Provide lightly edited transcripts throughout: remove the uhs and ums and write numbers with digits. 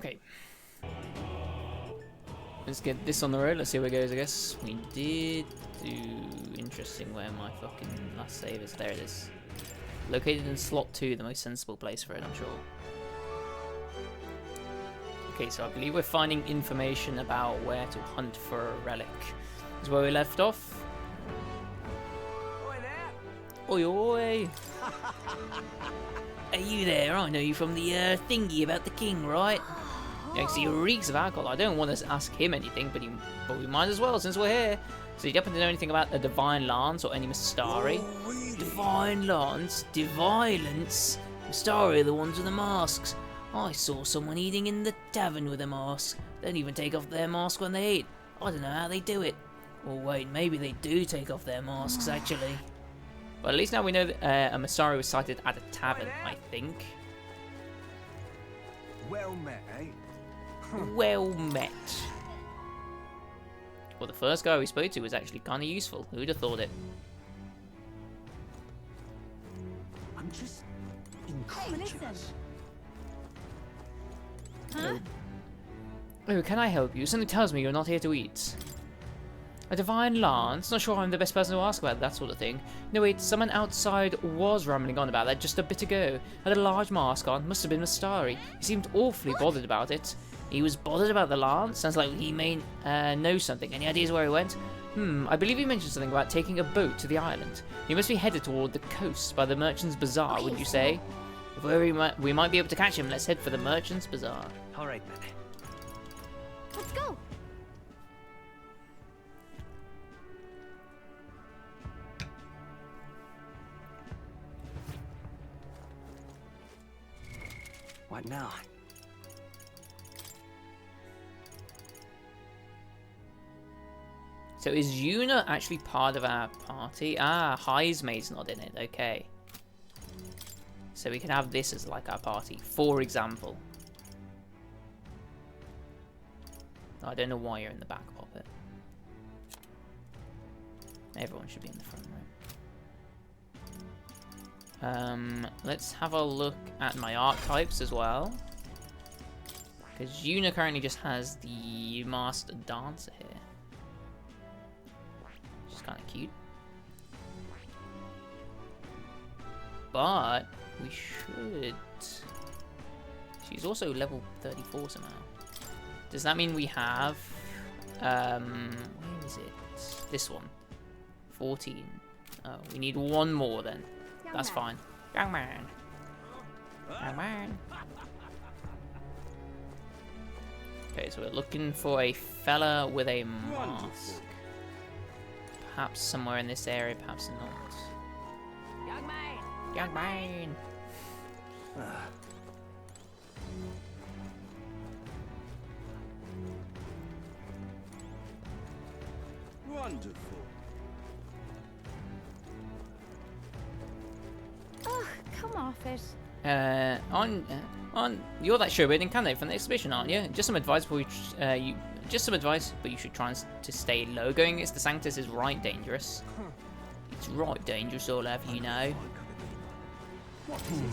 Okay. Let's get this on the road. Let's see where it goes, I guess. We did do... Interesting, where my fucking last save is. There it is. Located in slot 2, the most sensible place for it, I'm sure. Okay, so I believe we're finding information about where to hunt for a relic. This is where we left off. Oi there! Oi, oi! Are you there? I know you from the thingy about the king, right? Yeah, see, he reeks of alcohol. I don't want to ask him anything, but we might as well since we're here. So you happen to know anything about a divine lance or any Mystari? Oh, really? Divine lance? Divilence? Mystari are the ones with the masks. I saw someone eating in the tavern with a mask. They don't even take off their mask when they eat. I don't know how they do it. Or wait, maybe they do take off their masks actually. But at least now we know that a Mystari was sighted at a tavern, I think. Well met, eh? Well met. Well, the first guy we spoke to was actually kind of useful. Who'd have thought it? I'm just incredulous. Huh? Oh, can I help you? Something tells me you're not here to eat. A divine lance? Not sure I'm the best person to ask about that sort of thing. No wait, someone outside was rambling on about that just a bit ago. Had a large mask on, must have been Mystari. He seemed awfully bothered about it. He was bothered about the lance? Sounds like he may know something. Any ideas where he went? I believe he mentioned something about taking a boat to the island. He must be headed toward the coast by the Merchant's Bazaar, wouldn't you say? If we might be able to catch him, let's head for the Merchant's Bazaar. Alright then. Let's go. What now? So is Yuna actually part of our party? Ah, Heismay's not in it. Okay. So we can have this as like our party, for example. I don't know why you're in the back of it. Everyone should be in the front row. Let's have a look at my archetypes as well. Because Yuna currently just has the Master Dancer here. Which is kind of cute. But we should... She's also level 34 somehow. Does that mean we have... where is it? This one. 14. Oh, we need one more then. That's fine. Young man. Young man. Okay, so we're looking for a fella with a mask. Perhaps somewhere in this area, perhaps not. Young man. Young man. Wonderful. Oh, come off it. You're that showbirding candidate from the exhibition, aren't you? Just some advice before but you should try to stay low. Going against the Sanctus is right dangerous. It's right dangerous, all have you know. What is it?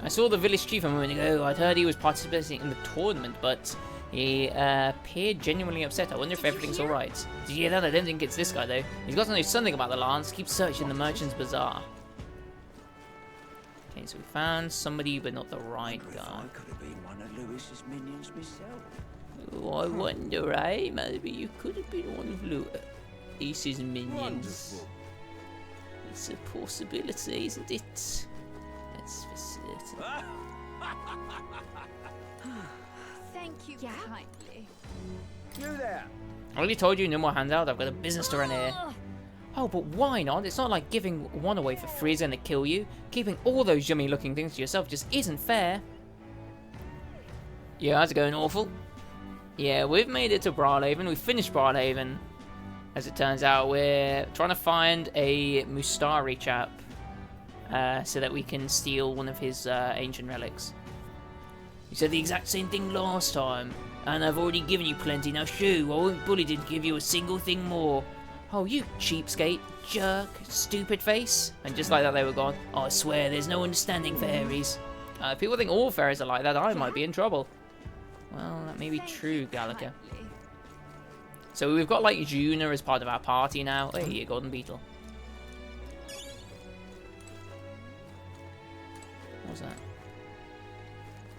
I saw the village chief a moment ago. I'd heard he was participating in the tournament, but he appeared genuinely upset. I wonder if everything's alright. Did you hear that? I don't think it's this guy, though. He's got to know something about the lance. Keep searching the Merchant's Bazaar. Okay, so we found somebody, but not the right guy. I could have been one of Lewis's minions myself. Oh, I wonder, eh? Maybe you could have been one of Lewis's minions. Wonderful. It's a possibility, isn't it? That's for certain. Thank you kindly. You there? I already told you, no more handout. I've got a business to run here. Oh, but why not? It's not like giving one away for free is going to kill you. Keeping all those yummy looking things to yourself just isn't fair. Yeah, how's it going, awful? Yeah, we've made it to Brawlhaven. We've finished Brawlhaven. As it turns out, we're trying to find a Mystari chap so that we can steal one of his ancient relics. You said the exact same thing last time, and I've already given you plenty. Now shoo, I won't bully to give you a single thing more. Oh, you cheapskate, jerk, stupid face. And just like that, they were gone. Oh, I swear, there's no understanding fairies. If people think all fairies are like that, I might be in trouble. maybe Thank true you Gallica. kindly. So we've got like Juna as part of our party now. Hey, a golden beetle. What was that?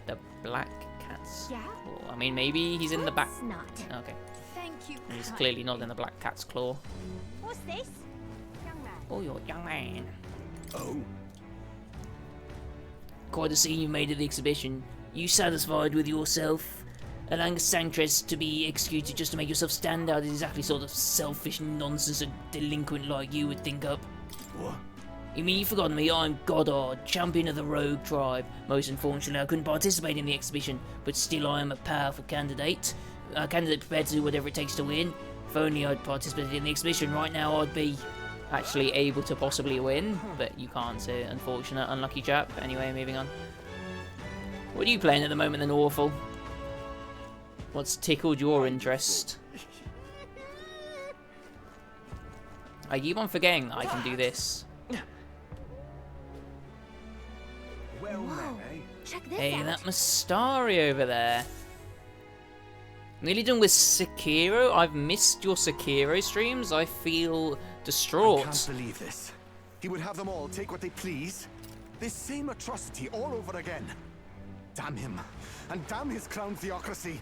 The black cat's Yeah? claw. I mean, maybe he's in the back. It's not. Okay. Thank you. He's clearly not in the black cat's claw. What's this? Young man. Oh, you're a young man. Oh, Quite a scene you made at the exhibition. You satisfied with yourself? Allowing a sanctress to be executed just to make yourself stand out is exactly sort of selfish nonsense a delinquent like you would think up. what? You mean you've forgotten me? I'm Goddard, champion of the rogue tribe. Most unfortunately, I couldn't participate in the exhibition, but still I am a powerful candidate. A candidate prepared to do whatever it takes to win. If only I'd participated in the exhibition right now, I'd be actually able to possibly win, but you can't, so unfortunate, unlucky chap. Anyway, moving on. What are you playing at the moment then, Awful? What's tickled your interest? I keep on forgetting that I can do this. Well met, Whoa. eh? Check this Hey, out. that Mastari over there. Nearly done with Sekiro. I've missed your Sekiro streams. I feel I distraught. can't believe this. He would have them all take what they please. This same atrocity all over again. Damn him. And damn his crown theocracy.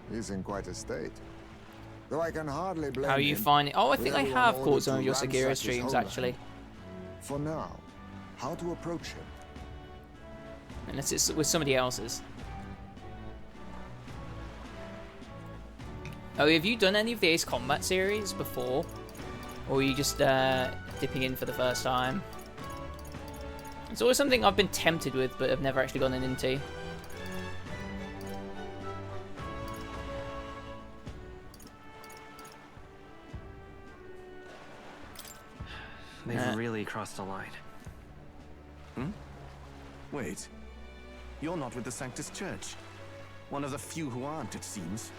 He's in quite a state. Though I can hardly blame How are you him. finding? Oh, I With think I everyone have ordered caught some to of your ransack Sekiro his streams homeland. actually. For now, how to approach him? Unless it's with somebody else's. Oh, have you done any of the Ace Combat series before? Or are you just dipping in for the first time? It's always something I've been tempted with, but have never actually gone into. They've really crossed a line. Wait. You're not with the Sanctus Church. One of the few who aren't, it seems.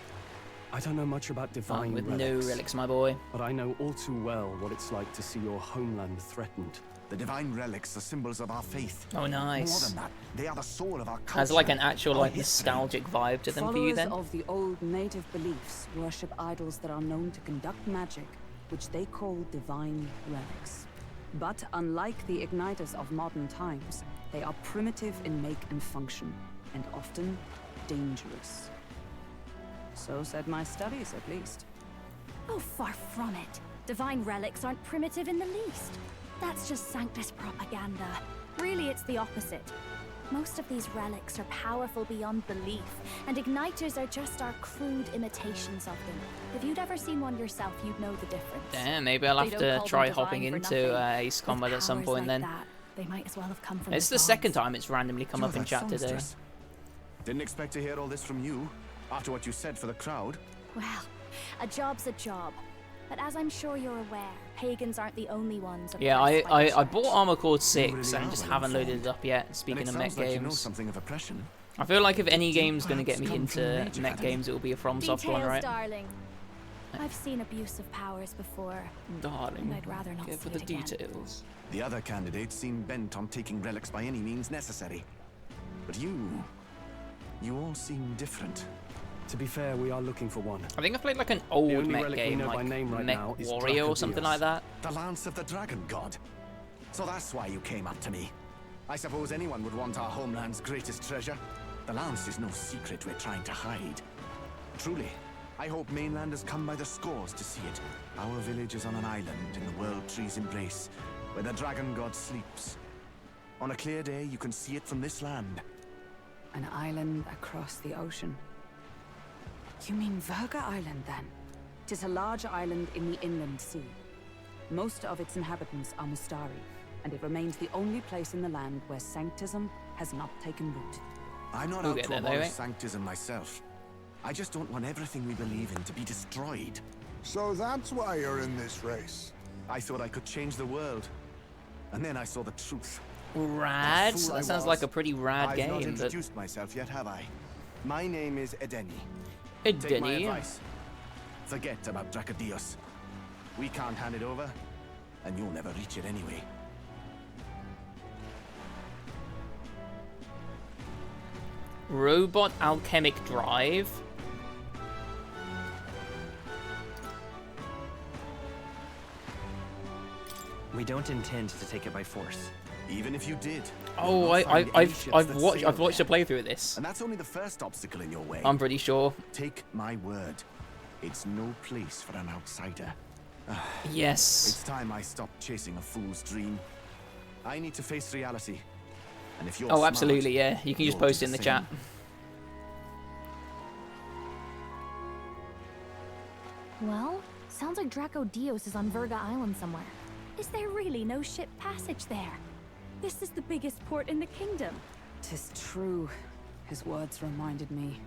I don't know much about divine With relics, no relics, my boy. but I know all too well what it's like to see your homeland threatened. The divine relics are symbols of our faith. Oh, More nice. than that, they are the soul of our culture. Has like an actual our like history. nostalgic vibe to them for you Followers then? of the old native beliefs worship idols that are known to conduct magic, which they call divine relics. But unlike the igniters of modern times, they are primitive in make and function, and often dangerous. So said my studies, at least. Oh, far from it. Divine relics aren't primitive in the least. That's just Sanctus propaganda. Really, it's the opposite. Most of these relics are powerful beyond belief, and igniters are just our crude imitations of them. If you'd ever seen one yourself, you'd know the difference. Damn, maybe I'll have They don't to call them try divine hopping for into nothing. Ace With Combat at some powers point like then. that, they might as well have come from It's the gods. second time it's randomly come You're up in that chat today. songstress. Didn't expect to hear all this from you, after what you said for the crowd. Well, a job's a job. But as I'm sure you're aware, pagans aren't the only ones Yeah, oppressed by the I church. bought Armor Core 6 really and are just well haven't loaded informed. it up yet, And speaking it of mech sounds like you know games. something of oppression. I feel like if any Did you game's going to get perhaps me come from the into Mage mech Academy? games, it will be a FromSoft Details, one, right? darling. I've seen abuse of powers before. Darling, And I'd rather not care see for the it again. details. The other candidates seem bent on taking relics by any means necessary. But you all seem different. To be fair, we are looking for one. I think I've played like an old only mech relic we game, know by like name right Mech now is Warrior or something like that. The Lance of the Dragon God. So that's why you came up to me. I suppose anyone would want our homeland's greatest treasure. The Lance is no secret we're trying to hide. Truly, I hope mainlanders come by the scores to see it. Our village is on an island in the World Tree's embrace, where the Dragon God sleeps. On a clear day, you can see it from this land. An island across the ocean. You mean Virga Island, then? 'Tis a large island in the inland sea. Most of its inhabitants are Mustari, and it remains the only place in the land where sanctism has not taken root. I'm not We'll out get to there, though, abolish eh? sanctism myself. I just don't want everything we believe in to be destroyed. So that's why you're in this race. I thought I could change the world. And then I saw the truth. Rad? Fool I That sounds was. like a pretty rad I've not game, but... introduced myself yet, have I? My name is Edeni. Take my Denny. advice. Forget about Dracodios. We can't hand it over, and you'll never reach it anyway. Robot alchemic drive. We don't intend to take it by force. Even if you did. Oh, you'll not find any ships I've that watched sail a there. playthrough of this. And that's only the first obstacle in your way. I'm pretty sure. Take my word. It's no place for an outsider. Yes. It's time I stopped chasing a fool's dream. I need to face reality. And if you're Oh, smart, absolutely, yeah. You can just you'll do post it in the same. chat. Well, sounds like Draco Dios is on Virga Island somewhere. Is there really no ship passage there? This is the biggest port in the kingdom. 'Tis true. His words reminded me.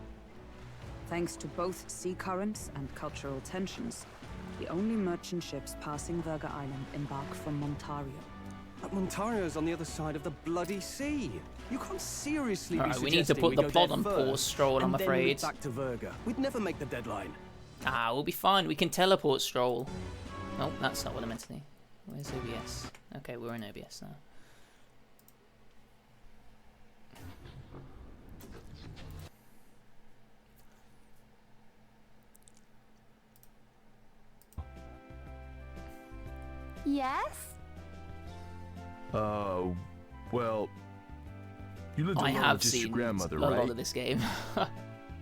Thanks to both sea currents and cultural tensions, the only merchant ships passing Virga Island embark from Montario. But Montario's on the other side of the bloody sea. You can't seriously be Alright, we need to suggesting put we the go plot there on first, pause, Stroll, I'm and then afraid. route back to Virga. We'd never make the deadline. Ah, we'll be fine. We can teleport Stroll. Oh, that's not what I meant to do. Where's OBS? Okay, we're in OBS now. Yes? Well, you lived I alone have with just your seen grandmother, a lot right? of this game.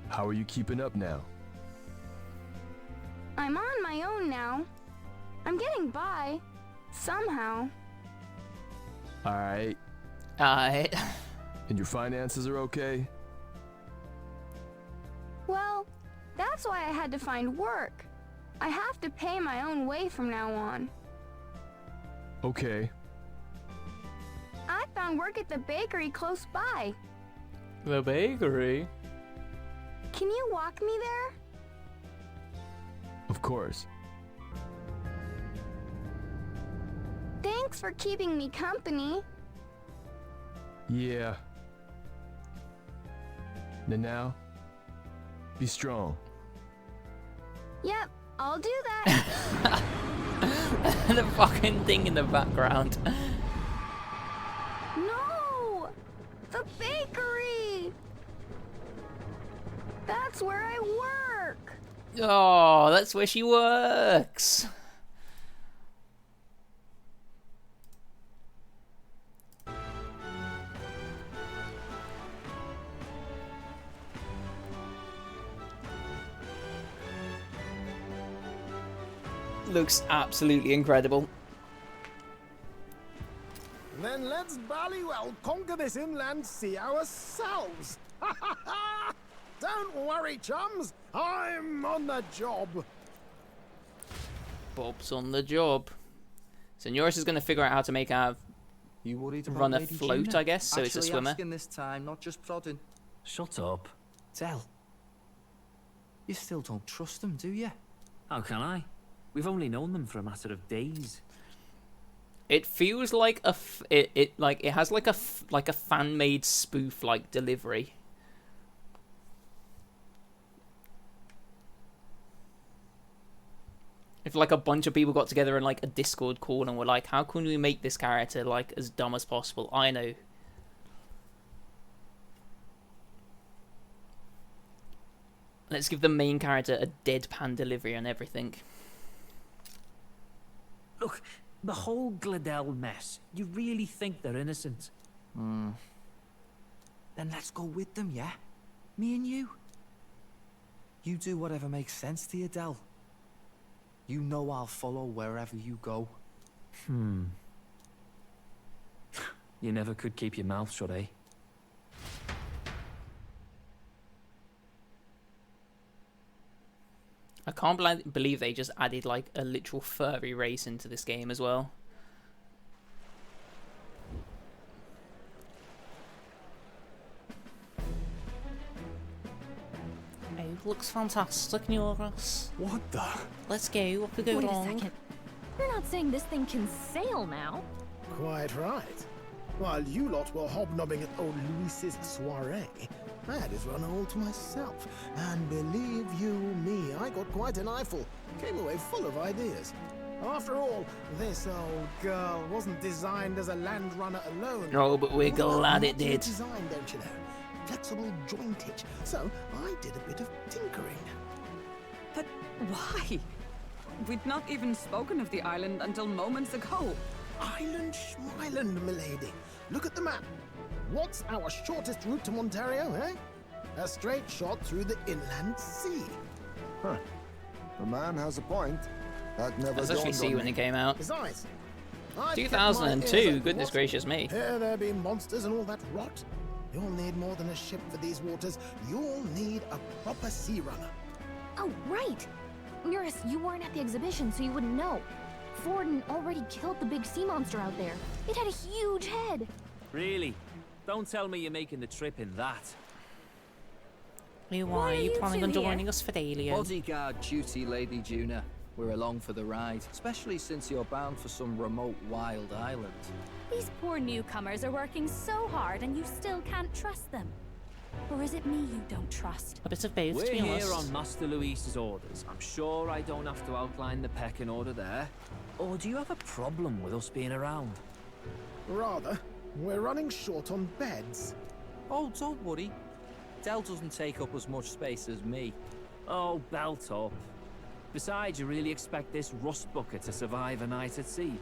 How are you keeping up now? I'm on my own now. I'm getting by. Somehow. Alright. Alright. And your finances are okay? Well, that's why I had to find work. I have to pay my own way from now on. Okay. I found work at the bakery close by. The bakery? Can you walk me there? Of course. Thanks for keeping me company. Yeah. And now, be strong. Yep, I'll do that. The fucking thing in the background. No! The bakery! That's where I work. Oh, that's where she works. Looks absolutely incredible. Then let's bally well conquer this inland sea ourselves. Don't worry, chums. I'm on the job. Bob's on the job. So Norris is going to figure out how to make our You worried about run a Lady float, Gina? I guess, so it's a Actually swimmer. asking this time, not just prodding. Shut up. Tell. You still don't trust them, do you? How can I? We've only known them for a matter of days. It feels like it has like a fan made spoof like delivery. If like a bunch of people got together in like a Discord call and were like, how can we make this character like as dumb as possible? I know. Let's give the main character a deadpan delivery and everything. Look, the whole Gladell mess. You really think they're innocent? Then let's go with them, yeah? Me and you. You do whatever makes sense to you, Del. You know I'll follow wherever you go. You never could keep your mouth shut, eh? I can't believe they just added like a literal furry race into this game as well. Oh, looks fantastic, Norris. What the? Let's go. What we go Wait wrong? a second. You're not saying this thing can sail now? Quite right. While you lot were hobnobbing at old Luis's soiree, I had his run all to myself. And believe you me, I got quite an eyeful. Came away full of ideas. After all, this old girl wasn't designed as a land runner alone. No, but we're glad it did. Design, don't you know? flexible jointage, so I did a bit of tinkering. But why? We'd not even spoken of the island until moments ago. Island Schmeiland, milady. Look at the map. What's our shortest route to Ontario, eh? A straight shot through the inland sea. Huh. The man has a point. That never Let's actually dawned see on when me. it came out. Besides, I've kept my 2002, ears open. goodness What? gracious me. Here there be monsters and all that rot. You'll need more than a ship for these waters. You'll need a proper sea runner. Oh, right. Eurus, you weren't at the exhibition, so you wouldn't know. Forden already killed the big sea monster out there. It had a huge head. Really? Don't tell me you're making the trip in that. Why Why are you are planning you on two here? joining us, Fidelio? Bodyguard duty, Lady Juna. We're along for the ride, especially since you're bound for some remote wild island. These poor newcomers are working so hard and you still can't trust them. Or is it me you don't trust? A bit of both, We're to be here honest. on Master Luis's orders. I'm sure I don't have to outline the pecking order there. Or do you have a problem with us being around? Rather, we're running short on beds. Oh, don't worry. Del doesn't take up as much space as me. Oh, belt up. Besides, you really expect this rust bucket to survive a night at sea?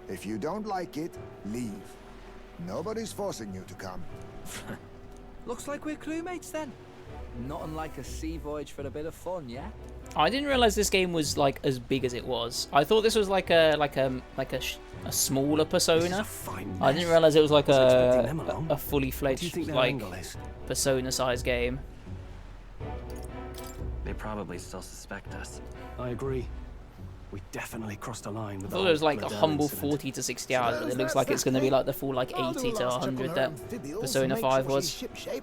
If you don't like it, leave. Nobody's forcing you to come. Looks like we're crewmates then. Not unlike a sea voyage for a bit of fun, yeah? I didn't realize this game was like as big as it was. I thought this was like a smaller Persona. I didn't realize it was like a fully fledged like Persona-sized game. They probably still suspect us. I agree. We definitely crossed a line with I thought it was like a humble 40 to 60 hours, but it looks like it's going to be like the full like 80 to 100 that Persona 5 was. Shipshape.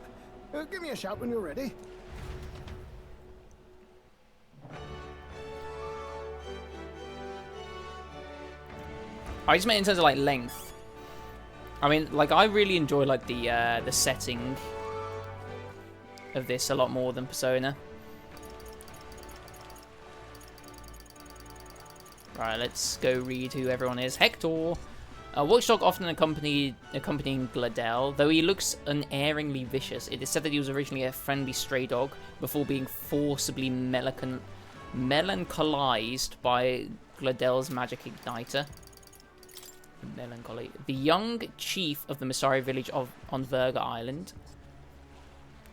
Give me a shout when you're ready. I just meant in terms of like length. I mean, like I really enjoy like the setting of this a lot more than Persona. Right, let's go read who everyone is. Hector. Watchdog often accompanying Gladel, though he looks unerringly vicious. It is said that he was originally a friendly stray dog before being forcibly melancholized by Gladel's magic igniter. Melancholy. The young chief of the Mistari village on Verga Island.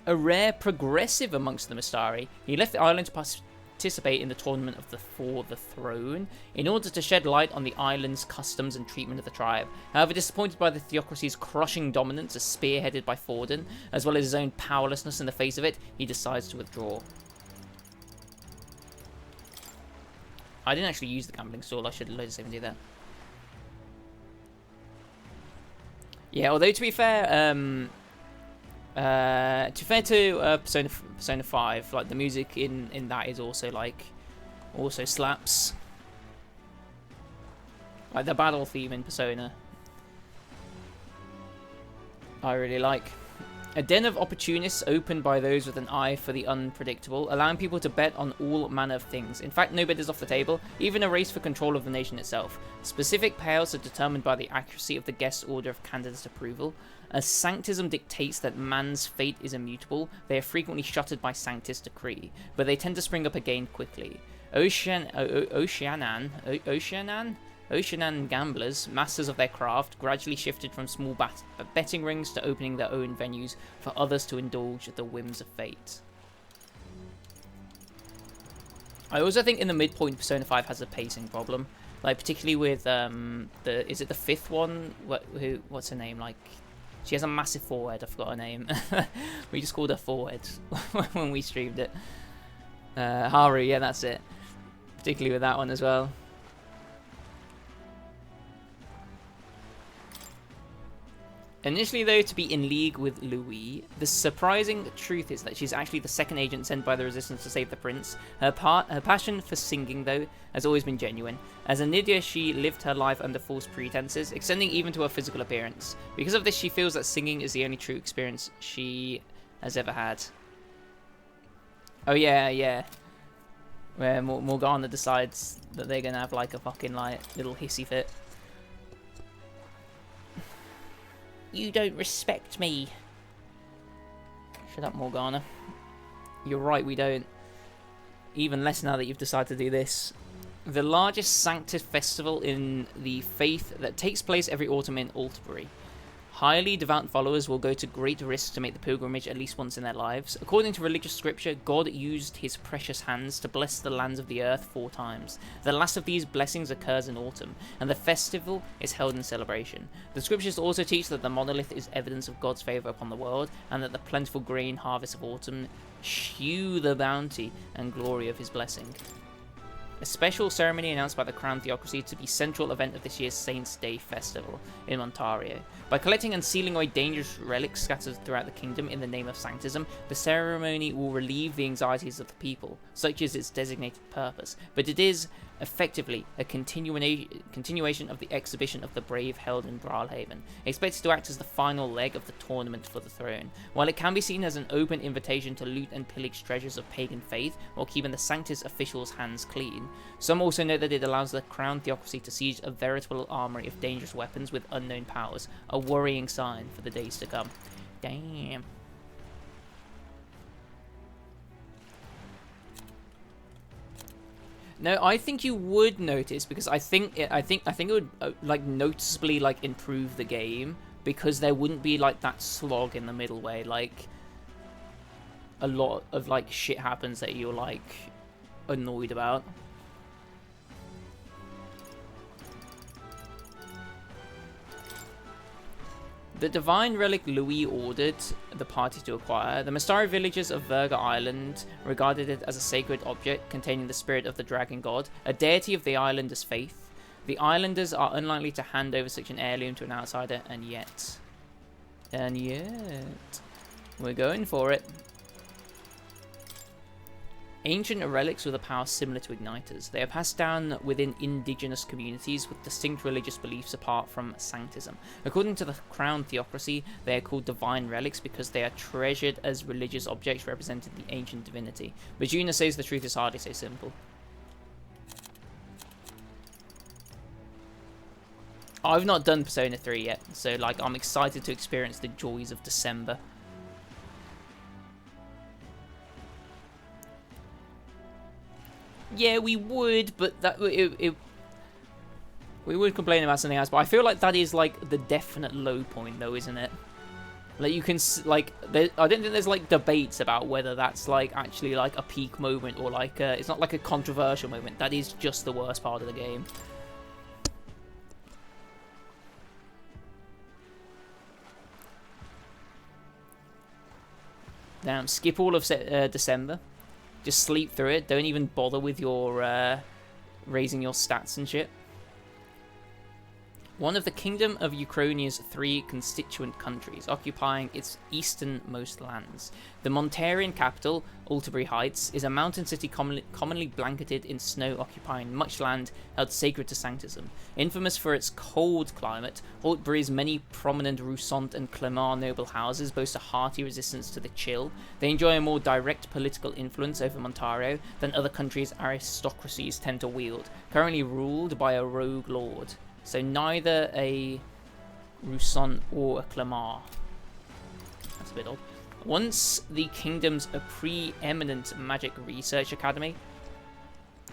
A rare progressive amongst the Mistari, he left the island to participate in the tournament for the throne in order to shed light on the island's customs and treatment of the tribe. However, disappointed by the theocracy's crushing dominance as spearheaded by Forden, as well as his own powerlessness in the face of it, he decides to withdraw. I didn't actually use the gambling stall. I should load save and do that. Yeah, although to be fair, Persona 5, like the music in that is also like slaps. Like the battle theme in Persona, I really like. A den of opportunists opened by those with an eye for the unpredictable, allowing people to bet on all manner of things. In fact, no bet is off the table, even a race for control of the nation itself. Specific payouts are determined by the accuracy of the guest's order of candidate approval. As Sanctism dictates that man's fate is immutable, they are frequently shuttered by Sanctist decree, but they tend to spring up again quickly. Oceanan gamblers, masters of their craft, gradually shifted from small betting rings to opening their own venues for others to indulge the whims of fate. I also think in the midpoint, Persona 5 has a pacing problem, like particularly with is it the fifth one? What's her name? Like, she has a massive forehead. I forgot her name. We just called her forehead when we streamed it. Haru, yeah, that's it. Particularly with that one as well. Initially, though, to be in league with Louis, the surprising truth is that she's actually the second agent sent by the Resistance to save the prince. Her passion for singing, though, has always been genuine. As a Nydia, she lived her life under false pretenses, extending even to her physical appearance. Because of this, she feels that singing is the only true experience she has ever had. Oh yeah. Where Morgana decides that they're gonna have like a fucking like little hissy fit. You don't respect me. Shut up, Morgana. You're right, we don't. Even less now that you've decided to do this. The largest Sanctus festival in the faith that takes place every autumn in Altbury. Highly devout followers will go to great risk to make the pilgrimage at least once in their lives. According to religious scripture, God used his precious hands to bless the lands of the earth 4 times. The last of these blessings occurs in autumn, and the festival is held in celebration. The scriptures also teach that the monolith is evidence of God's favour upon the world, and that the plentiful grain harvest of autumn shew the bounty and glory of his blessing. A special ceremony announced by the Crown Theocracy to be central event of this year's Saints' Day Festival in Ontario. By collecting and sealing away dangerous relics scattered throughout the kingdom in the name of Sanctism, the ceremony will relieve the anxieties of the people, such is its designated purpose, but it is effectively a continuation of the exhibition of the Brave held in Brawlhaven, expected to act as the final leg of the tournament for the throne. While it can be seen as an open invitation to loot and pillage treasures of pagan faith while keeping the Sanctus officials' hands clean, some also note that it allows the Crown Theocracy to siege a veritable armory of dangerous weapons with unknown powers, a worrying sign for the days to come. Damn. No, I think you would notice, because I think it would like noticeably like improve the game, because there wouldn't be like that slog in the middle where like a lot of like shit happens that you're like annoyed about. The Divine Relic Louis ordered the party to acquire. The Mastari villagers of Verga Island regarded it as a sacred object containing the spirit of the Dragon God, a deity of the islanders' faith. The islanders are unlikely to hand over such an heirloom to an outsider, and yet, we're going for it. Ancient relics with a power similar to igniters. They are passed down within indigenous communities with distinct religious beliefs apart from Sanctism. According to the Crown Theocracy, they are called divine relics because they are treasured as religious objects representing the ancient divinity. But Juna says the truth is hardly so simple. I've not done Persona 3 yet, so like I'm excited to experience the joys of December. Yeah, we would, but that we would complain about something else. But I feel like that is like the definite low point, though, isn't it? Like you can like, I don't think there's like debates about whether that's like actually like a peak moment or like it's not like a controversial moment. That is just the worst part of the game. Damn, skip all of December. Just sleep through it. Don't even bother with your raising your stats and shit. One of the Kingdom of Uchronia's 3 constituent countries, occupying its easternmost lands. The Montarian capital, Alterbury Heights, is a mountain city commonly blanketed in snow, occupying much land held sacred to Sanctism. Infamous for its cold climate, Alterbury's many prominent Roussant and Clemart noble houses boast a hearty resistance to the chill. They enjoy a more direct political influence over Montario than other countries' aristocracies tend to wield, currently ruled by a rogue lord. So neither a Roussant or a Clemart. That's a bit odd. Once the kingdom's a preeminent magic research academy,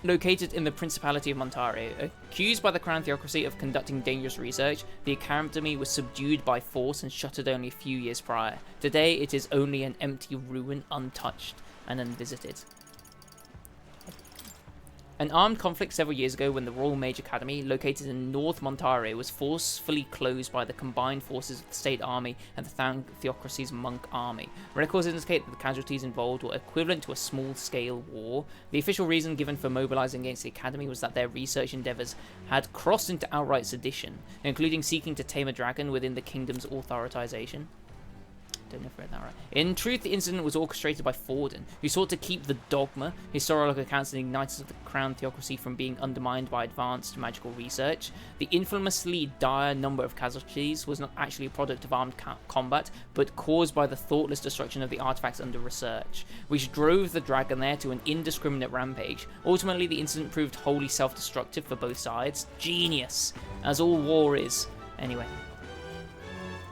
located in the Principality of Montario. Accused by the Crown Theocracy of conducting dangerous research, the academy was subdued by force and shuttered only a few years prior. Today it is only an empty ruin, untouched and unvisited. An armed conflict several years ago when the Royal Mage Academy, located in North Montario, was forcefully closed by the combined forces of the State Army and the Theocracy's Monk Army. Records indicate that the casualties involved were equivalent to a small-scale war. The official reason given for mobilizing against the Academy was that their research endeavors had crossed into outright sedition, including seeking to tame a dragon within the kingdom's authorization. Don't know if I read that right. In truth, the incident was orchestrated by Forden, who sought to keep the dogma, historical accounts and igniters of the Crown Theocracy from being undermined by advanced magical research. The infamously dire number of casualties was not actually a product of armed combat, but caused by the thoughtless destruction of the artifacts under research, which drove the dragon there to an indiscriminate rampage. Ultimately, the incident proved wholly self-destructive for both sides. Genius, as all war is. Anyway.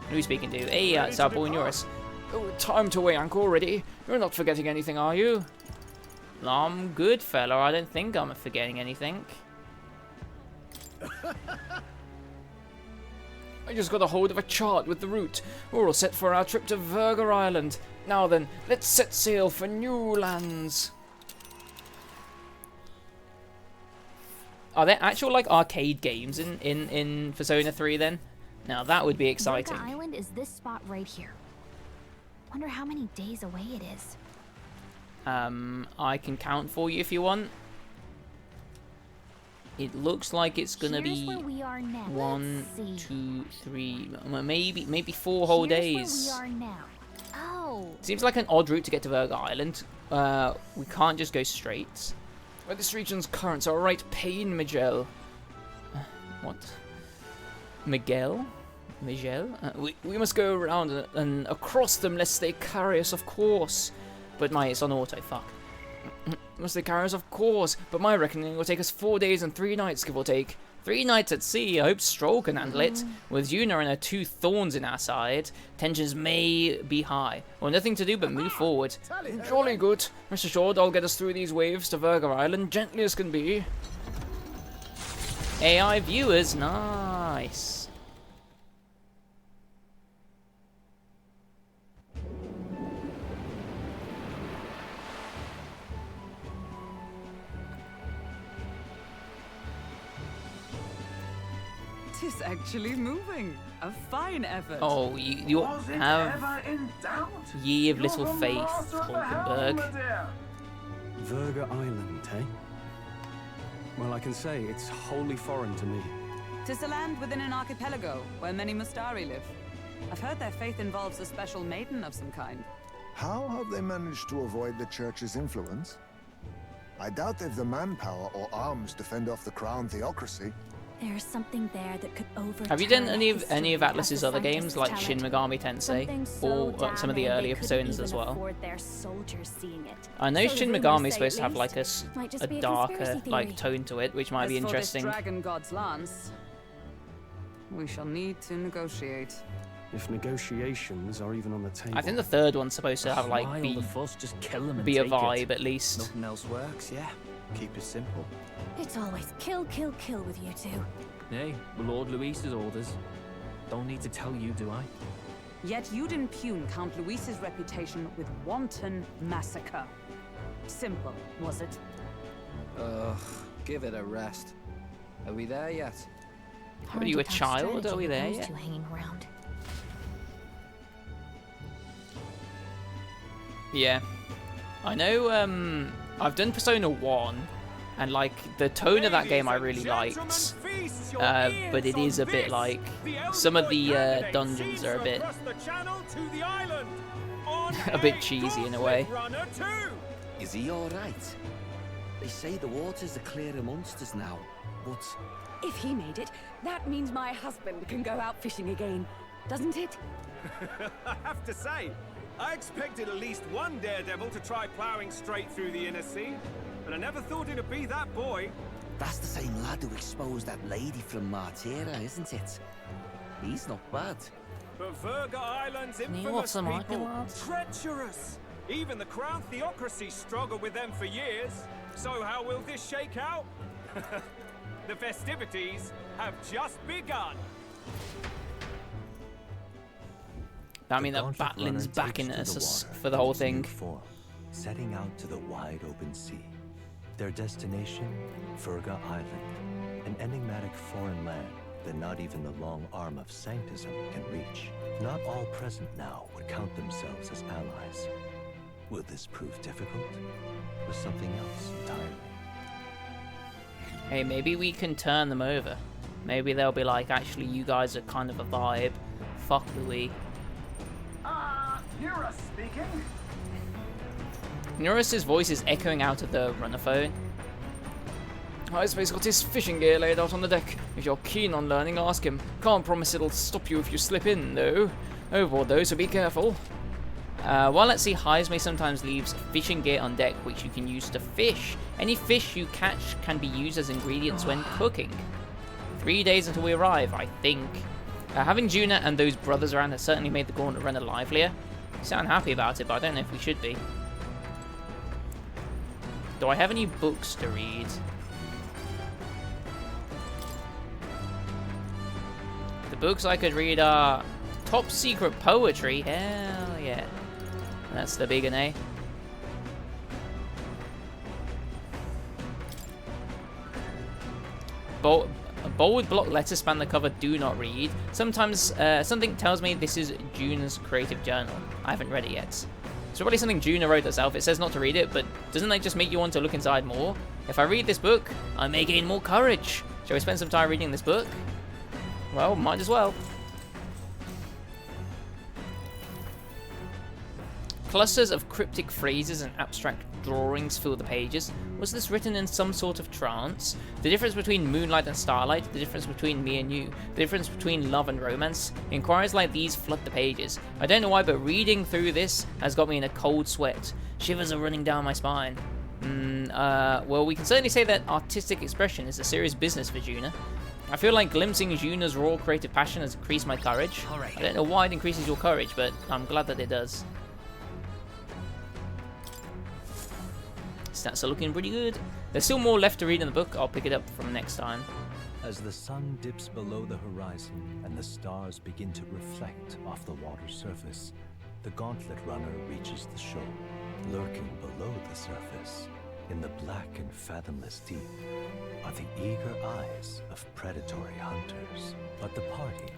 Who are we speaking to? Hey, it's our boy Norris. Oh, time to weigh anchor already. You're not forgetting anything, are you? I'm good, fella. I don't think I'm forgetting anything. I just got a hold of a chart with the route. We're all set for our trip to Verga Island. Now then, let's set sail for new lands. Are there actual like arcade games in Persona 3 then? Now that would be exciting. Verga Island is this spot right here. Wonder how many days away it is. I can count for you if you want. It looks like it's gonna be 1, 2, 3, maybe 4 whole days. Where we are now. Oh. Seems like an odd route to get to Verga Island. We can't just go straight. Well, this region's currents are a right pain, Miguel. What? Miguel? We must go around and across them lest they carry us, of course. But it's on auto, fuck. Must they carry us, of course. But my reckoning will take us 4 days and 3 nights, give or take. 3 nights at sea. I hope Stroll can handle it. With Yuna and her 2 thorns in our side, tensions may be high. Well, nothing to do but move forward. Jolly good. Rest assured, I'll get us through these waves to Verga Island, gently as can be. AI viewers, nice. It's actually moving. A fine effort. Oh, you have ye of little faith, Hulkenberg. Verga Island, eh? Well, I can say it's wholly foreign to me. 'Tis a land within an archipelago where many Mustari live. I've heard their faith involves a special maiden of some kind. How have they managed to avoid the church's influence? I doubt they've the manpower or arms to fend off the crown theocracy. There's something there that could overturn. Have you done any of Atlus's other games, like Shin Megami Tensei, or some of the earlier Personas as well? I know Shin Megami is supposed to have like a darker like tone to it, which might be interesting. As for this Dragon God's lance, we shall need to negotiate. If negotiations are even on the table. I think the third one's supposed to have like be a vibe at least. Nothing else works, yeah. Keep it simple. It's always kill, kill, kill with you two. Hey, Lord Luis's orders. Don't need to tell you, do I? Yet you'd impugn Count Luis's reputation with wanton massacre. Simple, was it? Ugh, give it a rest. Are we there yet? Are you a child? Are we there yet? Hanging around. Yeah. I know, I've done Persona 1, and like the tone of that game I really liked, but it is a bit like some of the dungeons are a bit cheesy in a way. Is he all right? They say the waters are clear amongst us now, but if he made it, that means my husband can go out fishing again, doesn't it? I have to say, I expected at least one daredevil to try ploughing straight through the inner sea, but I never thought it'd be that boy. That's the same lad who exposed that lady from Martira, isn't it? He's not bad. But Verga Island's infamous people, treacherous. Even the crown theocracy struggled with them for years. So how will this shake out? The festivities have just begun. I mean, that Batlin's backing us for the whole thing. Setting out to the wide open sea. Their destination, Verga Island, an enigmatic foreign land that not even the long arm of Sanctism can reach. Not all present now would count themselves as allies. Will this prove difficult, or something else entirely? Hey, maybe we can turn them over. Maybe they'll be like, actually, you guys are kind of a vibe. Fuck Louis. Eurus speaking. Eurus's voice is echoing out of the runner phone. Highspace got his fishing gear laid out on the deck. If you're keen on learning, ask him. Can't promise it'll stop you if you slip in, though. Overboard, though, so be careful. Well, let's see. Highspace sometimes leaves fishing gear on deck, which you can use to fish. Any fish you catch can be used as ingredients when cooking. 3 days until we arrive, I think. Having Juna and those brothers around has certainly made the Gauntlet Runner livelier. You sound happy about it, but I don't know if we should be. Do I have any books to read? The books I could read are Top Secret Poetry. Hell yeah. That's the big one, eh? Bold block letters span the cover, do not read. Sometimes something tells me this is June's creative journal. I haven't read it yet. It's probably something Juna wrote herself. It says not to read it, but doesn't that just make you want to look inside more? If I read this book, I may gain more courage. Shall we spend some time reading this book? Well, might as well. Clusters of cryptic phrases and abstract drawings fill the pages. Was this written in some sort of trance? The difference between moonlight and starlight, the difference between me and you, the difference between love and romance. Inquiries like these flood the pages. I don't know why, but reading through this has got me in a cold sweat. Shivers are running down my spine. Well, we can certainly say that artistic expression is a serious business for Juna. I feel like glimpsing Juna's raw creative passion has increased my courage. I don't know why it increases your courage, but I'm glad that it does. Stats are looking pretty good. There's still more left to read in the book. I'll pick it up from next time. As the sun dips below the horizon and the stars begin to reflect off the water's surface, the gauntlet runner reaches the shore. Lurking below the surface, in the black and fathomless deep, are the eager eyes of predatory hunters. But the party,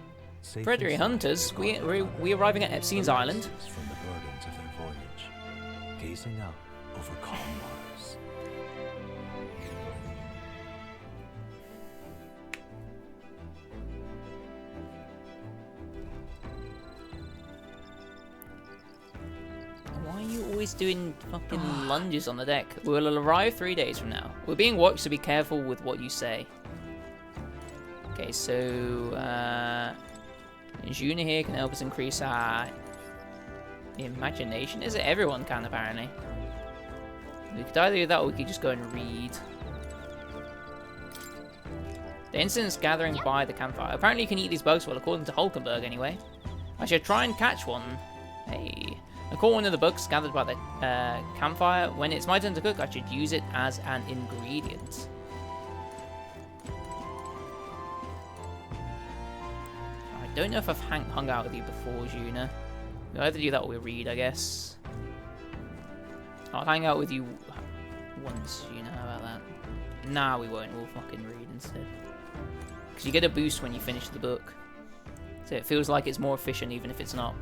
predatory hunters? We arriving at Epstein's Island? From the burdens of their voyage, gazing out over calm waters. Why are you always doing fucking lunges on the deck? We'll arrive 3 days from now. We're being watched, so be careful with what you say. Okay, so Juna here can help us increase our imagination. Is it? Everyone can, apparently. We could either do that or we could just go and read. The incense gathering by the campfire. Apparently you can eat these bugs, well, according to Hulkenberg anyway. I should try and catch one. Hey. I caught one of the bugs gathered by the campfire. When it's my turn to cook, I should use it as an ingredient. I don't know if I've hung out with you before, Juna. We'll either do that or we read, I guess. I'll hang out with you once, Juna. How about that? Nah, we won't. We'll fucking read instead. Because you get a boost when you finish the book. So it feels like it's more efficient even if it's not.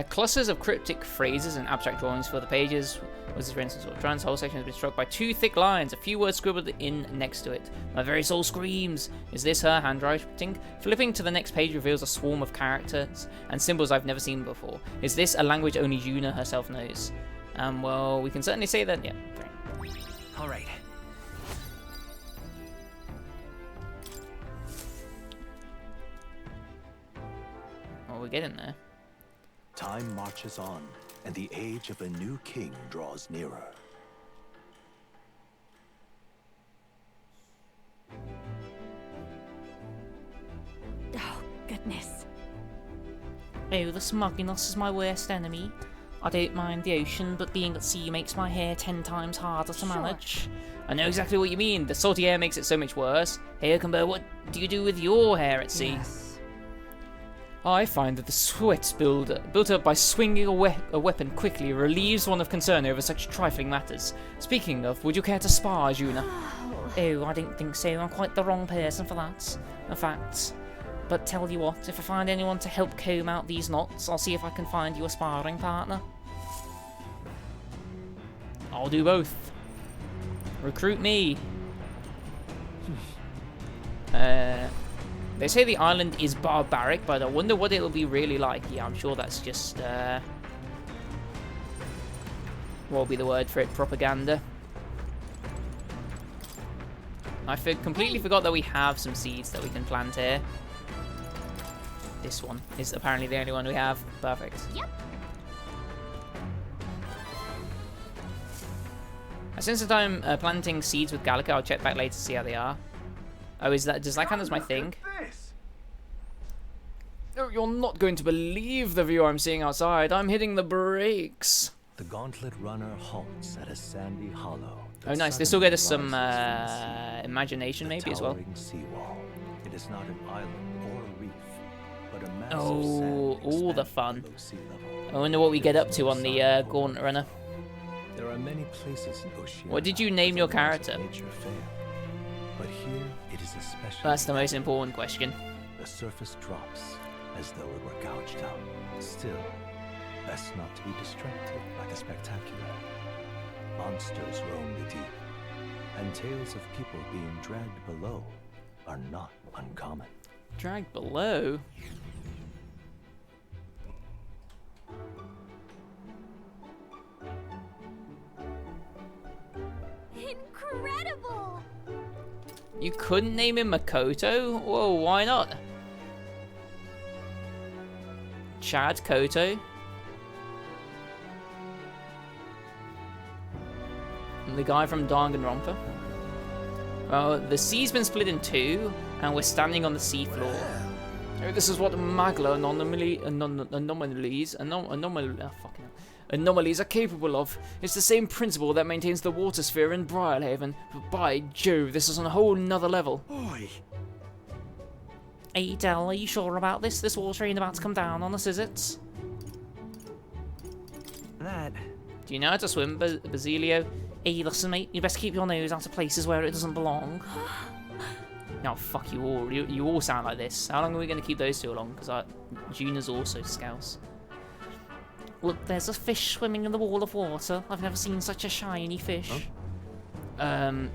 Clusters of cryptic phrases and abstract drawings fill the pages. Was this for instance of trance? The whole section has been struck by 2 thick lines, a few words scribbled in next to it. My very soul screams. Is this her handwriting? Flipping to the next page reveals a swarm of characters and symbols I've never seen before. Is this a language only Juna herself knows? Well, we can certainly say that, yeah. Alright. Well, we're getting there. Time marches on, and the age of a new king draws nearer. Oh, goodness. Oh, the smugness is my worst enemy. I don't mind the ocean, but being at sea makes my hair 10 times harder to manage. I know exactly what you mean. The salty air makes it so much worse. Hey, Hulkenberg, what do you do with your hair at sea? Yes. I find that the sweat built up by swinging a weapon quickly relieves one of concern over such trifling matters. Speaking of, would you care to spar, Juna? Oh, I didn't think so. I'm quite the wrong person for that. In fact, but tell you what, if I find anyone to help comb out these knots, I'll see if I can find you a sparring partner. I'll do both. Recruit me. They say the island is barbaric, but I wonder what it'll be really like. Yeah, I'm sure that's just, what will be the word for it? Propaganda. I completely forgot that we have some seeds that we can plant here. This one is apparently the only one we have. Perfect. Yep. Since that I'm planting seeds with Gallica, I'll check back later to see how they are. Oh, does that count as my thing? Oh, you're not going to believe the view I'm seeing outside. I'm hitting the brakes. The Gauntlet Runner halts at a sandy hollow. Oh, nice. This will get us some imagination, maybe, as well. Seawall. It is not an island or a reef, but a massive all the fun. I wonder what we get up to on the Gauntlet Runner. There are many places in Oceania. What did you name your character? But here it is especially. That's the most important question. The surface drops as though it were gouged out. Still, best not to be distracted by the spectacular. Monsters roam the deep, and tales of people being dragged below are not uncommon. Dragged below? Incredible! You couldn't name him Makoto? Whoa, why not? Chad Koto? The guy from Danganronpa? Well, the sea's been split in two, and we're standing on the seafloor. Oh, this is what Magla anomalies are capable of. It's the same principle that maintains the water sphere in Briarhaven. But by Jove, this is on a whole nother level. Oi! Hey, Del, are you sure about this? This water ain't about to come down on us, is it? That. Do you know how to swim, Basilio? Hey, listen, mate, you best keep your nose out of places where it doesn't belong. No, fuck you all. You all sound like this. How long are we going to keep those two along? Because Juna's also scouse. Look, there's a fish swimming in the wall of water. I've never seen such a shiny fish. Huh?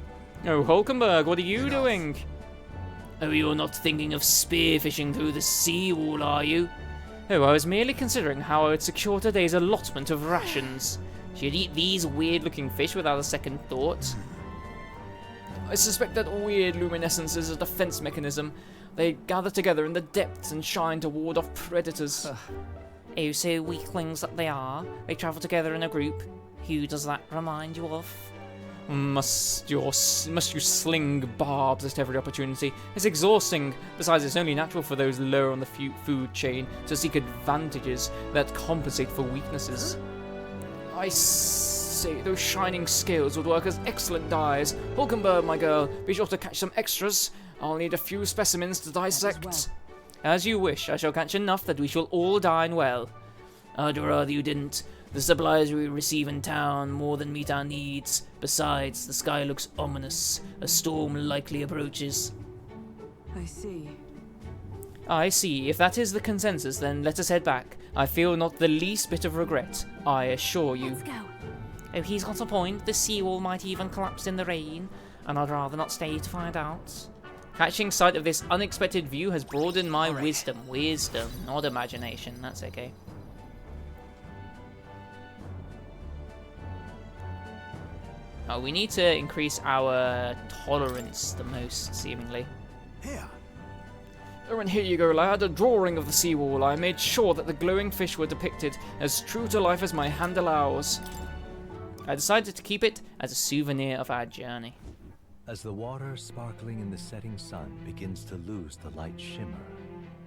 Oh, Hulkenberg, what are you doing? Oh, you're not thinking of spearfishing through the seawall, are you? Oh, I was merely considering how I would secure today's allotment of rations. She'd eat these weird-looking fish without a second thought. I suspect that weird luminescence is a defense mechanism. They gather together in the depths and shine to ward off predators. Oh, so weaklings that they are. They travel together in a group. Who does that remind you of? Must you sling barbs at every opportunity? It's exhausting. Besides, it's only natural for those lower on the food chain to seek advantages that compensate for weaknesses. I say, those shining scales would work as excellent dyes. Hulkenberg, my girl, be sure to catch some extras. I'll need a few specimens to dissect. As you wish. I shall catch enough that we shall all dine well. I'd rather you didn't. The supplies we receive in town more than meet our needs. Besides, the sky looks ominous. A storm likely approaches. I see. I see. If that is the consensus, then let us head back. I feel not the least bit of regret, I assure you. Let's go. Oh, he's got a point. The seawall might even collapse in the rain, and I'd rather not stay to find out. Catching sight of this unexpected view has broadened my wisdom. Wisdom, not imagination. That's okay. Oh, we need to increase our tolerance the most, seemingly. Here. Oh, and here you go, lad. A drawing of the seawall. I made sure that the glowing fish were depicted as true to life as my hand allows. I decided to keep it as a souvenir of our journey. As the water sparkling in the setting sun begins to lose the light shimmer,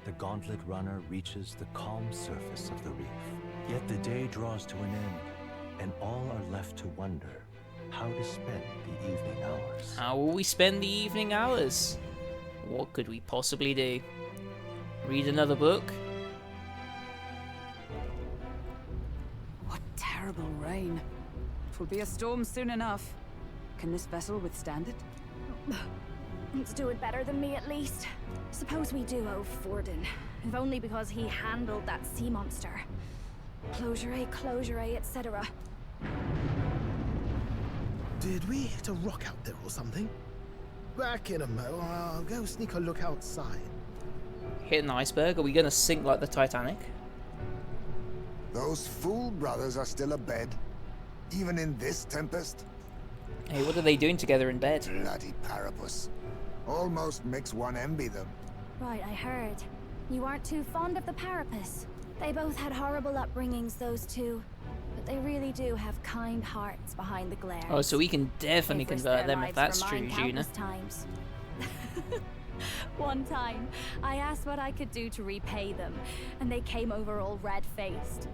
the Gauntlet Runner reaches the calm surface of the reef. Yet the day draws to an end, and all are left to wonder how to spend the evening hours. How will we spend the evening hours? What could we possibly do? Read another book? What terrible rain. It will be a storm soon enough. Can this vessel withstand it? It's doing better than me, at least. Suppose we do owe Forden, if only because he handled that sea monster. Closure, etc. Did we hit a rock out there or something? Back in a mo. I'll go sneak a look outside. Hit an iceberg? Are we going to sink like the Titanic? Those fool brothers are still abed, even in this tempest. Hey, what are they doing together in bed? Bloody Parapus. Almost makes one envy them. Right, I heard. You aren't too fond of the Parapus. They both had horrible upbringings, those two. But they really do have kind hearts behind the glare. Oh, so we can definitely convert them if that's true, Juna. Times. One time, I asked what I could do to repay them, and they came over all red-faced.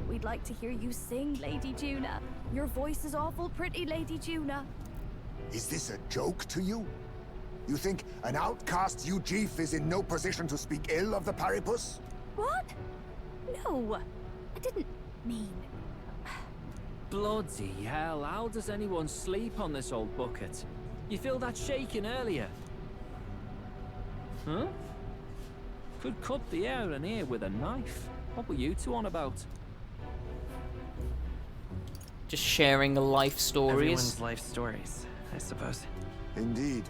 We'd like to hear you sing, Lady Juna. Your voice is awful pretty, Lady Juna. Is this a joke to you? You think an outcast Ujif is in no position to speak ill of the Paripus? What? No, I didn't mean... Bloody hell, how does anyone sleep on this old bucket? You feel that shaking earlier? Huh? Could cut the air in here with a knife. What were you two on about? Just sharing life stories. Everyone's life stories, I suppose. Indeed.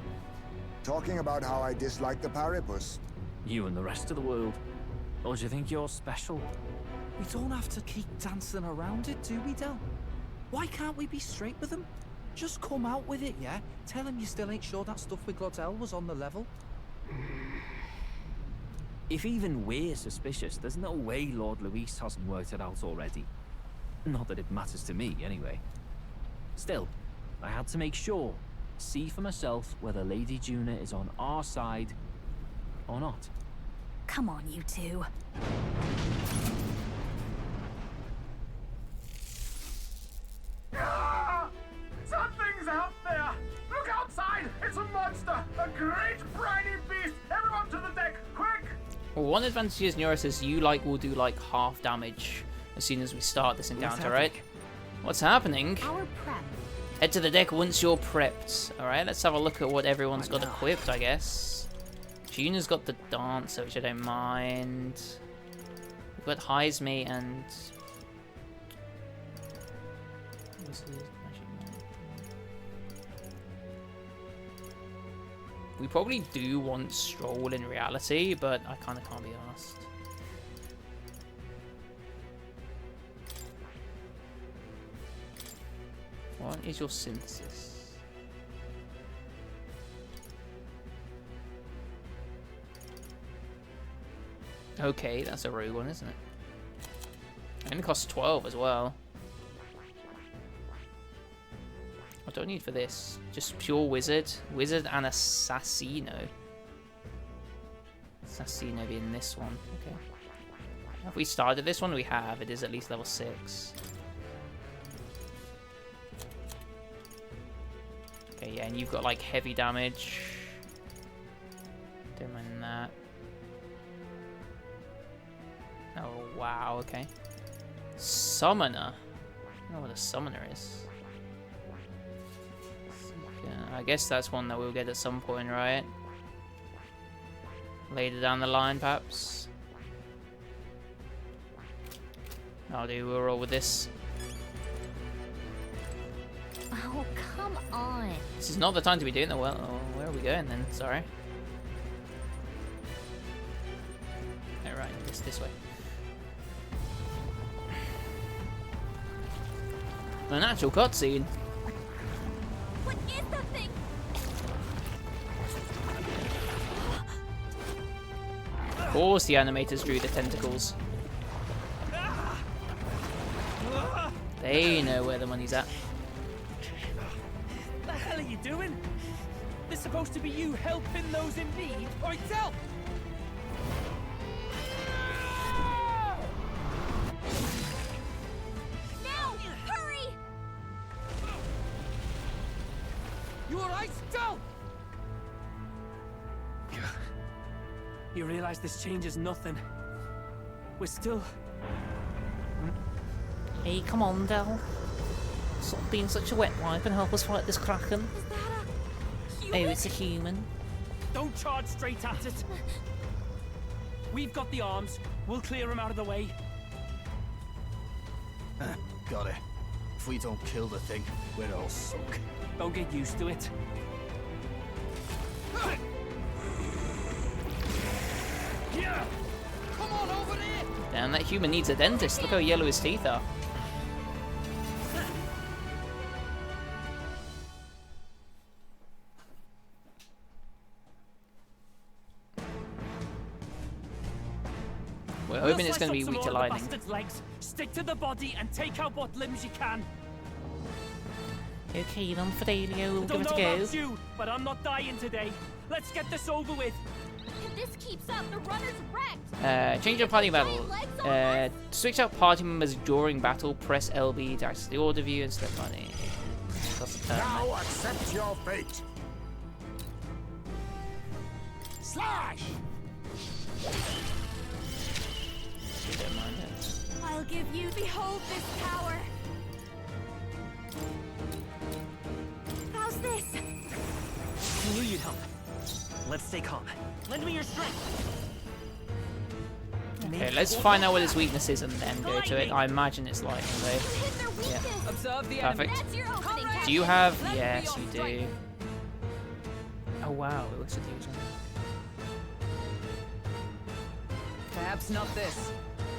Talking about how I dislike the Paripus. You and the rest of the world. Or do you think you're special? We don't have to keep dancing around it, do we, Del? Why can't we be straight with them? Just come out with it, yeah? Tell him you still ain't sure that stuff with Glottel was on the level. If even we're suspicious, there's no way Lord Luis hasn't worked it out already. Not that it matters to me, anyway. Still, I had to make sure. See for myself whether Lady Juna is on our side or not. Come on, you two. Something's out there! Look outside! It's a monster! A great briny beast! Everyone to the deck, quick! Well, one advantage is Nura says you will do like half damage as soon as we start this encounter, right? What's happening? Our prep. Head to the deck once you're prepped. Alright, let's have a look at what everyone's got equipped, I guess. Juna's got the Dancer, which I don't mind. We've got Heisme and... We probably do want Stroll in reality, but I kind of can't be asked. What is your synthesis? Okay, that's a rogue one, isn't it? It only costs 12 as well. What do I need for this? Just pure wizard. Wizard and Assassino. Assassino being this one. Okay. Have we started this one? We have. It is at least level 6. Okay, yeah, and you've got like heavy damage. Don't mind that. Oh, wow, okay. Summoner. I don't know what a summoner is. I guess that's one that we'll get at some point, right? Later down the line, perhaps. I'll do, we'll roll with this. Oh, come on. This is not the time to be doing that. Well, oh, where are we going then? Sorry. Alright, this way. An actual cutscene. What is that thing? Of course the animators drew the tentacles. They know where the money's at. The hell are you doing? This supposed to be you helping those in need, or itself? Now, hurry! You alright, Del? You realize this changes nothing. We're still... Hey, come on, Del. Stop being such a wet wipe and help us fight this Kraken. Oh, it's a human. Don't charge straight at it. We've got the arms. We'll clear him out of the way. Got it. If we don't kill the thing, we're all sunk. Don't get used to it. Yeah! Come on over there! Damn, that human needs a dentist. Look how yellow his teeth are. We're hoping it's going to be weak to lightning. Legs. Stick to the body and take out what limbs you can. Okay then, Fidelio, we'll give it a Don't go. know about you, but I'm not dying today. Let's get this over with. If this keeps up, the runner's wrecked. Change your party battle. Switch out party members during battle. Press LB to access the order view instead of money. Now accept your fate. Slash! Don't mind it. I'll give you. Behold this power. How's this? I knew you'd help. Let's stay calm. Lend me your strength. Okay, let's find out what his weakness is and then go to it. I imagine it's lightning though. Yeah. Observe the Perfect. enemy. Do you have? Yes, you do. Oh wow, it looks like you. Perhaps not this.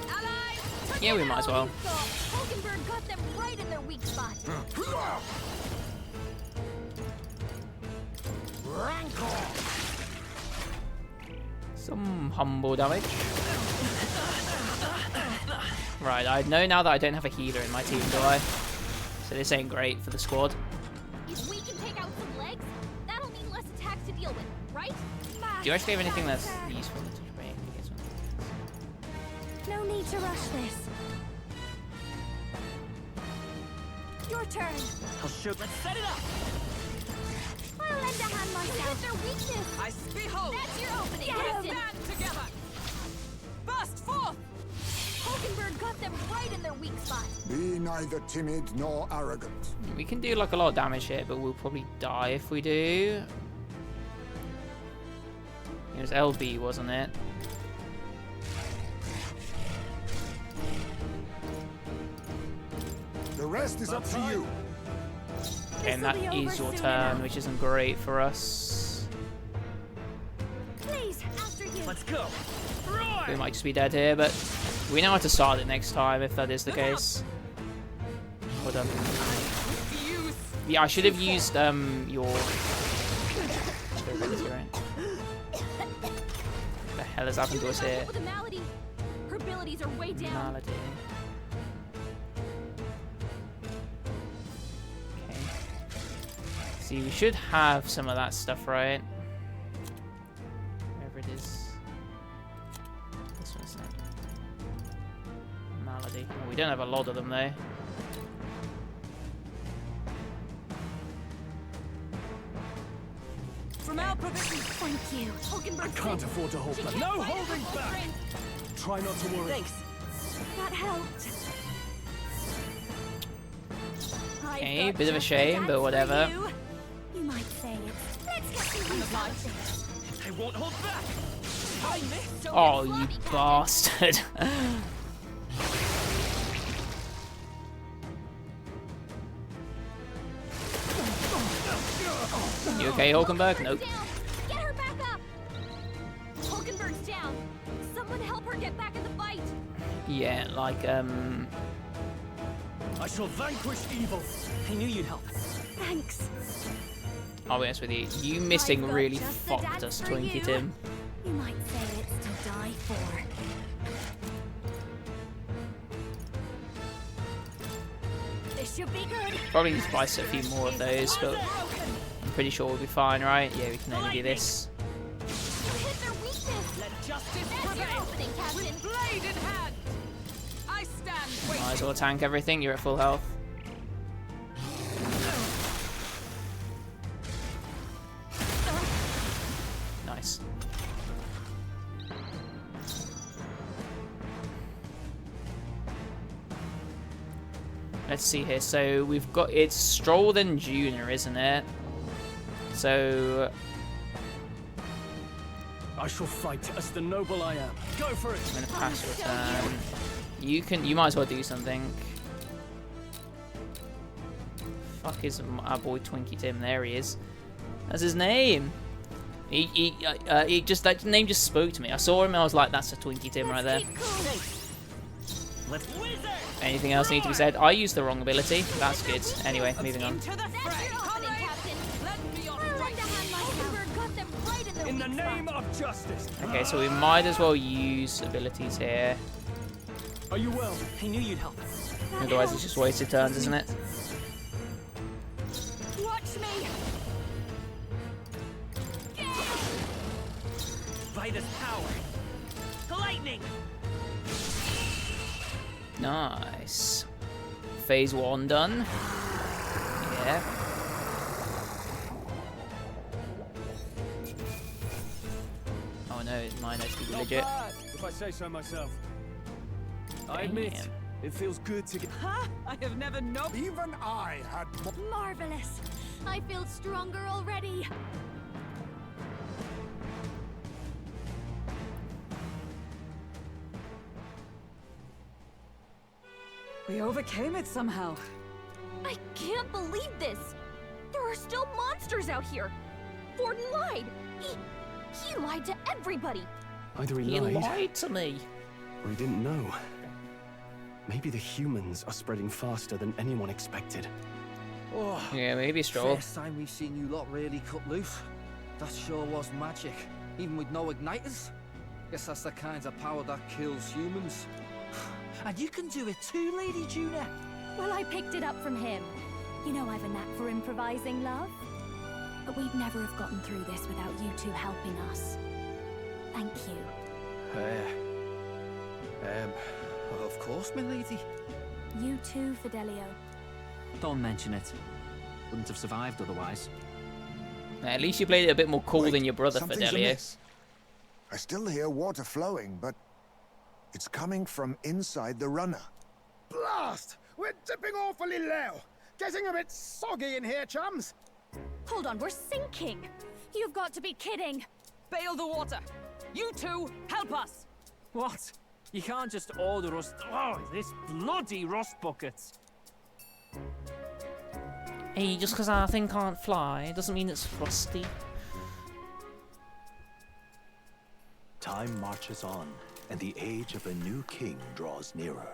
Allies! Yeah, we might as well. Hulkenberg got them right in their weak spot. Some humble damage. Right, I know now that I don't have a healer in my team, do I? So this ain't great for the squad. If we can take out some legs, that'll mean less attacks to deal with, right? Do you actually have anything that's useful to bring? No need to rush this. Your turn. I'll shoot. Let's set it up. I'll lend a hand myself. Their weakness. I behold. That's your opening, Get Captain. stand together. Burst forth. Hulkenberg got them right in their weak spot. Be neither timid nor arrogant. We can do like a lot of damage here, but we'll probably die if we do. It was LB, wasn't it? The rest is up to you. Okay, and that is your turn, which isn't great for us. Please, after you. Let's go. We might just be dead here, but we know how to start it next time if that is the case. Hold on. Yeah, I should have used your ability, right? What the hell has happened to us here? With a malady. Her abilities are way down. Malady. Okay. See, we should have some of that stuff, right? Wherever it is. This one's not. Malady. Oh, we don't have a lot of them though. From our provision. Thank you. I can't afford to hold back. No holding back. Try not to worry. Thanks. That helped. Okay, bit of a shame, but whatever. You might say it. Let's get some use out of this. I won't hold back. I missed. Oh, you bastard. You okay, Hulkenberg? Nope. Get her back up. Hulkenberg's down. Someone help her get back in the fight. Yeah, like, I shall vanquish evil. I knew you'd help. Thanks. I'll be honest with you. You missing I've got really just the fucked dance us, for Twinkie you. Tim. You might say it's to die for. This should be good. Probably need to buy a few more of those, but I'm pretty sure we'll be fine, right? Yeah, we can only do this. You hit their weakness. Let justice That's your prevail. opening, Captain. With blade in hand. I stand waiting. Might as well tank everything. You're at full health. Nice. Let's see here. So we've got it's Stroll then Junior, isn't it? So I shall fight as the noble I am. Go for it. I'm gonna pass your turn. You might as well do something. Fuck is our boy Twinkie Tim? There he is. That's his name. He just that name just spoke to me. I saw him and I was like, that's a Twinkie Tim right there. Anything else need to be said? I used the wrong ability. That's good. Anyway, moving on. That's your opening, Captain. I'll lend a hand myself. Hulkenberg got them right in their In the name of justice. Okay, so we might as well use abilities here. Are you well? I knew you'd help. Otherwise, it's just wasted turns, isn't it? Watch me! Vitus power. Lightning. Nice. Phase 1 done. Yeah. Oh no, mine has to be legit. If I say so myself. I admit, it feels good to get. Ha! I have never known. Even I had more. Marvelous. I feel stronger already. We overcame it somehow. I can't believe this. There are still monsters out here. Forden lied. He lied to everybody. Either He lied to me. or he didn't know. Maybe the humans are spreading faster than anyone expected. Oh, Yeah, maybe Stroll. first time we've seen you lot really cut loose. That sure was magic, even with no igniters. Guess that's the kind of power that kills humans. And you can do it too, Lady Juna. Well, I picked it up from him. You know I've a knack for improvising, love. But we'd never have gotten through this without you two helping us. Thank you. Of course, my lady. You too, Fidelio. Don't mention it. Wouldn't have survived otherwise. At least you played it a bit more cool than your brother, Something's Fidelio. amiss. I still hear water flowing, but it's coming from inside the runner. Blast! We're dipping awfully low. Getting a bit soggy in here, chums. Hold on, we're sinking. You've got to be kidding. Bail the water. You two, help us. What? You can't just order us. Oh, this bloody rust bucket. Hey, just because our thing can't fly doesn't mean it's rusty. Time marches on, and the age of a new king draws nearer.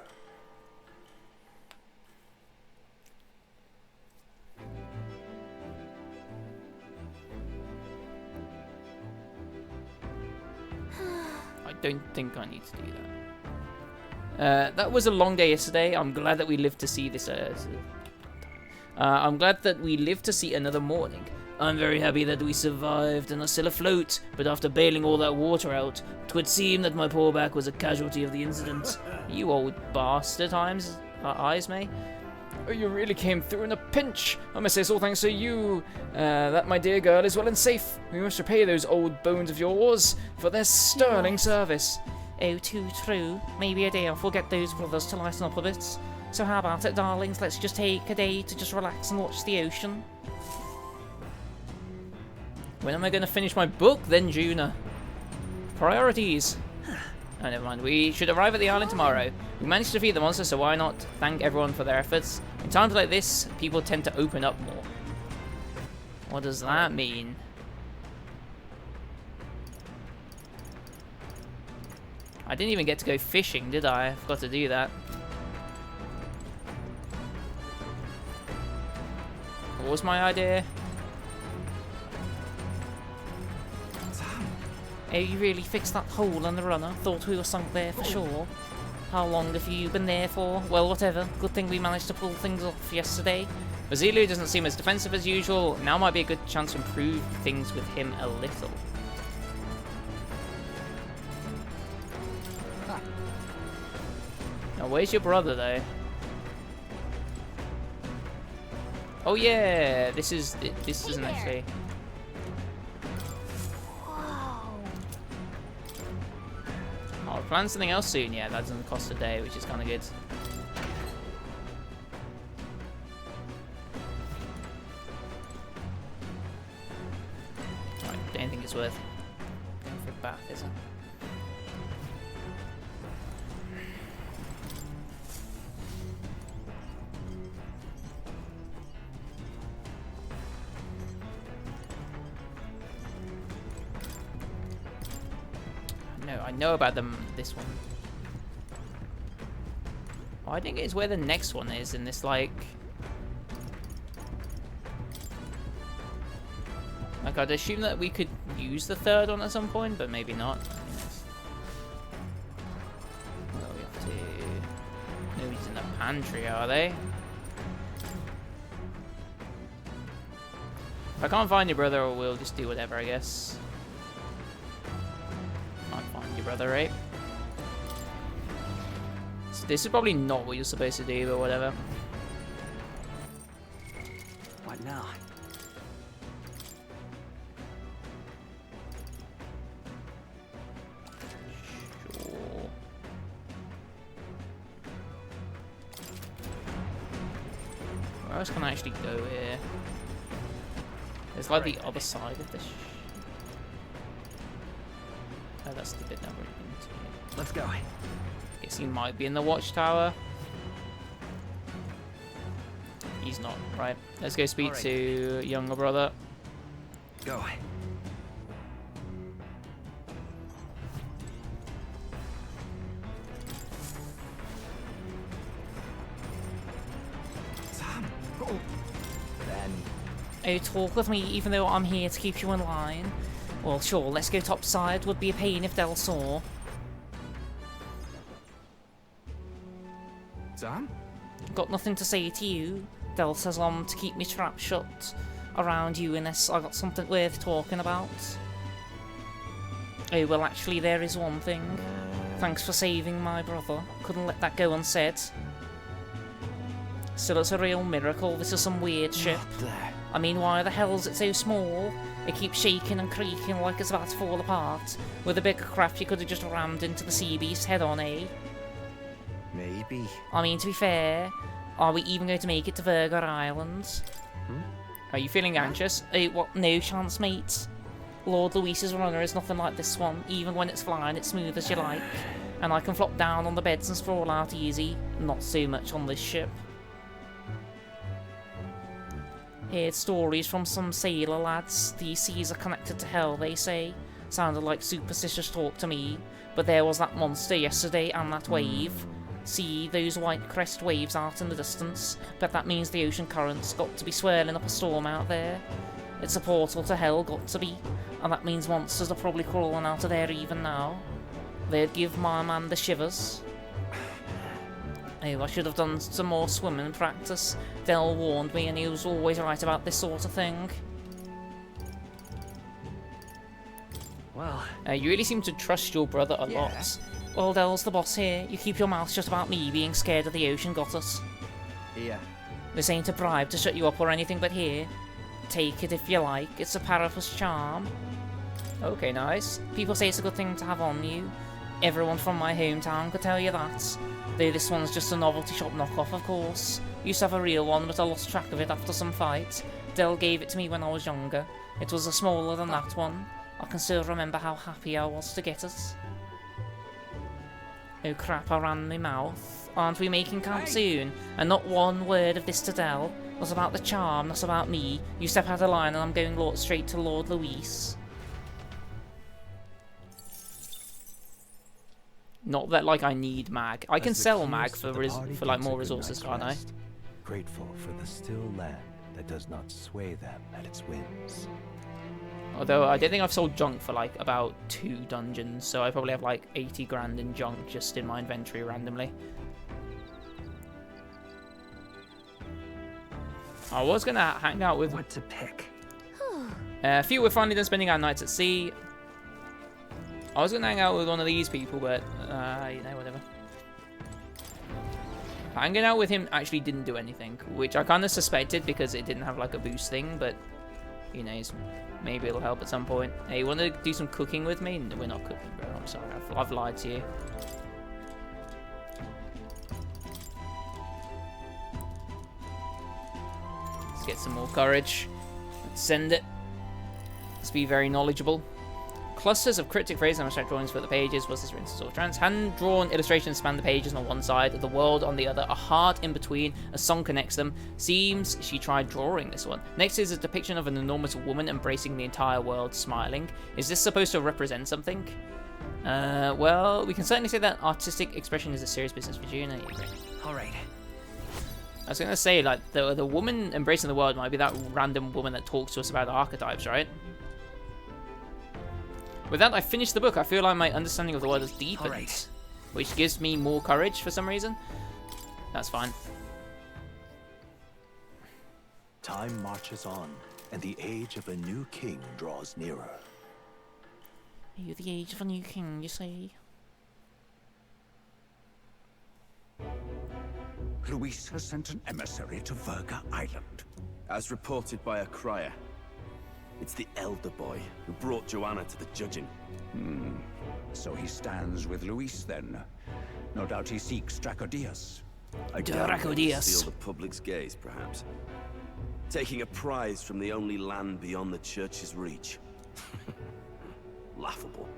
I don't think I need to do that. That was a long day yesterday. I'm glad that we lived to see this. I'm glad that we lived to see another morning. I'm very happy that we survived and are still afloat, but after bailing all that water out, it would seem that my poor back was a casualty of the incident. You old bastard, Ismay. Oh, you really came through in a pinch. I must say it's all thanks to you. That my dear girl is well and safe. We must repay those old bones of yours for their sterling service. Oh, too true. Maybe a day off will get those brothers to lighten up a bit. So how about it, darlings? Let's just take a day to just relax and watch the ocean. When am I going to finish my book then, Juna? Priorities. Oh, never mind. We should arrive at the island tomorrow. We managed to defeat the monster, so why not thank everyone for their efforts? In times like this, people tend to open up more. What does that mean? I didn't even get to go fishing, did I? I forgot to do that. What was my idea? Oh, you really fixed that hole in the runner? Thought we were sunk there for sure. How long have you been there for? Well, whatever. Good thing we managed to pull things off yesterday. Basiliu doesn't seem as defensive as usual. Now might be a good chance to improve things with him a little. Now, where's your brother, though? Oh, yeah! This isn't actually... I'll plan something else soon. Yeah, that doesn't cost a day, which is kind of good. Right, don't think it's worth going for a bath, is it? No, I know about them. This one. Oh, I think it's where the next one is in this, like I'd assume that we could use the third one at some point, but maybe not. Well, we have to... Nobody's in the pantry, are they? If I can't find your brother, we'll just do whatever, I guess. Can't find your brother, right? So this is probably not what you're supposed to do, but whatever. What now? Sure. Where else can I actually go here? There's like the other side of this. Oh, that's the bit that we're into. Let's go. Guess he might be in the watchtower. He's not, right? Let's go speak to younger brother. Go. Sam. Oh. Then. Oh, talk with me even though I'm here to keep you in line. Well, sure, let's go topside. Would be a pain if Del saw. Sam? Got nothing to say to you. Del says I'm to keep me trap shut around you unless I got something worth talking about. Oh, well, actually, there is one thing. Thanks for saving my brother. Couldn't let that go unsaid. Still, it's a real miracle. This is some weird ship. I mean, why the hell is it so small? It keeps shaking and creaking like it's about to fall apart. With a bigger craft, you could have just rammed into the sea beast head on, eh? Maybe. I mean, to be fair, are we even going to make it to Virgo Island? Are you feeling anxious? What? No chance, mate. Lord Luis's runner is nothing like this one. Even when it's flying, it's smooth as you like. And I can flop down on the beds and sprawl out easy. Not so much on this ship. Heard stories from some sailor lads. These seas are connected to hell, they say. Sounded like superstitious talk to me. But there was that monster yesterday and that wave. See those white crest waves out in the distance? Bet that means the ocean current's got to be swirling up a storm out there. It's a portal to hell, got to be. And that means monsters are probably crawling out of there even now. They'd give my man the shivers. Oh, I should have done some more swimming practice. Del warned me and he was always right about this sort of thing. Well, you really seem to trust your brother a lot. Well, Del's the boss here. You keep your mouth shut about me being scared of the ocean got us. Yeah. This ain't a bribe to shut you up or anything, but here. Take it if you like. It's a Parapus charm. Okay, nice. People say it's a good thing to have on you. Everyone from my hometown could tell you that. Though this one's just a novelty shop knockoff, of course. Used to have a real one, but I lost track of it after some fight. Del gave it to me when I was younger. It was a smaller than that one. I can still remember how happy I was to get it. Oh crap, I ran my mouth. Aren't we making camp soon? And not one word of this to Del. That's about the charm, that's about me. You step out of line and I'm going straight to Lord Luis. Not that, like, I need mag. I can sell mag for like, more resources, can't I? Grateful for the still land that does not sway them at its whims. Although, I don't think I've sold junk for, like, about 2 dungeons, so I probably have, like, 80 grand in junk just in my inventory randomly. I was going to hang out with... What to pick? A few were finally done spending our nights at sea. I was going to hang out with one of these people, but, you know, whatever. Hanging out with him actually didn't do anything, which I kind of suspected because it didn't have, like, a boost thing, but, you know, maybe it'll help at some point. Hey, you want to do some cooking with me? No, we're not cooking, bro. I'm sorry. I've lied to you. Let's get some more courage. Let's send it. Let's be very knowledgeable. Clusters of cryptic phrases and abstract drawings for the pages. Was this for instance or trans? Hand-drawn illustrations span the pages on one side, the world on the other, a heart in between, a song connects them. Seems she tried drawing this one. Next is a depiction of an enormous woman embracing the entire world, smiling. Is this supposed to represent something? Well, we can certainly say that artistic expression is a serious business for June. Alright. I was going to say, like, the woman embracing the world might be that random woman that talks to us about archetypes, right? With that, I finished the book. I feel like my understanding of the world has deepened, Alright. which gives me more courage for some reason. That's fine. Time marches on, and the age of a new king draws nearer. You're the age of a new king, you say? Luis has sent an emissary to Verga Island. As reported by a crier. It's the elder boy who brought Joanna to the judging. So he stands with Luis then. No doubt he seeks Dracodias. I doubt he'll steal the public's gaze, perhaps. Taking a prize from the only land beyond the church's reach. Laughable.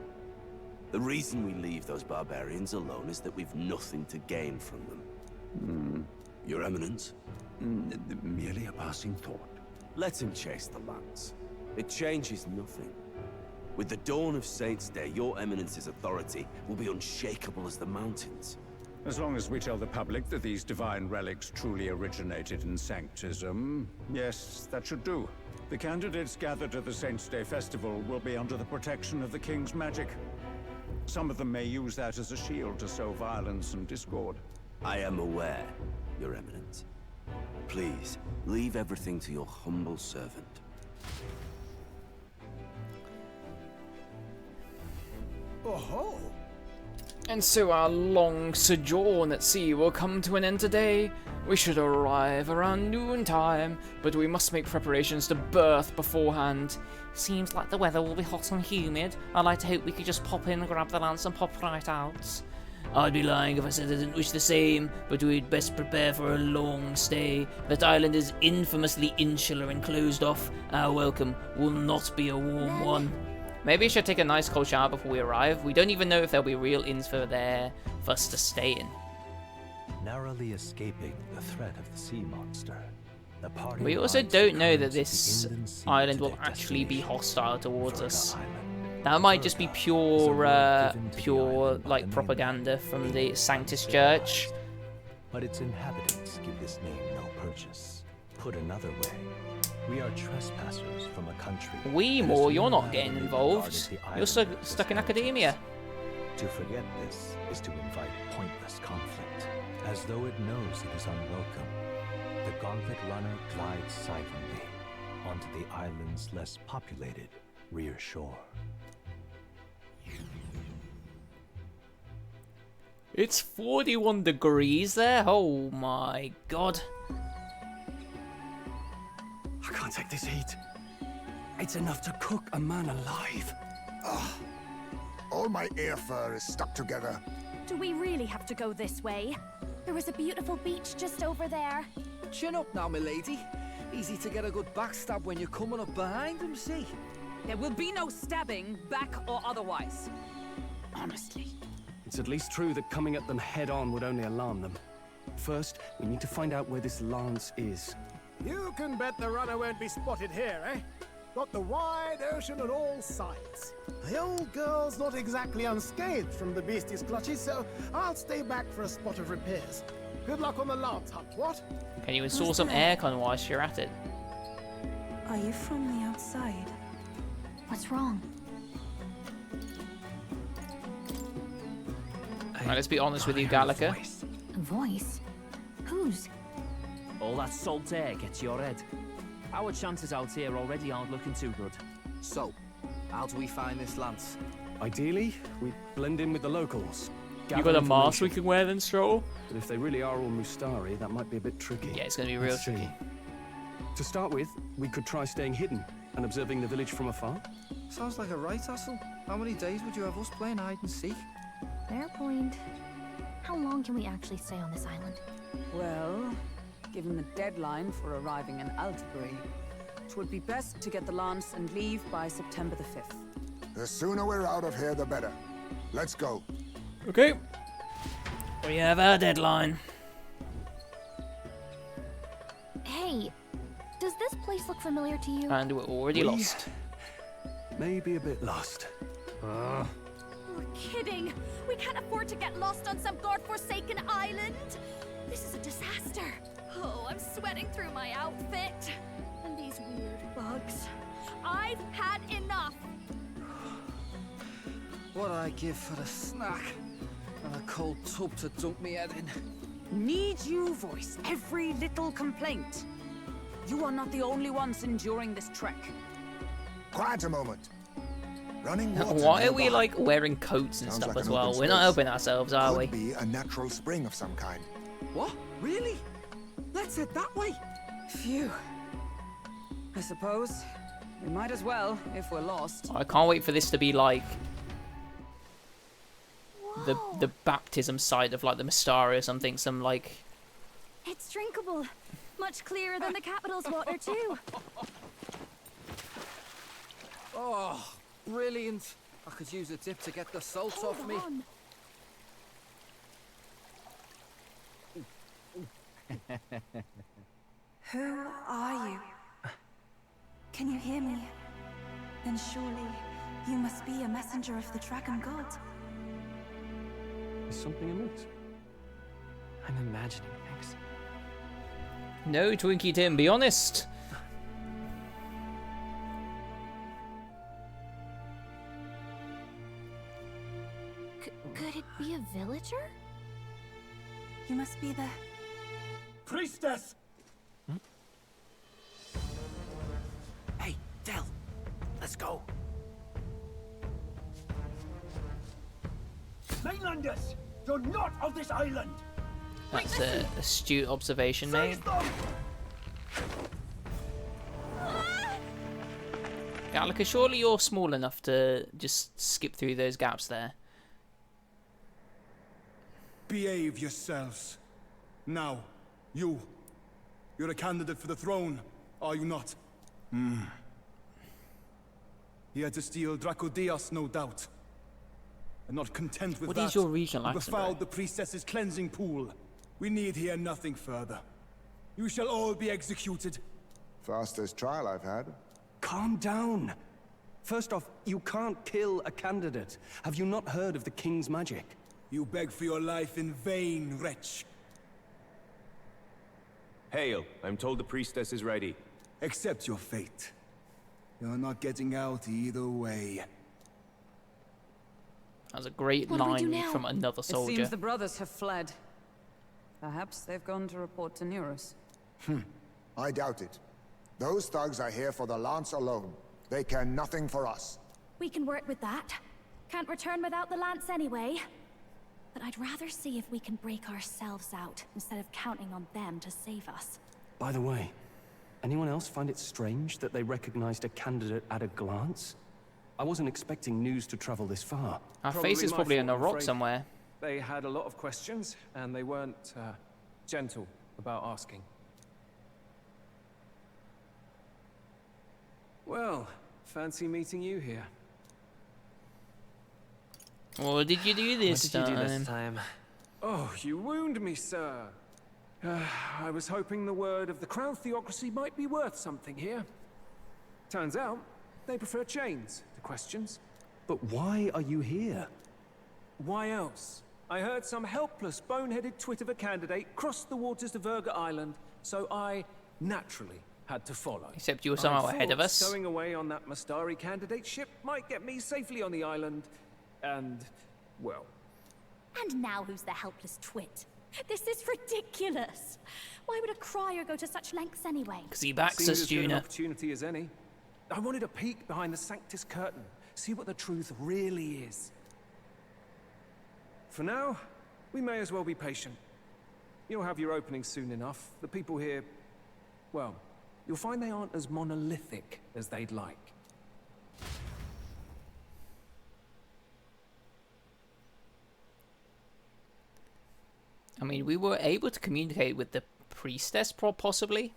The reason we leave those barbarians alone is that we've nothing to gain from them. Your Eminence? Merely a passing thought. Let him chase the lands. It changes nothing. With the dawn of Saints' Day, your Eminence's authority will be unshakable as the mountains. As long as we tell the public that these divine relics truly originated in Sanctism, yes, that should do. The candidates gathered at the Saints' Day festival will be under the protection of the King's magic. Some of them may use that as a shield to sow violence and discord. I am aware, Your Eminence. Please, leave everything to your humble servant. Oh-ho! And so our long sojourn at sea will come to an end today. We should arrive around noontime, but we must make preparations to berth beforehand. Seems like the weather will be hot and humid. I'd like to hope we could just pop in, grab the lance, and pop right out. I'd be lying if I said I didn't wish the same, but we'd best prepare for a long stay. That island is infamously insular and closed off. Our welcome will not be a warm one. Maybe I should take a nice cold shower before we arrive. We don't even know if there'll be real inns for us to stay in. Narrowly escaping the threat of the sea monster, the party We also don't know that this island will actually be hostile towards us. That might just be pure like propaganda from the Sanctus Church. But its inhabitants give this name no purchase. Put another way, we are trespassers from a country. You're not getting involved. You're stuck in academia. To forget this is to invite pointless conflict, as though it knows it is unwelcome. The gauntlet runner glides silently onto the island's less populated rear shore. It's 41 degrees there. Oh my god. I can't take this heat. It's enough to cook a man alive. Ugh. All my air fur is stuck together. Do we really have to go this way? There was a beautiful beach just over there. Chin up now, milady. Easy to get a good backstab when you're coming up behind him, see? There will be no stabbing, back or otherwise. Honestly. It's at least true that coming at them head-on would only alarm them. First, we need to find out where this lance is. You can bet the runner won't be spotted here, eh? Got the wide ocean on all sides. The old girl's not exactly unscathed from the beastie's clutches, so I'll stay back for a spot of repairs. Good luck on the lance hunt, what? Can you install some aircon whilst you're at it? Are you from the outside? What's wrong? Right, let's be honest with you, Gallica. A voice? Whose? All that salt air gets your head. Our chances out here already aren't looking too good. So, how do we find this lance? Ideally, we blend in with the locals. You got a mask we can wear then, Stroll? But if they really are all Mustari, that might be a bit tricky. Yeah, it's going to be real tricky. To start with, we could try staying hidden and observing the village from afar. Sounds like a right hustle. How many days would you have us playing hide and seek? Fair point. How long can we actually stay on this island? Well, given the deadline for arriving in Altabury, it would be best to get the lance and leave by September the 5th. The sooner we're out of here, the better. Let's go. Okay. We have our deadline. Hey, does this place look familiar to you? And we're already lost. Maybe a bit lost. You're kidding. We can't afford to get lost on some godforsaken island. This is a disaster. Oh, I'm sweating through my outfit. And these weird bugs. I've had enough. What I give for a snack and a cold tub to dunk me head in. Need you voice every little complaint? You are not the only ones enduring this trek. Quiet a moment. Running water. Why are we like wearing coats and stuff as well? We're not helping ourselves, are we? Could be a natural spring of some kind. What? Really? Let's head that way. Phew. I suppose we might as well if we're lost. I can't wait for this to be like the baptism site of like the Mystara or something. Some like. It's drinkable. Much clearer than the capital's water too. Oh, brilliant. I could use a dip to get the salt off me. Who are you? Can you hear me? Then surely you must be a messenger of the Dragon God. Is something amiss? I'm imagining things. No, Twinkie Tim, be honest. Could it be a villager? You must be the... Priestess! Hey, Del, let's go. Mainlanders, you're not of this island. That's an astute observation, mate. Gallica, surely you're small enough to just skip through those gaps there. Behave yourselves. Now, you're a candidate for the throne, are you not? Here to steal Dracodias, no doubt. And not content with that, what is your regional you accent, befouled the priestess's cleansing pool. We need hear nothing further. You shall all be executed. Fastest trial I've had. Calm down. First off, you can't kill a candidate. Have you not heard of the king's magic? You beg for your life in vain, wretch. Hail, I'm told the priestess is ready. Accept your fate. You're not getting out either way. That was a great line from another soldier. It seems the brothers have fled. Perhaps they've gone to report to Neurus. I doubt it. Those thugs are here for the lance alone. They care nothing for us. We can work with that. Can't return without the lance anyway. But I'd rather see if we can break ourselves out instead of counting on them to save us. By the way, anyone else find it strange that they recognized a candidate at a glance? I wasn't expecting news to travel this far. Our face is probably on a rock somewhere. They had a lot of questions, and they weren't gentle about asking. Well, fancy meeting you here. What did you do this time? Oh, you wound me, sir. I was hoping the word of the Crown Theocracy might be worth something here. Turns out, they prefer chains to questions. But why are you here? Why else? I heard some helpless, boneheaded twit of a candidate crossed the waters to Verga Island, so I naturally had to follow. Except you were somehow ahead of us. Going away on that Mystari candidate ship might get me safely on the island, and, well... And now who's the helpless twit? This is ridiculous. Why would a crier go to such lengths anyway? Because he backs Seemed us, as good an Juna. opportunity as any. I wanted a peek behind the Sanctus curtain, see what the truth really is. For now, we may as well be patient. You'll have your opening soon enough. The people here, well, you'll find they aren't as monolithic as they'd like. I mean, we were able to communicate with the priestess, possibly.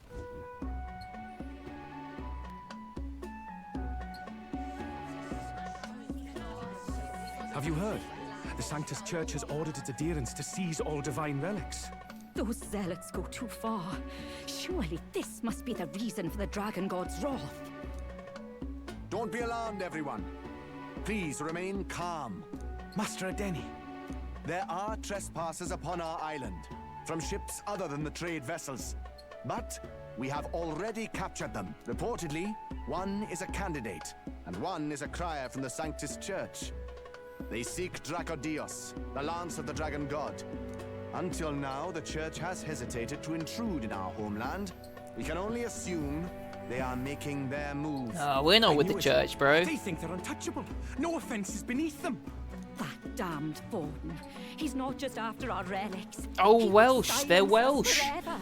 Have you heard? The Sanctus Church has ordered its adherents to seize all divine relics. Those zealots go too far. Surely this must be the reason for the Dragon God's wrath. Don't be alarmed, everyone. Please remain calm. Master Adeni. There are trespassers upon our island, from ships other than the trade vessels. But we have already captured them. Reportedly, one is a candidate, and one is a crier from the Sanctus Church. They seek Dracodios, the lance of the dragon god. Until now, the church has hesitated to intrude in our homeland. We can only assume they are making their move. We're not with the church, bro. They think they're untouchable. No offense is beneath them. That damned Borden. He's not just after our relics. Oh, He Welsh. will They're silence us Welsh. forever.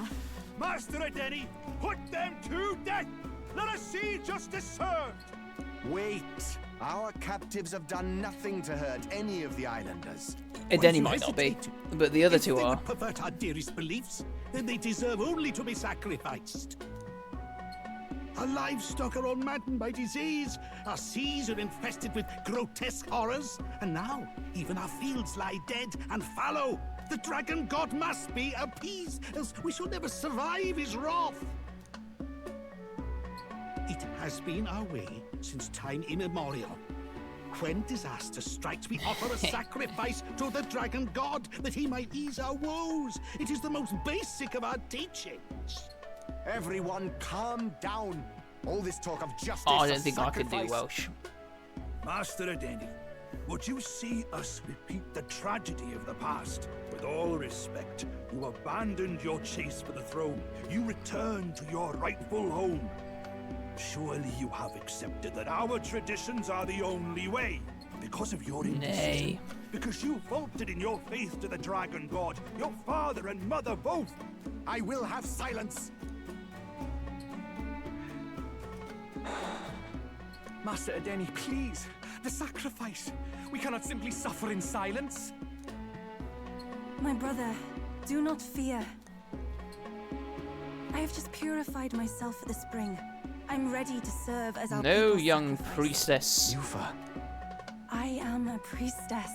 Master Adeni, put them to death! Let us see justice served! Wait. Our captives have done nothing to hurt any of the islanders. Denny might not be, but the other two are. Pervert our dearest beliefs, then they deserve only to be sacrificed. Our livestock are all maddened by disease, our seas are infested with grotesque horrors, and now even our fields lie dead and fallow. The dragon god must be appeased, else we shall never survive his wrath. It has been our way since time immemorial. When disaster strikes, we offer a sacrifice to the dragon god that he might ease our woes. It is the most basic of our teachings. Everyone calm down. All this talk of justice. Oh, I don't think I could do Welsh. Master Adeni, would you see us repeat the tragedy of the past? With all respect, you abandoned your chase for the throne. You returned to your rightful home. Surely you have accepted that our traditions are the only way. Because of your indecision. Because you faltered in your faith to the dragon god. Your father and mother both. I will have silence. Master Adeni, please. The sacrifice. We cannot simply suffer in silence. My brother, do not fear. I have just purified myself for the spring. I'm ready to serve as our No, people's young sacrifice. priestess. Yufa. I am a priestess.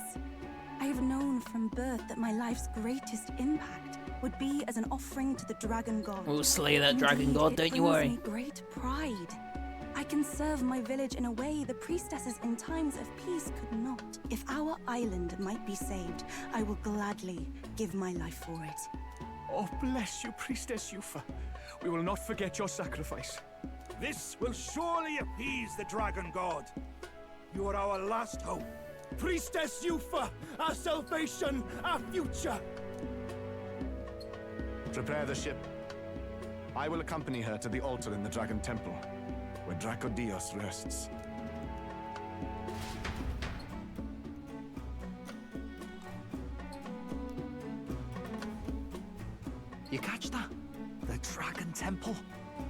I have known from birth that my life's greatest impact would be as an offering to the dragon god. We'll slay that dragon Indeed, god, it don't you brings worry. me great pride. I can serve my village in a way the priestesses in times of peace could not. If our island might be saved, I will gladly give my life for it. Oh, bless you, Priestess Yufa. We will not forget your sacrifice. This will surely appease the dragon god. You are our last hope. Priestess Yufa, our salvation, our future. Prepare the ship. I will accompany her to the altar in the Dragon Temple, where Dracodios rests. You catch that? The Dragon Temple?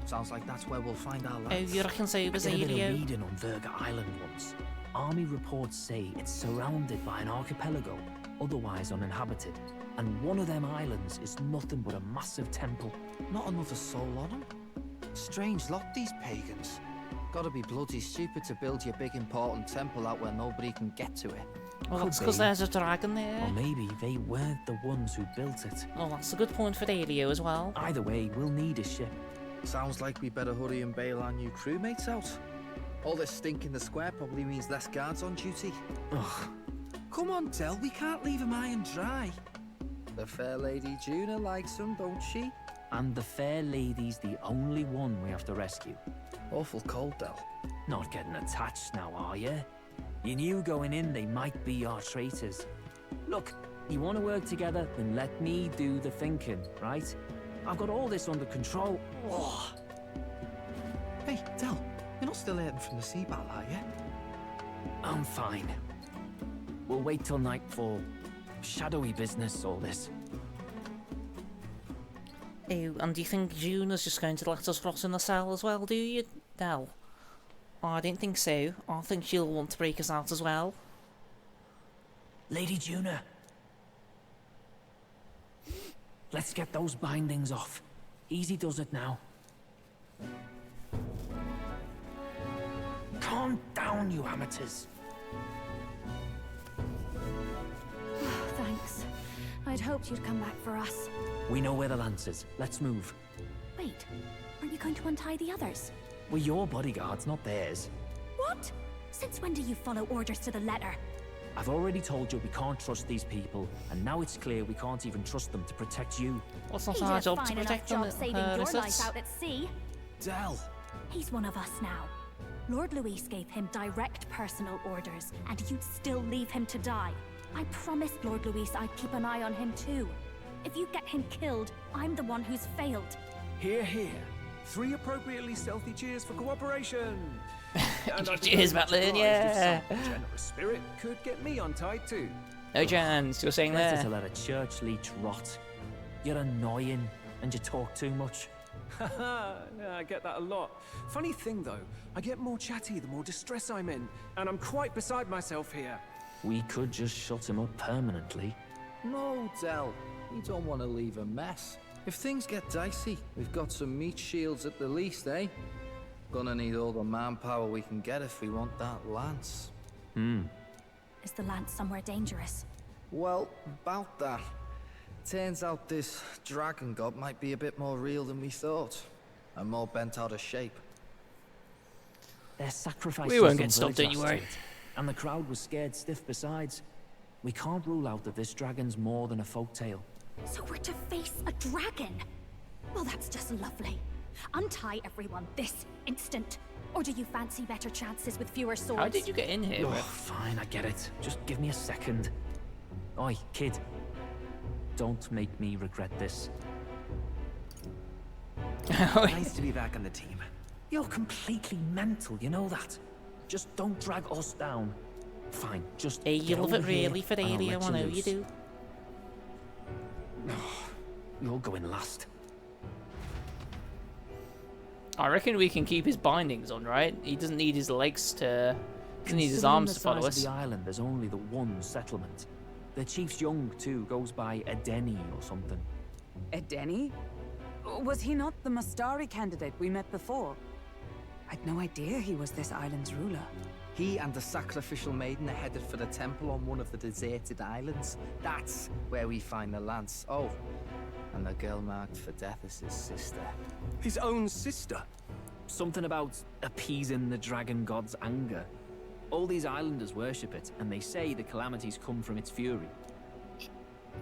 Sounds like that's where we'll find our Oh, lads. you reckon so, I did a bit of Basilio? reading on Verga Island once. Army reports say it's surrounded by an archipelago, otherwise uninhabited. And one of them islands is nothing but a massive temple. Not another soul on them. Strange lot, these pagans. Gotta be bloody stupid to build your big important temple out where nobody can get to it. Well, that's because there's a dragon there. Or maybe they weren't the ones who built it. Well, that's a good point for Delio as well. Either way, we'll need a ship. Sounds like we better hurry and bail our new crewmates out. All this stink in the square probably means less guards on duty. Ugh. Come on, Del, we can't leave him high and dry. The fair lady Juna likes him, don't she? And the fair lady's the only one we have to rescue. Awful cold, Del. Not getting attached now, are you? You knew going in they might be our traitors. Look, you want to work together, then let me do the thinking, right? I've got all this under control. Oh. Hey, Del, you're not still hurting from the sea battle, are you? I'm fine. We'll wait till nightfall. Shadowy business, all this. Oh, and do you think Juna's just going to let us rot in the cell as well, do you, Del? Oh, I don't think so. I think she'll want to break us out as well. Lady Juna. Let's get those bindings off. Easy does it now. Calm down, you amateurs. Thanks. I'd hoped you'd come back for us. We know where the lance is. Let's move. Wait, aren't you going to untie the others? We're your bodyguards, not theirs. What? Since when do you follow orders to the letter? I've already told you we can't trust these people, and now it's clear we can't even trust them to protect you. Well, it's not He our did a job to fine enough protect them, job saving your is it? life out at sea. Del! He's one of us now. Lord Luis gave him direct personal orders, and you'd still leave him to die. I promised Lord Luis I'd keep an eye on him too. If you get him killed, I'm the one who's failed. Hear, hear. 3 appropriately stealthy cheers for cooperation. And I Cheers, Matlin, yeah. Some generous spirit could get me untied too. No chance, you're saying Better there. to let a church leech rot. You're annoying, and you talk too much. Haha, yeah, I get that a lot. Funny thing though, I get more chatty the more distress I'm in, and I'm quite beside myself here. We could just shut him up permanently. No, Del. We don't want to leave a mess. If things get dicey, we've got some meat shields at the least, eh? Gonna need all the manpower we can get if we want that lance. Is the lance somewhere dangerous? Well, about that. Turns out this dragon god might be a bit more real than we thought. And more bent out of shape. Their sacrifice. We won't get stopped, don't you worry. And the crowd was scared stiff besides. We can't rule out that this dragon's more than a folktale. So we're to face a dragon? Well, that's just lovely. Untie everyone this instant. Or do you fancy better chances with fewer swords? How did you get in here? Oh, fine, I get it. Just give me a second. Oi, kid. Don't make me regret this. Nice to be back on the team. You're completely mental, you know that. Just don't drag us down. Fine, just Hey, you get love over it here really for and I'll area, let I know loose. you do. You're going last. I reckon we can keep his bindings on, right? He doesn't need his legs to... Doesn't need his arms to follow us. The island, there's only the one settlement. The chief's young, too, goes by Edeni or something. Edeni? Was he not the Mastari candidate we met before? I'd no idea he was this island's ruler. He and the sacrificial maiden are headed for the temple on one of the deserted islands. That's where we find the lance. Oh, and the girl marked for death is his sister. His own sister? Something about appeasing the dragon god's anger. All these islanders worship it, and they say the calamities come from its fury.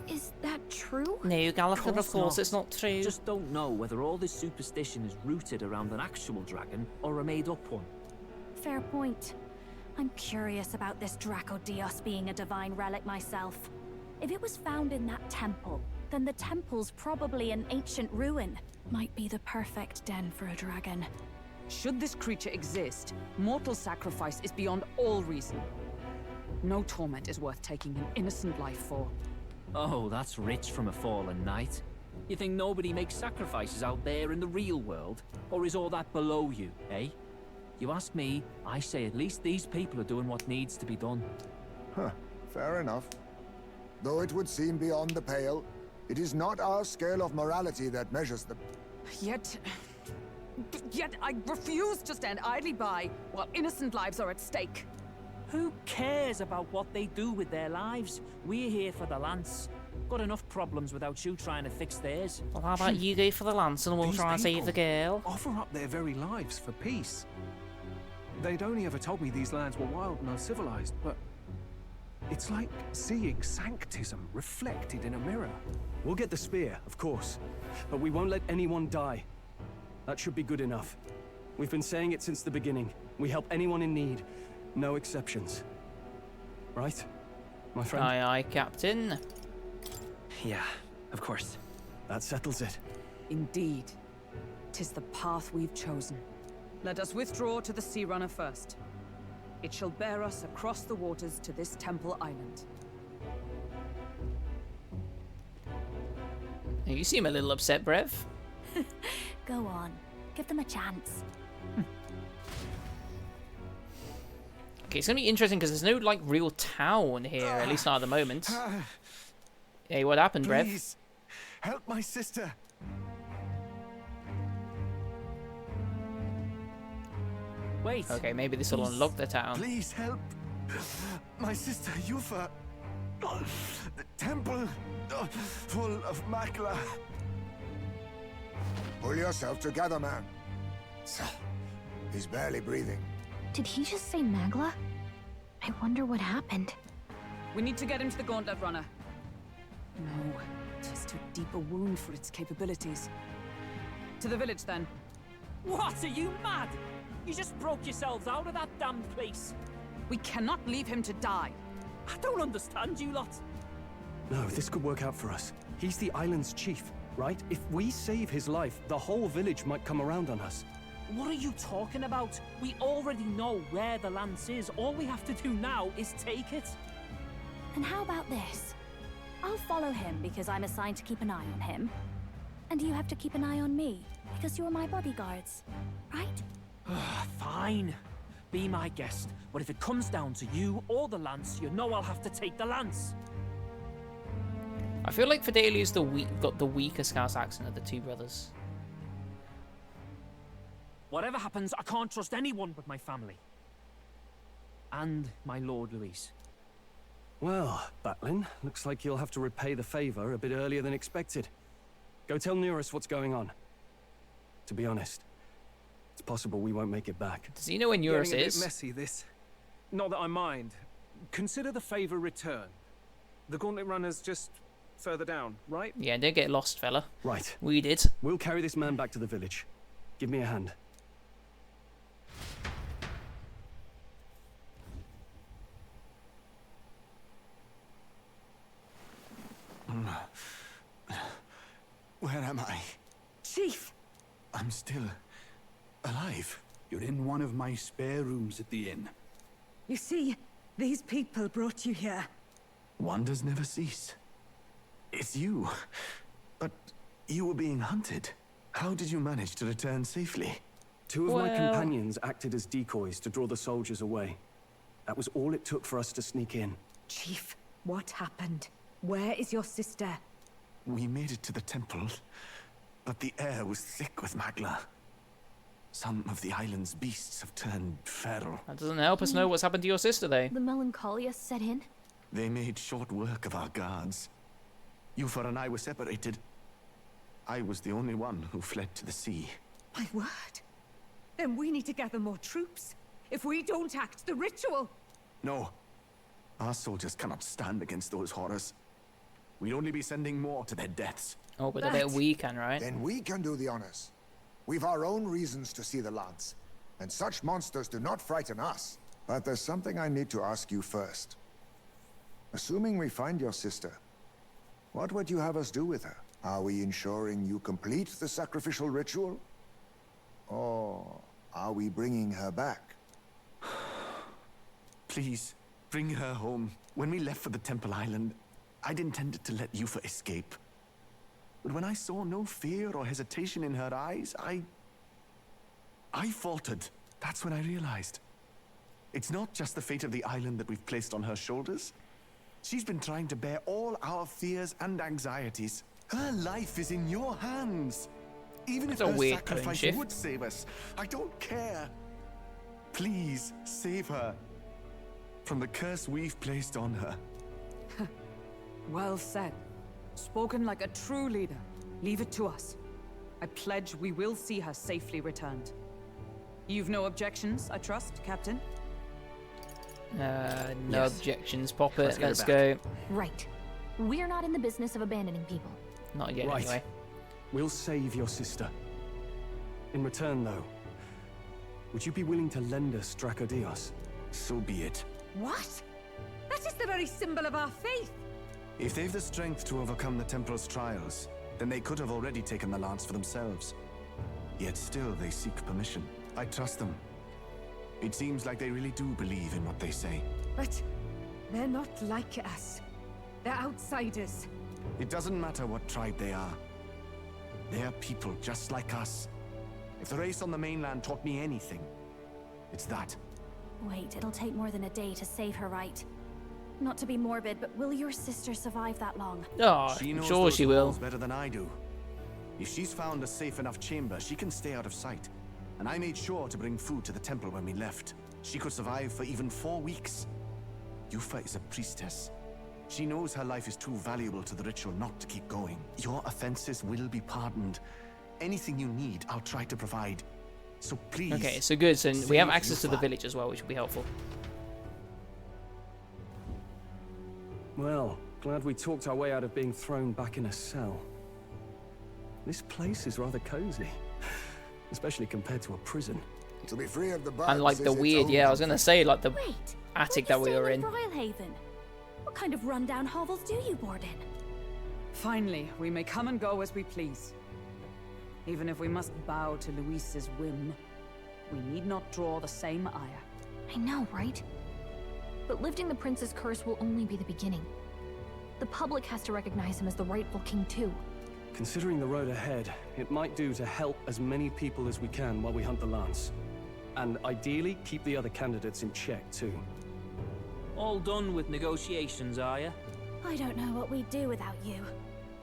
Is that true? No, Gallagher, of course not. it's not true. Just don't know whether all this superstition is rooted around an actual dragon or a made-up one. Fair point. I'm curious about this Draco Dios being a divine relic myself. If it was found in that temple, then the temple's probably an ancient ruin. Might be the perfect den for a dragon. Should this creature exist, mortal sacrifice is beyond all reason. No torment is worth taking an innocent life for. Oh, that's rich from a fallen knight. You think nobody makes sacrifices out there in the real world? Or is all that below you, eh? You ask me, I say at least these people are doing what needs to be done. Huh, fair enough. Though it would seem beyond the pale, it is not our scale of morality that measures them. Yet I refuse to stand idly by while innocent lives are at stake. Who cares about what they do with their lives? We're here for the lance. Got enough problems without you trying to fix theirs. Well, how about you go for the lance and we'll These try and save the girl? Offer up their very lives for peace. They'd only ever told me these lands were wild and uncivilized, but it's like seeing sanctism reflected in a mirror. We'll get the spear, of course, but we won't let anyone die. That should be good enough. We've been saying it since the beginning. We help anyone in need. No exceptions. Right, my friend? Aye, aye, Captain. Yeah, of course. That settles it. Indeed. 'Tis the path we've chosen. Let us withdraw to the Sea Runner first. It shall bear us across the waters to this temple island. You seem a little upset, Brev. Go on. Give them a chance. Okay, it's gonna be interesting because there's no like real town here, at least not at the moment. Hey, what happened, Brev? Please, help my sister. Wait. Okay, maybe this will unlock the town. Please help my sister Yufa. The temple full of Makla. Pull yourself together, man. He's barely breathing. Did he just say Magla? I wonder what happened. We need to get him to the Gauntlet Runner. No, 'tis too deep a wound for its capabilities. To the village, then. What? Are you mad? You just broke yourselves out of that damn place. We cannot leave him to die. I don't understand you lot. No, this could work out for us. He's the island's chief, right? If we save his life, the whole village might come around on us. What are you talking about? We already know where the lance is. All we have to do now is take it. And how about this? I'll follow him because I'm assigned to keep an eye on him. And you have to keep an eye on me because you're my bodyguards, right? Fine. Be my guest. But if it comes down to you or the lance, you know I'll have to take the lance. I feel like Fidelia's got the weaker Scouse accent of the two brothers. Whatever happens, I can't trust anyone but my family. And my Lord Luis. Well, Batlin, looks like you'll have to repay the favor a bit earlier than expected. Go tell Neurus what's going on. To be honest, it's possible we won't make it back. Does he know where Neurus Getting a is? bit messy, this. Not that I mind. Consider the favor returned. The gauntlet runner's just further down, right? Yeah, don't get lost, fella. Right. We did. We'll carry this man back to the village. Give me a hand. Where am I? Chief! I'm still alive. You're in one of my spare rooms at the inn. You see, these people brought you here. Wonders never cease. It's you. But you were being hunted. How did you manage to return safely? Two of my companions acted as decoys to draw the soldiers away. That was all it took for us to sneak in. Chief, what happened? Where is your sister? We made it to the temple, but the air was thick with magla. Some of the island's beasts have turned feral. That doesn't help us know what's happened to your sister, though. The melancholia set in. They made short work of our guards. Yufa and I were separated. I was the only one who fled to the sea. My word. Then we need to gather more troops. If we don't act, the ritual... No. Our soldiers cannot stand against those horrors. We'd only be sending more to their deaths. Oh, but I bet we can, right? Then we can do the honors. We've our own reasons to see the lance, and such monsters do not frighten us. But there's something I need to ask you first. Assuming we find your sister, what would you have us do with her? Are we ensuring you complete the sacrificial ritual? Or are we bringing her back? Please, bring her home. When we left for the Temple Island, I'd intended to let Yufa escape. But when I saw no fear or hesitation in her eyes, I faltered. That's when I realized. It's not just the fate of the island that we've placed on her shoulders. She's been trying to bear all our fears and anxieties. Her life is in your hands. Even if her sacrifice would save us, I don't care. Please, save her from the curse we've placed on her. Well said. Spoken like a true leader. Leave it to us. I pledge we will see her safely returned. You've no objections, I trust, Captain? No objections. Pop it. Let's go. Right. We're not in the business of abandoning people. Not yet, right. anyway. We'll save your sister. In return, though, would you be willing to lend us Dracodios? So be it. What? That is the very symbol of our faith. If they've the strength to overcome the Temple's trials, then they could have already taken the lance for themselves. Yet still they seek permission. I trust them. It seems like they really do believe in what they say. But they're not like us. They're outsiders. It doesn't matter what tribe they are. They're people just like us. If the race on the mainland taught me anything, it's that. Wait, it'll take more than a day to save her, right? Not to be morbid, but will your sister survive that long? Oh, she knows sure those she will. walls better than I do. If she's found a safe enough chamber, she can stay out of sight. And I made sure to bring food to the temple when we left. She could survive for even 4 weeks. Yufa is a priestess. She knows her life is too valuable to the ritual not to keep going. Your offenses will be pardoned. Anything you need, I'll try to provide. So please. Okay, so good. So we have save access to the Yufa. village as well, which will be helpful. Well, glad we talked our way out of being thrown back in a cell. This place is rather cozy, especially compared to a prison. To be free of the bugs And like the is its weird, own yeah, I was gonna say like the Wait, attic that we were in. Royalhaven. What kind of rundown hovels do you board in? Finally, we may come and go as we please. Even if we must bow to Luis's whim, we need not draw the same ire. I know, right? But lifting the prince's curse will only be the beginning. The public has to recognize him as the rightful king too. Considering the road ahead, it might do to help as many people as we can while we hunt the Lance. And ideally, keep the other candidates in check too. All done with negotiations, are you? I don't know what we'd do without you.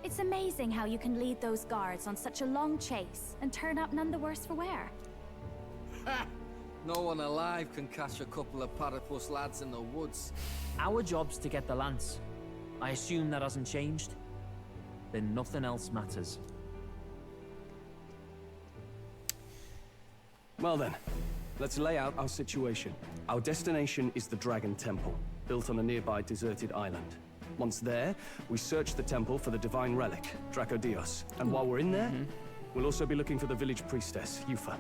It's amazing how you can lead those guards on such a long chase and turn up none the worse for wear. No one alive can catch a couple of platypus lads in the woods. Our job's to get the Lance. I assume that hasn't changed? Then nothing else matters. Well then, let's lay out our situation. Our destination is the Dragon Temple, built on a nearby deserted island. Once there, we search the temple for the divine relic, Draco Dios. And while we're in there, we'll also be looking for the village priestess, Yufa.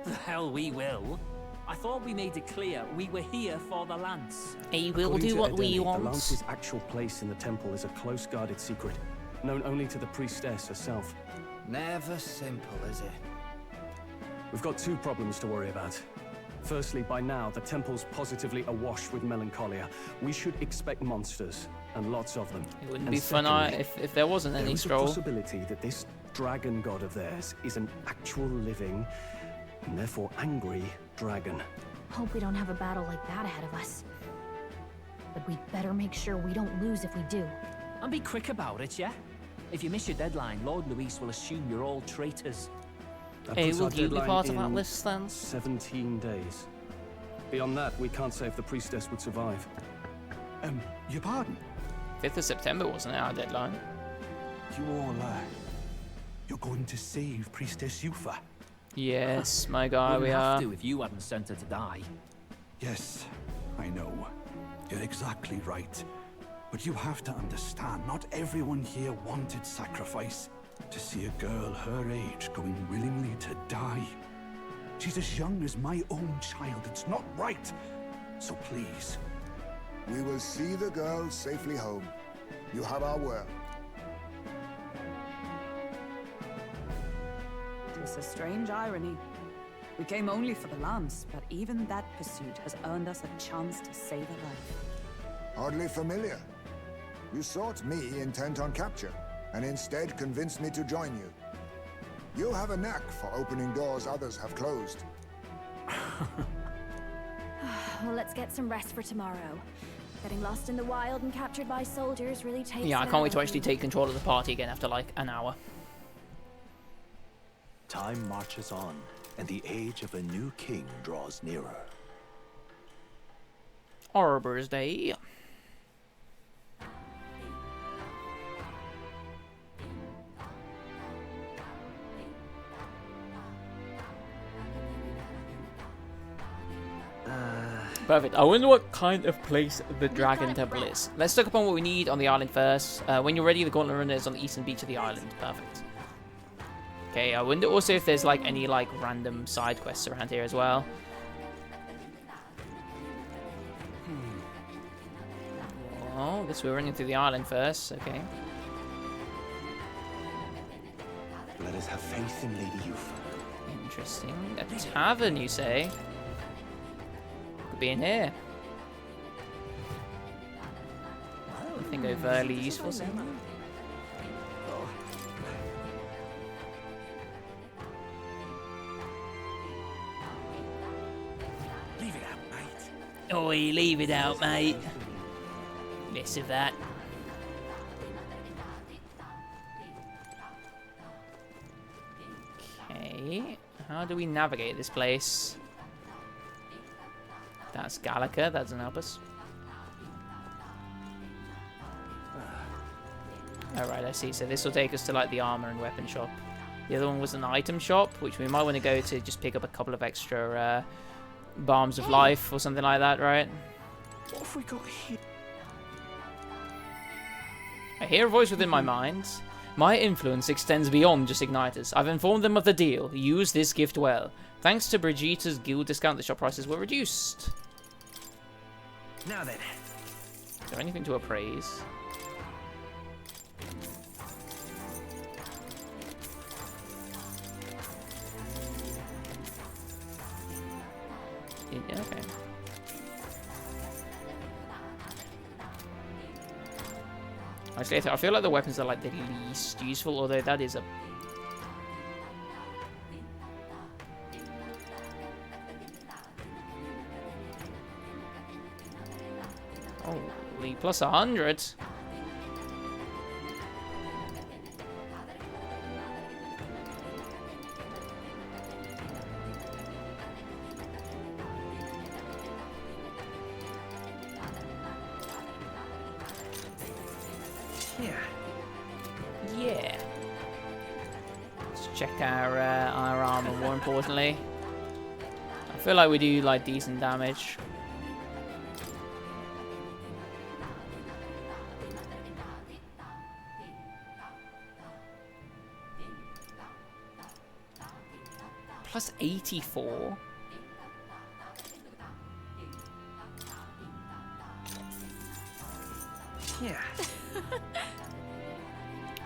The hell we will. I thought we made it clear we were here for the Lance. He will According do to what we Edeni, want. The Lance's actual place in the temple is a close guarded secret, known only to the priestess herself. Never simple, is it? We've got two problems to worry about. Firstly, by now, the temple's positively awash with melancholia. We should expect monsters, and lots of them. It wouldn't And be fun if there wasn't any there is a stroll. possibility that this dragon god of theirs is an actual living, and therefore angry, dragon. Hope we don't have a battle like that ahead of us. But we'd better make sure we don't lose if we do. And be quick about it, yeah? If you miss your deadline, Lord Luis will assume you're all traitors. That Hey, puts will our you be deadline part of that in list then? 17 days. Beyond that, we can't say if the priestess would survive. Your pardon? 5th of September wasn't it, our deadline? You all, you're going to save Priestess Yufa? Yes, my guy, Wouldn't we have are. to if you hadn't sent her to die. Yes, I know. You're exactly right. But you have to understand, not everyone here wanted sacrifice. To see a girl her age going willingly to die. She's as young as my own child. It's not right. So please. We will see the girl safely home. You have our word. It's a strange irony. We came only for the Lance, but even that pursuit has earned us a chance to save a life. Oddly familiar. You sought me intent on capture, and instead convinced me to join you. You have a knack for opening doors others have closed. Well, let's get some rest for tomorrow. Getting lost in the wild and captured by soldiers really takes Yeah, I it can't out wait of to actually you. take control of the party again after like an hour. Time marches on, and the age of a new king draws nearer. Arbor's Day. Perfect. I wonder what kind of place the Dragon Temple is. Let's look upon what we need on the island first. When you're ready, the Gauntlet Runner is on the eastern beach of the island. Perfect. Okay, I wonder also if there's like any like random side quests around here as well. Oh, I guess we're running through the island first. Okay. Let us have faith in Lady Yufa. Interesting. A tavern, you say? Could be in here. Nothing overly useful, so. Leave it out, mate. Oi, leave it out, mate. Less of that. Okay. How do we navigate this place? That's Gallica. That doesn't help us. Alright, I see. So this will take us to like the armor and weapon shop. The other one was an item shop, which we might want to go to just pick up a couple of extra balms of life or something like that, right? What have we got here? I hear a voice within my mind. My influence extends beyond just igniters. I've informed them of the deal. Use this gift well. Thanks to Brigitta's guild discount, the shop prices were reduced. Now then. Is there anything to appraise? Yeah, okay. Actually, I feel like the weapons are like the least useful, although that is a... Holy, plus 100. Yeah. Let's check our armor more importantly. I feel like we do like decent damage. Plus 84. Yeah.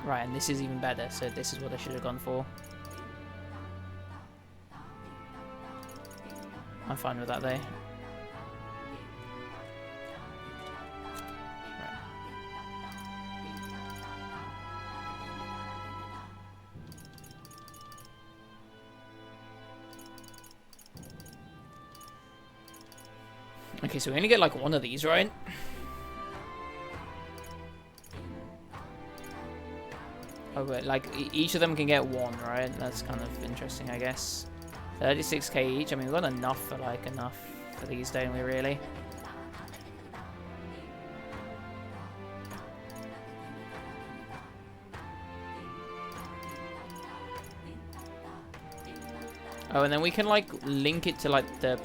Right, and this is even better, so this is what I should have gone for. I'm fine with that, though. Okay, so we only get like one of these, right? Oh, but like each of them can get one, right? That's kind of interesting, I guess. 36k each. I mean, we've got enough for these, don't we? Really? Oh, and then we can like link it to like their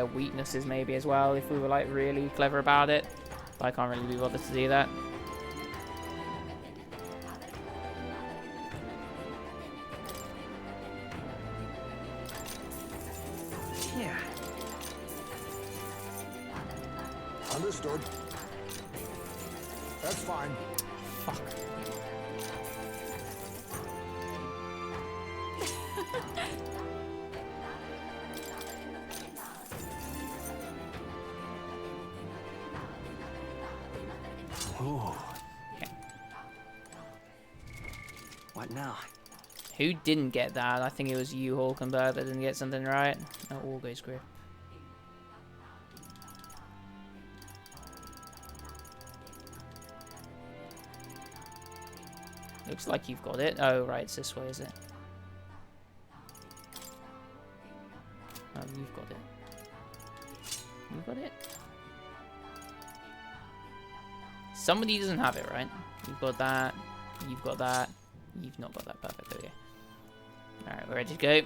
weaknesses maybe as well if we were like really clever about it. But I can't really be bothered to do that. Yeah. Understood. That's fine. Fuck. Ooh. What now? Who didn't get that? I think it was you, Hulkenberg, that didn't get something right. No, all goes grip. Looks like you've got it. Oh, right, it's this way, is it? Oh, you've got it. You've got it? Somebody doesn't have it, right? You've got that. You've got that. You've not got that. Perfect. There we go. Alright, we're ready to go.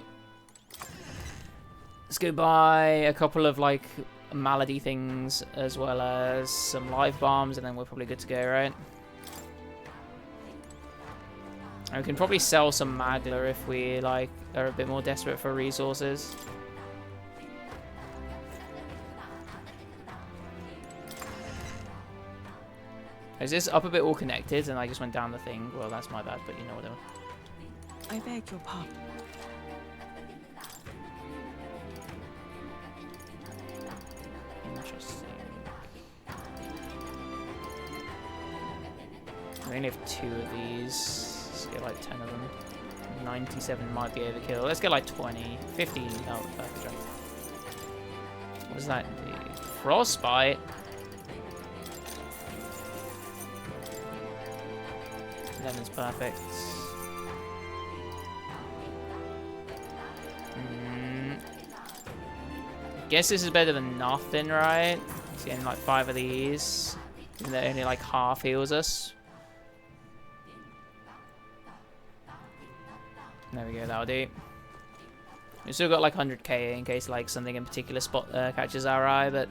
Let's go buy a couple of, like, malady things as well as some live bombs, and then we're probably good to go, right? And we can probably sell some Magler if we, like, are a bit more desperate for resources. Is this up a bit all connected and I just went down the thing? Well, that's my bad, but you know what I mean. I beg your pardon. Interesting. We only have 2 of these. Let's get like 10 of them. 97 might be overkill. Let's get like 20. 15. Oh, perfect. Right. What does that do? Frostbite? Lemon's perfect. Guess this is better than nothing, right? It's getting like 5 of these. Even though it only like half heals us. There we go, that'll do. We've still got like 100k in case like something in particular spot catches our eye, but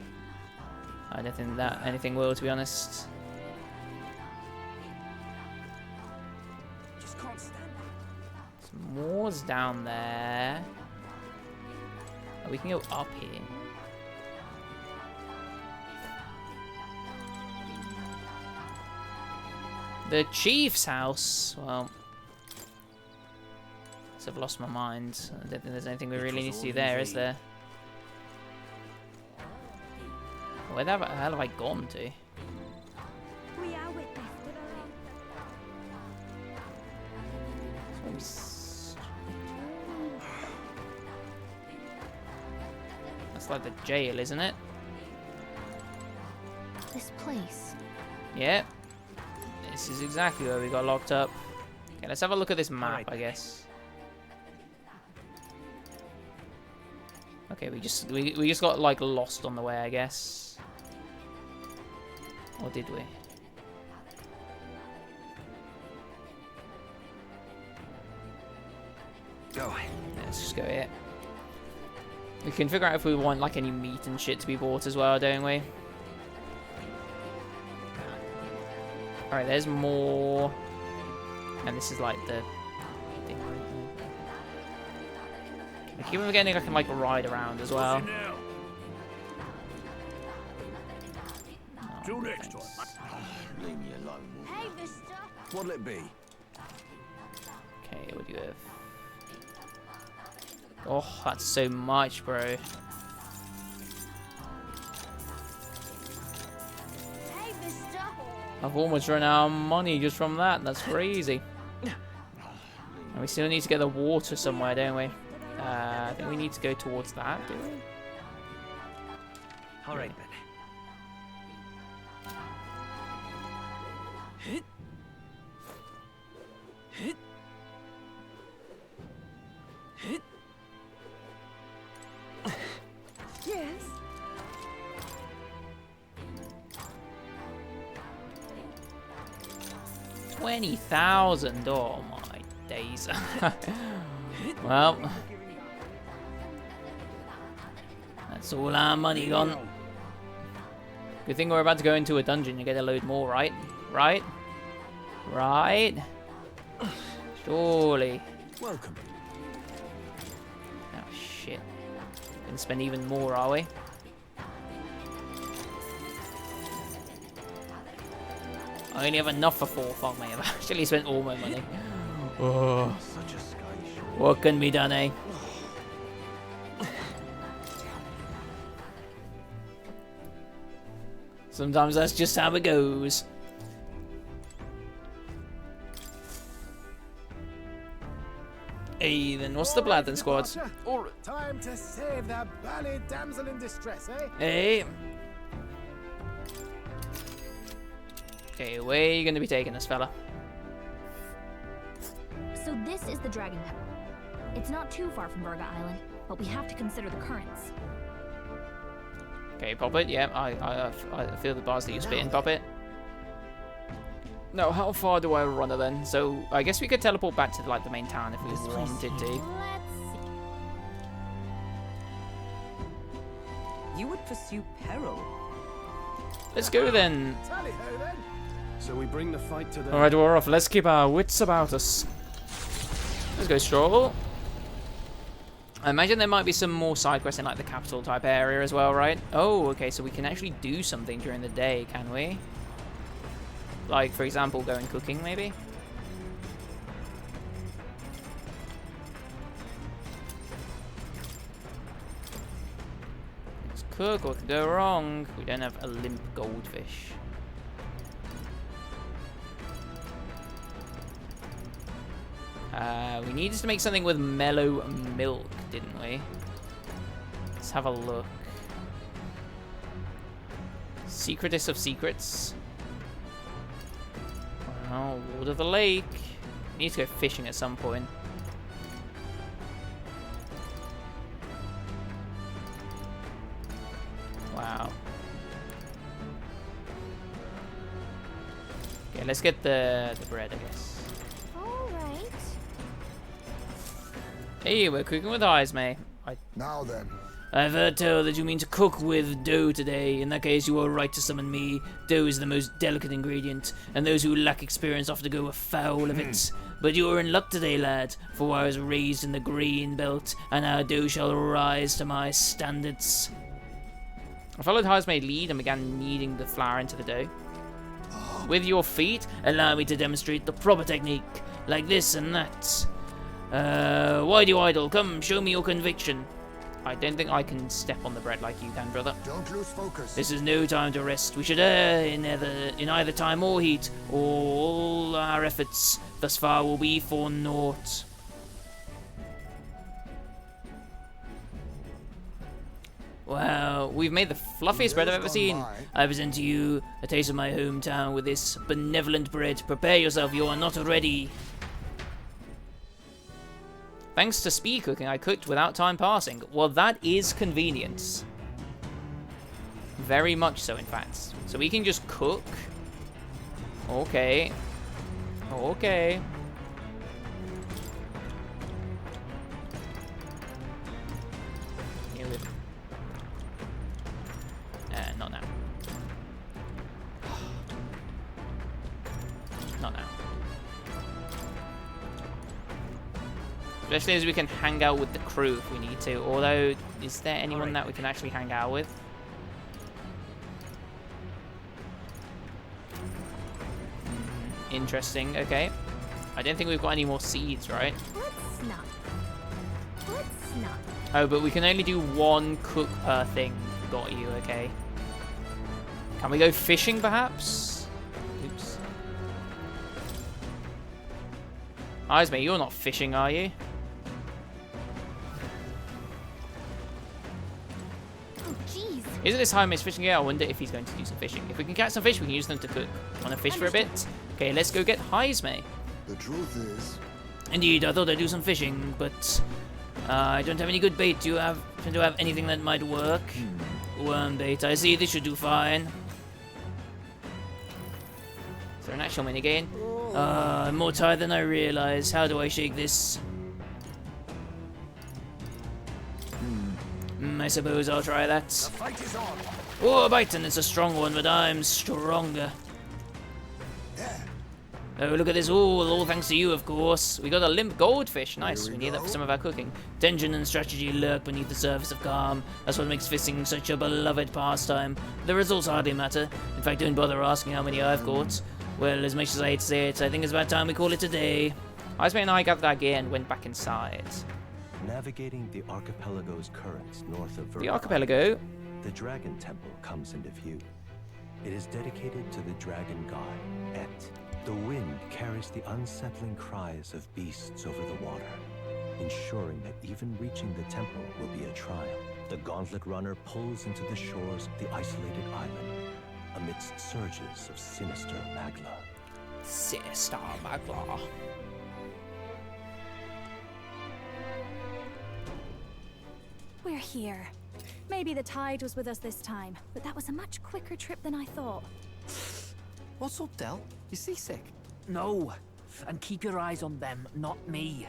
I don't think that anything will, to be honest. More's down there. We can go up here. The chief's house. Well, so I've lost my mind. I don't think there's anything we really need to do there, is there? Where the hell have I gone to? That's like the jail, isn't it? This place. Yep. This is exactly where we got locked up. Okay, let's have a look at this map, I guess. Okay, we just got like lost on the way, I guess. Or did we? Go. Let's just go here. We can figure out if we want like any meat and shit to be bought as well, don't we? Alright, there's more. And this is like the thing right there. I keep forgetting I can like ride around as well. Till next time. Leave me alone. Hey, mister. What'll it be? Okay, what do you have? Oh, that's so much, bro. I've almost run out of money just from that. That's crazy. And we still need to get the water somewhere, don't we? I think we need to go towards that, do we? All right, then. Yes. $20,000. Oh my days. Well, that's all our money gone. Good thing we're about to go into a dungeon and get a load more, right? Right? Right? Surely. Welcome. Oh shit. Gonna spend even more, are we? I only have enough for 4. Fuck me, I've actually spent all my money. Oh. What can be done, eh? Sometimes that's just how it goes. Hey, then what's the plan then, squad? Time to save that bally damsel in distress, eh? Hey. Okay, where are you going to be taking us, fella? So this is the Dragon Cup. It's not too far from Virga Island, but we have to consider the currents. Okay, pop it. Yeah, I feel the bars that you spit in, pop it. No, how far do I run it then? So I guess we could teleport back to like the main town if we wanted to. You would pursue peril. Let's go then. So we bring the fight to the... Alright, we're off. Let's keep our wits about us. Let's go stroll. I imagine there might be some more side quests in like the capital type area as well, right? Oh, okay, so we can actually do something during the day, can we? Like, for example, going cooking, maybe? Let's cook. What could go wrong? We don't have a limp goldfish. We needed to make something with mellow milk, didn't we? Let's have a look. Secretest of secrets. Oh, Lord of the Lake. Need to go fishing at some point. Wow. Okay, let's get the bread, I guess. Alright. Hey, we're cooking with eyes, mate. Now then, I've heard tell that you mean to cook with dough today. In that case, you are right to summon me. Dough is the most delicate ingredient, and those who lack experience often go afoul of it. But you are in luck today, lad, for I was raised in the green belt, and our dough shall rise to my standards. I followed Hazme's lead and began kneading the flour into the dough. With your feet, allow me to demonstrate the proper technique, like this and that. Why do you idle? Come, show me your conviction. I don't think I can step on the bread like you can, brother. Don't lose focus. This is no time to rest. We should err in either time or heat, or all our efforts thus far will be for naught. Wow, we've made the fluffiest bread I've ever seen. I present to you a taste of my hometown with this benevolent bread. Prepare yourself, you are not ready. Thanks to speed cooking, I cooked without time passing. Well, that is convenience. Very much so, in fact. So we can just cook. Okay. Okay. Not now. Not now. Especially as we can hang out with the crew if we need to. Although, is there anyone that we can actually hang out with? Interesting, okay. I don't think we've got any more seeds, right? Let's not. Let's not. Oh, but we can only do one cook per thing. Got you, okay. Can we go fishing, perhaps? Oops. Hazme, you're not fishing, are you? Oh, jeez. Isn't this Jaime's fishing gear? I wonder if he's going to do some fishing. If we can catch some fish, we can use them to cook. Want to fish for a bit? Okay, let's go get Hazme. The truth is... Indeed, I thought I'd do some fishing, but I don't have any good bait. Do you happen to have anything that might work? Worm bait. I see. This should do fine. Is there an actual minigame? I'm more tired than I realize. How do I shake this? I suppose I'll try that. The fight is on. Oh, a bite, and it's a strong one, but I'm stronger. Oh, look at this. All thanks to you, of course. We got a limp goldfish. Nice. We need that for some of our cooking. Tension and strategy lurk beneath the surface of calm. That's what makes fishing such a beloved pastime. The results hardly matter. In fact, don't bother asking how many I've caught. Well, as much as I hate to say it, I think it's about time we call it a day. Hazme and I gathered our gear and went back inside. Navigating the archipelago's currents north of The archipelago? The Dragon Temple comes into view. It is dedicated to the dragon god, Et. The wind carries the unsettling cries of beasts over the water, ensuring that even reaching the temple will be a trial. The gauntlet runner pulls into the shores of the isolated island, amidst surges of sinister magla. Sinister magla. We're here. Maybe the tide was with us this time, but that was a much quicker trip than I thought. What's up, Del? You seasick? No. And keep your eyes on them, not me.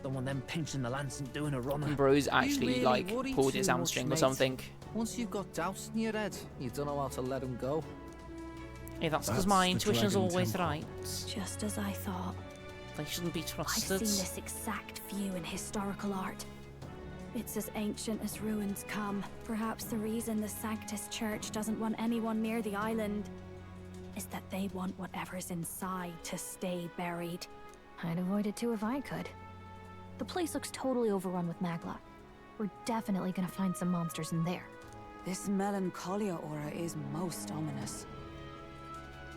Don't want them pinching the lance and doing a runner. Bro's actually, You really like, worry pulled too his much, hamstring or mate. something. Once you've got doubts in your head, you don't know how to let them go. Hey, that's because my the intuition's Dragon always Temple. right. Just as I thought. They shouldn't be I've trusted. seen this exact view in historical art. It's as ancient as ruins come. Perhaps the reason the Sanctus Church doesn't want anyone near the island is that they want whatever's inside to stay buried. I'd avoid it too if I could. The place looks totally overrun with magla. We're definitely gonna find some monsters in there. This melancholia aura is most ominous.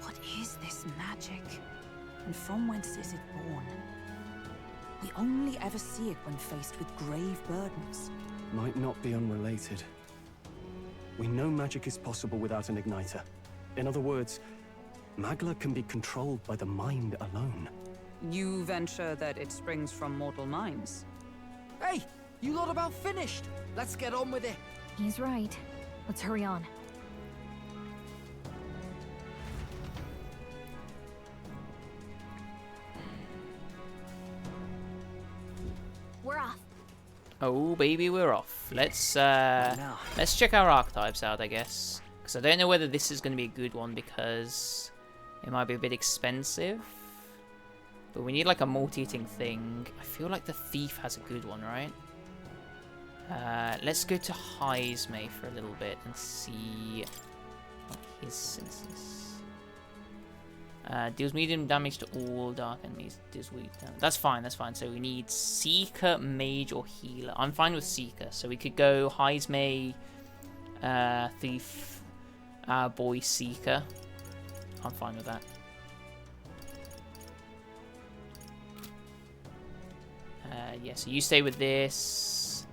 What is this magic? And from whence is it born? We only ever see it when faced with grave burdens. Might not be unrelated. We know magic is possible without an igniter. In other words, magla can be controlled by the mind alone. You venture that it springs from mortal minds? Hey, you lot about finished. Let's get on with it. He's right. Let's hurry on. We're off. Oh baby, we're off. Let's check our archetypes out, I guess, because I don't know whether this is going to be a good one because it might be a bit expensive. But we need like a multi-hitting thing. I feel like the thief has a good one, right? Let's go to Heismay for a little bit and see what his synthesis. Deals medium damage to all dark enemies. Deals weak damage. That's fine, that's fine. So we need Seeker, Mage, or Healer. I'm fine with Seeker. So we could go Heismay, Thief, boy Seeker. I'm fine with that. Yeah, so you stay with this.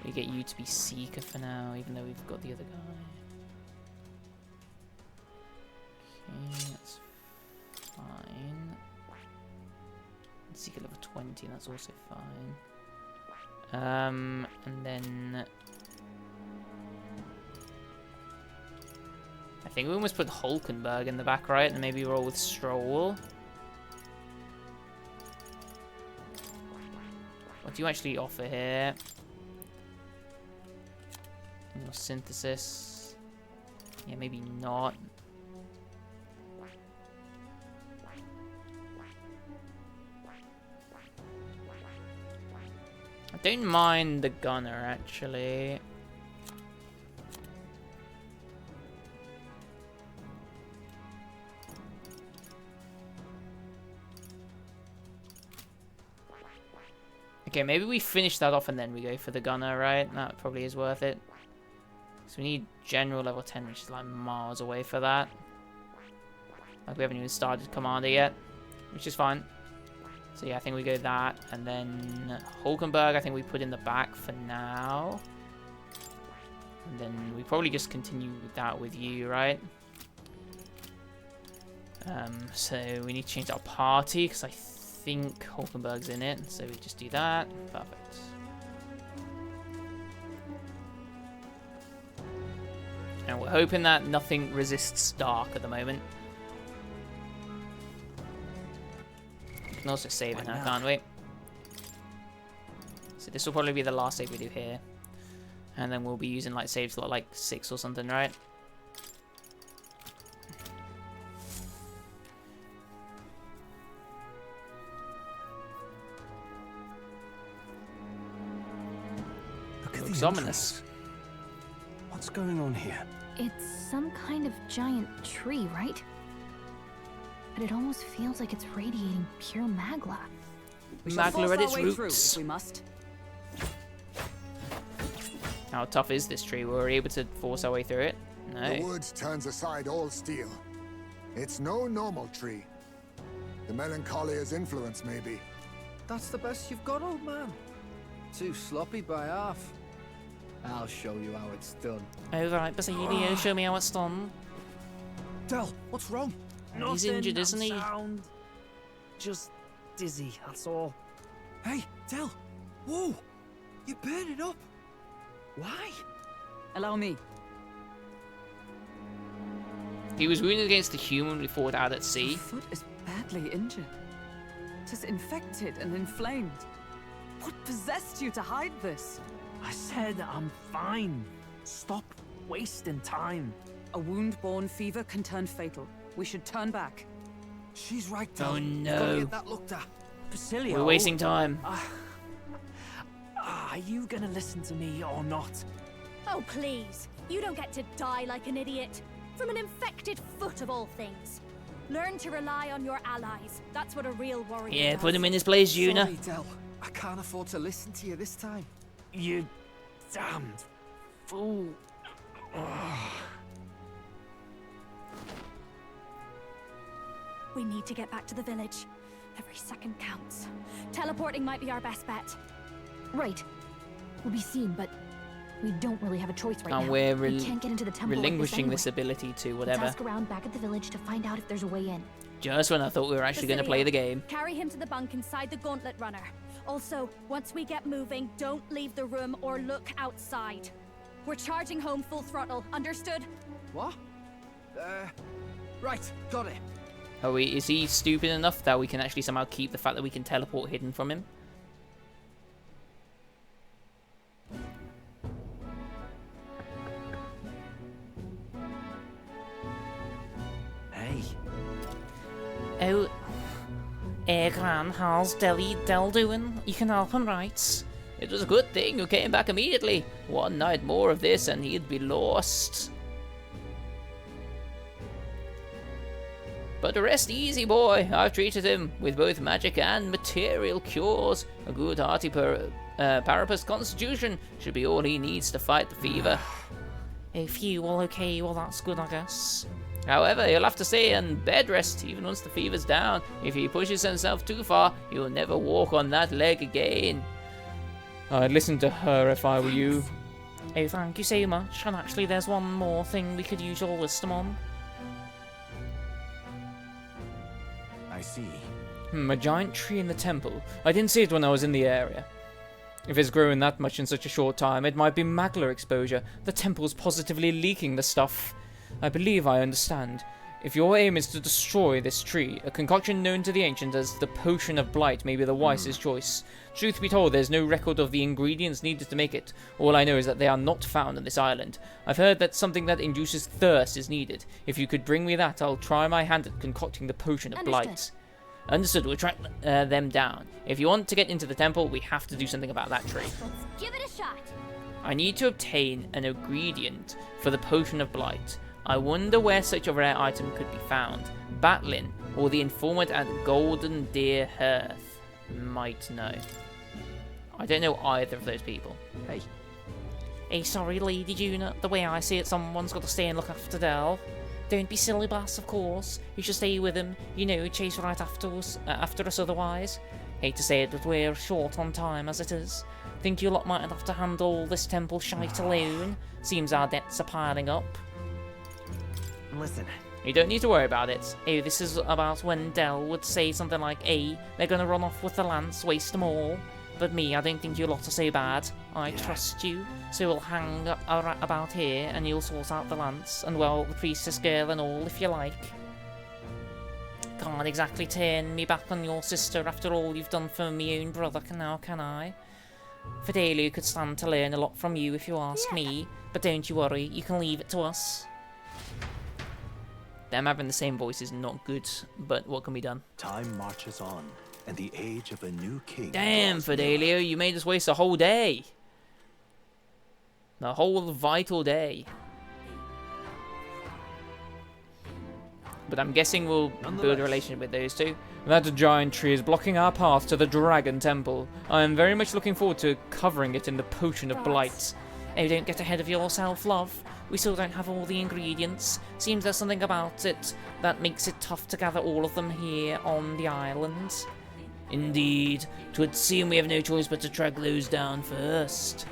We get you to be Seeker for now, even though we've got the other guy. Okay, that's fine. Seeker level 20, that's also fine. And then I think we almost put Hulkenberg in the back, right? And maybe roll with Stroll. What do you actually offer here? Your synthesis. Yeah, maybe not. I don't mind the gunner, actually. Okay, maybe we finish that off and then we go for the gunner, right? That probably is worth it. So we need general level 10, which is like miles away for that. Like we haven't even started Commander yet, which is fine. So yeah, I think we go that, and then Hulkenberg I think we put in the back for now. And then we probably just continue with that with you, right? So we need to change our party, because I think Hulkenberg's in it, so we just do that. Perfect. And we're hoping that nothing resists dark at the moment. We can also save it now, can't we? So this will probably be the last save we do here. And then we'll be using like save slot like 6 or something, right? Looks ominous. What's going on here? It's some kind of giant tree, right? But it almost feels like it's radiating pure magla. Magla at its roots. Through if we must. How tough is this tree? Were we able to force our way through it? No. The wood turns aside all steel. It's no normal tree. The Melancholia's influence, maybe. That's the best you've got, old man. Too sloppy by half. I'll show you how it's done. Alright, Basilio, show me how it's done. Del, what's wrong? He's injured, isn't he? Sound. Just dizzy, that's all. Hey, Del! Whoa! You're burning up! Why? Allow me. He was wounded against the human we fought out at sea. Your foot is badly injured. It is infected and inflamed. What possessed you to hide this? I said I'm fine. Stop wasting time. A wound-borne fever can turn fatal. We should turn back. She's right, Del. Oh no. Gotta get that looked at. Basilio. We're wasting time. Are you gonna listen to me or not? Oh, please. You don't get to die like an idiot. From an infected foot of all things. Learn to rely on your allies. That's what a real warrior Yeah, does. put him in his place, Juna. Sorry, Del. I can't afford to listen to you this time. You damned fool. We need to get back to the village. Every second counts. Teleporting might be our best bet. Right. We'll be seen, but we don't really have a choice right And now. we're We can't get into the temple relinquishing like this ability to Let's whatever. ask around back at the village to find out if there's a way in. Just when I thought we were actually going to play the game. Carry him to the bunk inside the gauntlet runner. Also, once we get moving, don't leave the room or look outside. We're charging home full throttle, understood? What? Right, got it. Are we? Is he stupid enough that we can actually somehow keep the fact that we can teleport hidden from him? Gran, how's Del doing? You can help him, right? It was a good thing you came back immediately. One night more of this and he'd be lost. But rest easy, boy. I've treated him with both magic and material cures. A good hearty Parapus constitution should be all he needs to fight the fever. If you all okay, well that's good, I guess. However, he'll have to stay on bed rest even once the fever's down. If he pushes himself too far, he'll never walk on that leg again. I'd listen to her if I were you. Oh, thank you so much. And actually, there's one more thing we could use your wisdom on. I see. A giant tree in the temple. I didn't see it when I was in the area. If it's grown that much in such a short time, it might be maglar exposure. The temple's positively leaking the stuff. I believe I understand. If your aim is to destroy this tree, a concoction known to the ancients as the Potion of Blight may be the wisest choice. Truth be told, there's no record of the ingredients needed to make it. All I know is that they are not found on this island. I've heard that something that induces thirst is needed. If you could bring me that, I'll try my hand at concocting the Potion of Blight. Understood, we'll track them down. If you want to get into the temple, we have to do something about that tree. Let's give it a shot. I need to obtain an ingredient for the Potion of Blight. I wonder where such a rare item could be found. Batlin, or the informant at Golden Deer Hearth, might know. I don't know either of those people. Hey. Hey, sorry, Lady Juna. The way I see it, someone's got to stay and look after Del. Don't be silly, Bass, of course. You should stay with him. You know, chase right after us otherwise. Hate to say it, but we're short on time as it is. Think you lot might have to handle this temple shite alone. Seems our debts are piling up. Listen. You don't need to worry about it. Oh, this is about when Del would say something like, hey, they're gonna run off with the lance, waste them all. But me, I don't think you lot are so bad. I trust you, so we'll hang about here and you'll sort out the lance, and well, the priestess girl and all, if you like. Can't exactly turn me back on your sister after all you've done for me own brother, now can I? Fidelio could stand to learn a lot from you if you ask me, but don't you worry, you can leave it to us. Them having the same voice is not good, but what can be done? Time marches on, and the age of a new king. Damn, Fidelio, you made us waste a whole day. The whole vital day. But I'm guessing we'll build a relationship with those two. That giant tree is blocking our path to the Dragon Temple. I am very much looking forward to covering it in the Potion of Blight. Oh, don't get ahead of yourself, love. We still don't have all the ingredients. Seems there's something about it that makes it tough to gather all of them here on the island. Indeed, 'twould seem we have no choice but to track those down first.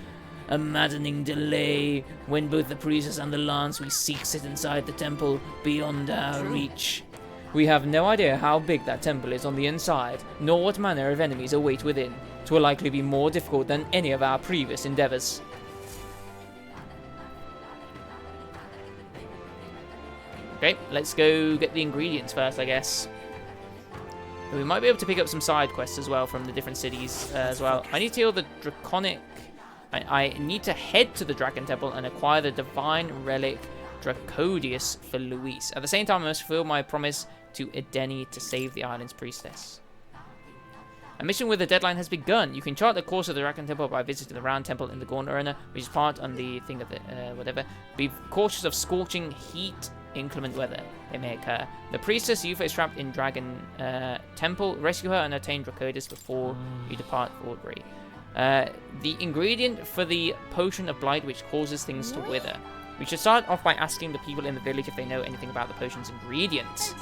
A maddening delay when both the priestess and the lance we seek sit inside the temple beyond our reach. We have no idea how big that temple is on the inside, nor what manner of enemies await within. 'Twill likely be more difficult than any of our previous endeavors. Okay, let's go get the ingredients first, I guess. We might be able to pick up some side quests as well from the different cities as well. I need to heal the Draconic... I need to head to the Dragon Temple and acquire the Divine Relic Dracodius for Luis. At the same time, I must fulfill my promise to Edeni to save the island's priestess. A mission with a deadline has begun. You can chart the course of the Dragon Temple by visiting the Round Temple in the Gorn Arena, which is part on the thing of the whatever. Be cautious of scorching heat, inclement weather. It may occur. The priestess Yufa is trapped in Dragon Temple. Rescue her and attain Dracodius before you depart Ordbury. The ingredient for the Potion of Blight, which causes things to wither. We should start off by asking the people in the village if they know anything about the potion's ingredients.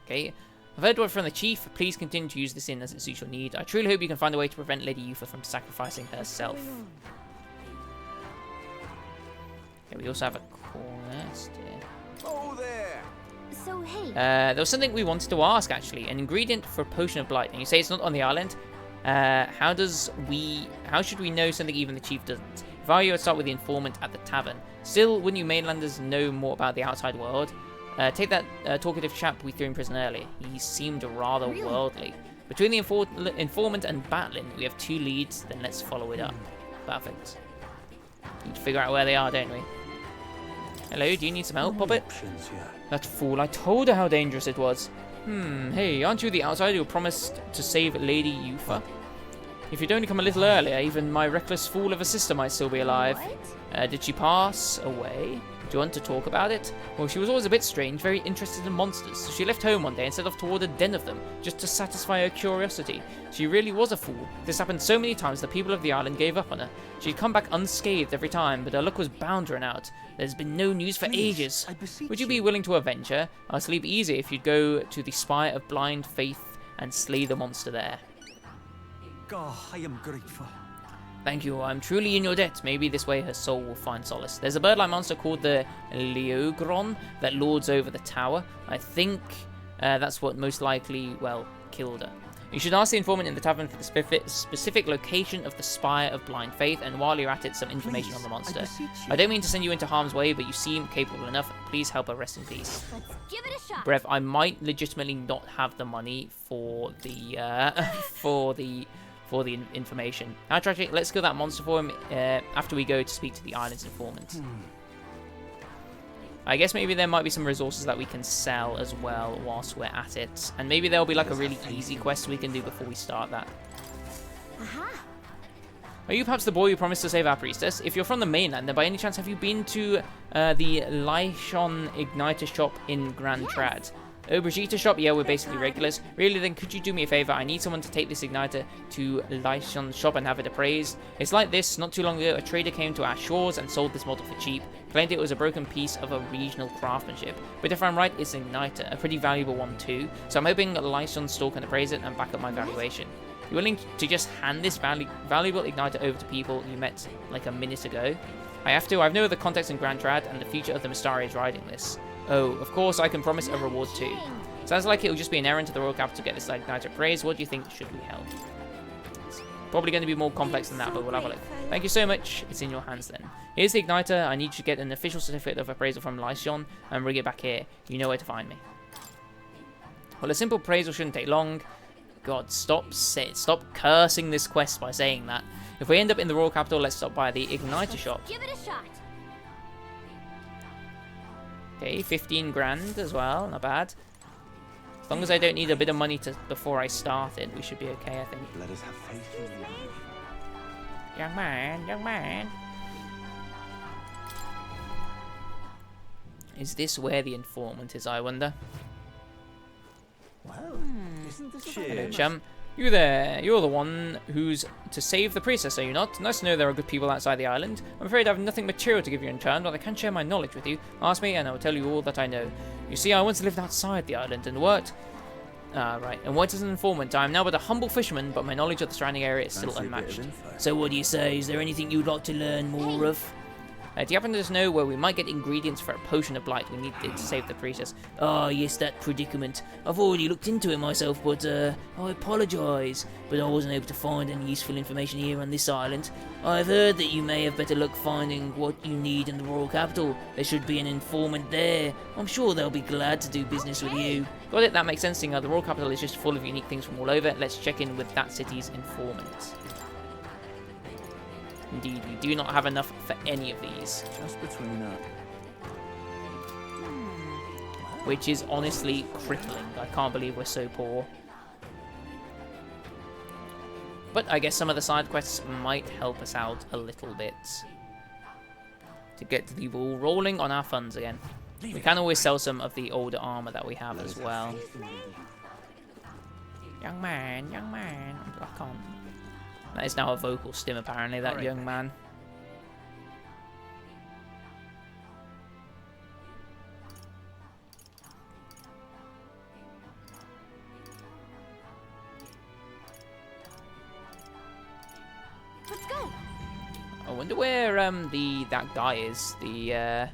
Okay. I've heard word from the chief. Please continue to use this in as it suits your need. I truly hope you can find a way to prevent Lady Yufa from sacrificing herself. Okay, we also have a quest here. Oh there! So hey. There was something we wanted to ask actually. An ingredient for a Potion of Blight. And you say it's not on the island. How should we know something even the chief doesn't? If I were you, I'd start with the informant at the tavern. Still, wouldn't you mainlanders know more about the outside world? Take that talkative chap we threw in prison earlier. He seemed rather worldly. Between the informant and Batlin, we have 2 leads, then let's follow it up. Perfect. Need to figure out where they are, don't we? Hello, do you need some help, Puppet? That fool, I told her how dangerous it was. Hey, aren't you the outsider who promised to save Lady Yufa? If you'd only come a little earlier, even my reckless fool of a sister might still be alive. Did she pass away? Do you want to talk about it? Well, she was always a bit strange, very interested in monsters, so she left home one day and set off toward a den of them, just to satisfy her curiosity. She really was a fool. This happened so many times the people of the island gave up on her. She'd come back unscathed every time, but her luck was bound to run out. There's been no news for ages. Would you be willing to avenge her? I'll sleep easy if you'd go to the Spire of Blind Faith and slay the monster there. Oh, I am grateful. Thank you, I'm truly in your debt. Maybe this way her soul will find solace. There's a bird-like monster called the Leogron that lords over the tower. I think that's what most likely, well, killed her. You should ask the informant in the tavern for the specific location of the Spire of Blind Faith, and while you're at it, some information on the monster. I don't mean to send you into harm's way, but you seem capable enough. Please help her rest in peace. Let's give it a shot. Brev, I might legitimately not have the money for the for the information. How tragic. Let's kill that monster for him after we go to speak to the island's informant. I guess maybe there might be some resources that we can sell as well whilst we're at it. And maybe there'll be like a really easy quest we can do before we start that. Are you perhaps the boy who promised to save our priestess? If you're from the mainland, then by any chance have you been to the Lyshon Igniter shop in Grand Trad? Oh, Brigitte shop? Yeah, we're basically regulars. Really, then could you do me a favor? I need someone to take this igniter to Lyshon's shop and have it appraised. It's like this. Not too long ago, a trader came to our shores and sold this model for cheap. Claimed it was a broken piece of a regional craftsmanship. But if I'm right, it's an igniter. A pretty valuable one too. So I'm hoping Lyshon's store can appraise it and back up my valuation. You willing to just hand this valuable igniter over to people you met like a minute ago? I have to. I've no other contacts in Grand Trad, and the future of the Mystari is riding this. Oh, of course, I can promise a reward too. Sounds like it'll just be an errand to the Royal Capital to get this igniter appraised. What do you think? Should we help? It's probably going to be more complex than that, but we'll have a look. Thank you so much. It's in your hands then. Here's the igniter. I need you to get an official certificate of appraisal from Lyshon and bring it back here. You know where to find me. Well, a simple appraisal shouldn't take long. God, stop cursing this quest by saying that. If we end up in the Royal Capital, let's stop by the igniter shop. Give it a shot. Okay, 15 grand as well, not bad. As long as I don't need a bit of money before I start it, we should be okay, I think. Let us have faith in you. Young man, young man. Is this where the informant is, I wonder? Well, isn't this Hello, chum. You there, you're the one who's to save the priestess, are you not? Nice to know there are good people outside the island. I'm afraid I have nothing material to give you in return, but I can share my knowledge with you. Ask me and I will tell you all that I know. You see, I once lived outside the island and worked... right. And worked as an informant. I am now but a humble fisherman, but my knowledge of the surrounding area is still unmatched. So what do you say? Is there anything you'd like to learn more of? Do you happen to just know where we might get ingredients for a potion of blight we need to save the priestess? Ah, yes, that predicament. I've already looked into it myself, but I apologise. But I wasn't able to find any useful information here on this island. I've heard that you may have better luck finding what you need in the Royal Capital. There should be an informant there. I'm sure they'll be glad to do business with you. Got it? That makes sense, seeing how the Royal Capital is just full of unique things from all over. Let's check in with that city's informant. Indeed, we do not have enough for any of these. Just between us. Which is honestly crippling. I can't believe we're so poor. But I guess some of the side quests might help us out a little bit. To get the ball rolling on our funds again. We can always sell some of the older armor that we have as well. Young man, I can't. That is now a vocal stim, apparently, that young man. Let's go. I wonder where that guy is. The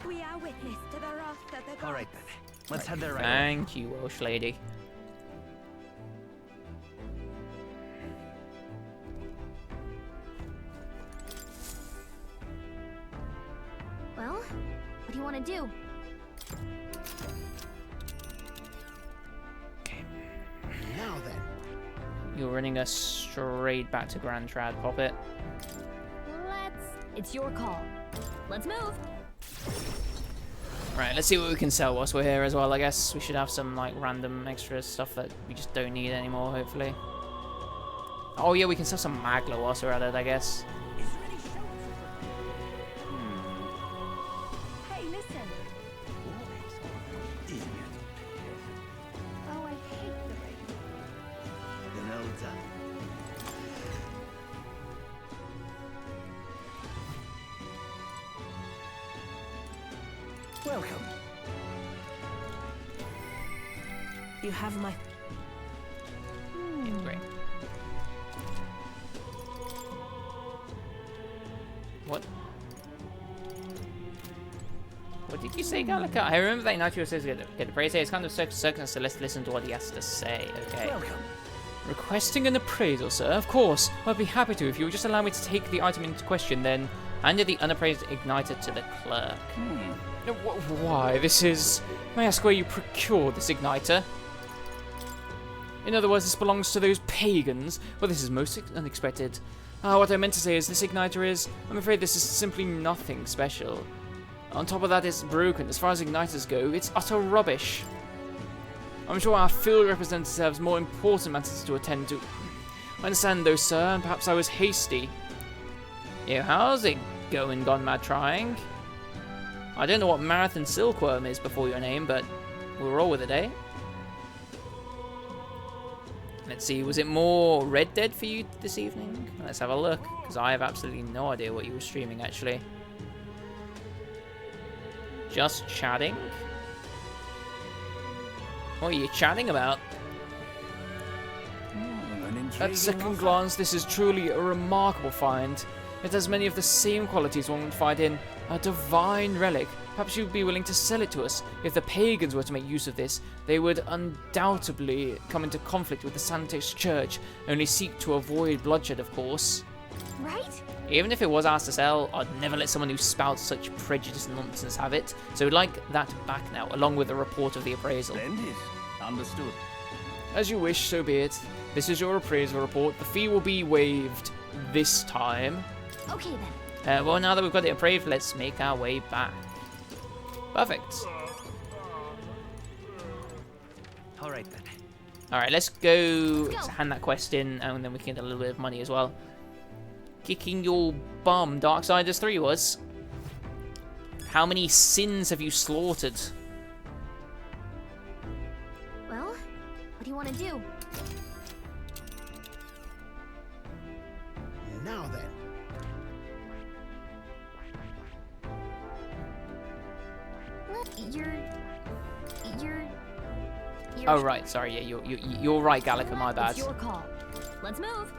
We are witness to the wrath of the gods. All right then. Let's head there right Thank you, Welsh lady. Well, what do you want to do? Now then. You're running us straight back to Grand Trad, pop it. It's your call. Let's move. Right, let's see what we can sell whilst we're here as well. I guess we should have some like random extra stuff that we just don't need anymore, hopefully. Oh yeah, we can sell some Magla whilst we're at it, I guess. Hey, listen. Oh, I hate the rain. Then well done. Welcome. You have my... Yeah, great. What? What did you say, Gallica? I remember that Ignacio says get the praise. It's kind of circus, so let's listen to what he has to say. Okay. Welcome. Requesting an appraisal, sir? Of course. I'd be happy to if you would just allow me to take the item into question, then handed the unappraised igniter to the clerk. Why, this is... May I ask where you procured this igniter? In other words, this belongs to those pagans? Well, this is most unexpected. What I meant to say is this igniter is... I'm afraid this is simply nothing special. On top of that, it's broken. As far as igniters go, it's utter rubbish. I'm sure our field representative has more important matters to attend to. I understand though, sir, and perhaps I was hasty. Yeah, how's it going, Gone Mad Trying? I don't know what Marathon Silkworm is before your name, but we'll roll with it, eh? Let's see, was it more Red Dead for you this evening? Let's have a look, because I have absolutely no idea what you were streaming, actually. Just chatting? What are you chatting about? At second glance, this is truly a remarkable find. It has many of the same qualities one would find in a divine relic. Perhaps you'd be willing to sell it to us. If the pagans were to make use of this, they would undoubtedly come into conflict with the Santos Church, only seek to avoid bloodshed, of course. Right? Even if it was ours to sell, I'd never let someone who spouts such prejudice and nonsense have it. So we'd like that back now, along with the report of the appraisal. Splendid. Understood. As you wish, so be it. This is your appraisal report. The fee will be waived this time. Okay then. Well, now that we've got it appraised, let's make our way back. Perfect. Alright then. Alright, let's go hand that quest in, and then we can get a little bit of money as well. Kicking your bum, Darksiders 3 was. How many sins have you slaughtered? Well, what do you want to do? Now then. You're Oh right, sorry, yeah, you're right, Gallica, my bad. It's your call. Let's move.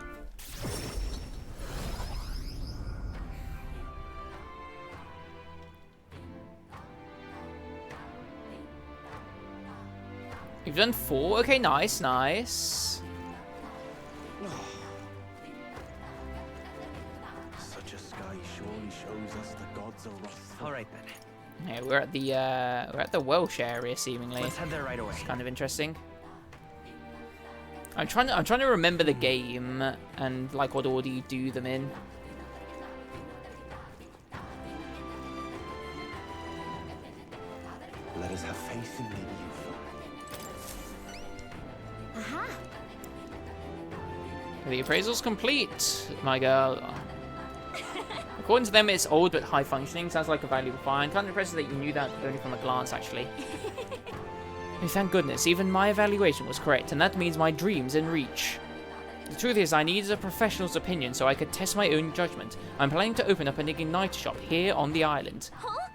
You've done 4. Okay, nice, nice. Such a sky surely shows us the gods are wrathful. Alright then. Yeah, we're at the Welsh area seemingly. Let's head there right away. It's kind of interesting. I'm trying to remember the game and like what order you do them in. Let us have faith in the youth. Aha. The appraisal's complete, my girl. According to them, it's old but high functioning. Sounds like a valuable find. Kind of impressive that you knew that only from a glance, actually. Oh, thank goodness, even my evaluation was correct, and that means my dream's in reach. The truth is, I needed a professional's opinion so I could test my own judgment. I'm planning to open up an igniter shop here on the island. Huh?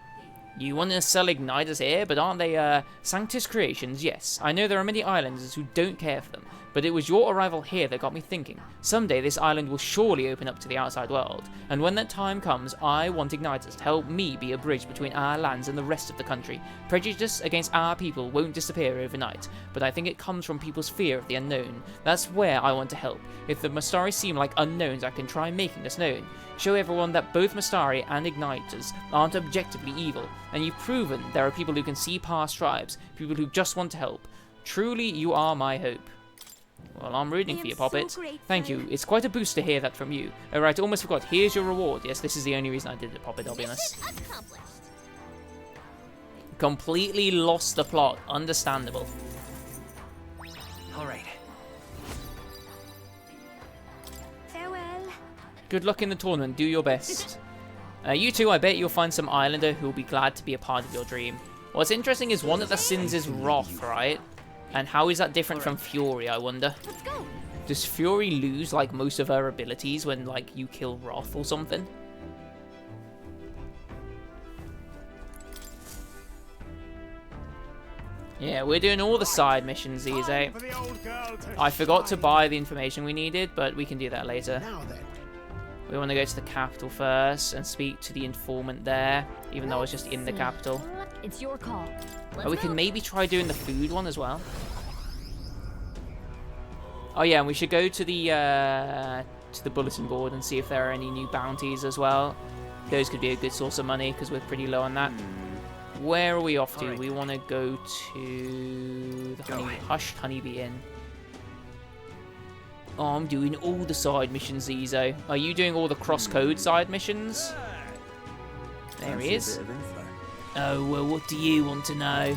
You want to sell igniters here, but aren't they, Sanctus creations? Yes, I know there are many islanders who don't care for them, but it was your arrival here that got me thinking. Someday this island will surely open up to the outside world, and when that time comes, I want igniters to help me be a bridge between our lands and the rest of the country. Prejudice against our people won't disappear overnight, but I think it comes from people's fear of the unknown. That's where I want to help. If the Mastari seem like unknowns, I can try making us known. Show everyone that both Mastari and igniters aren't objectively evil, and you've proven there are people who can see past tribes, people who just want to help. Truly, you are my hope. Well, I'm rooting for you, Poppet. so Thank you. It's quite a boost to hear that from you. Oh, right, almost forgot. Here's your reward. Yes, this is the only reason I did it, Poppet, I'll be honest. Completely lost the plot. Understandable. All right. Farewell. Good luck in the tournament. Do your best. You two, I bet you'll find some islander who'll be glad to be a part of your dream. What's interesting is one of the sins is wrath, right? And how is that different from Fury, I wonder? Let's go. Does Fury lose, like, most of her abilities when, like, you kill Wrath or something? Yeah, we're doing all the side missions, Easy. I forgot to buy the information we needed, but we can do that later. We want to go to the capital first and speak to the informant there, even though I was just in the capital. It's your call. We can maybe try doing the food one as well. Oh yeah, and we should go to the bulletin board and see if there are any new bounties as well. Those could be a good source of money because we're pretty low on that. Where are we off to? We want to go to the Hushed Honeybee Inn. Oh, I'm doing all the side missions, Zizo. Are you doing all the cross-code side missions? There he is. Oh, well, what do you want to know?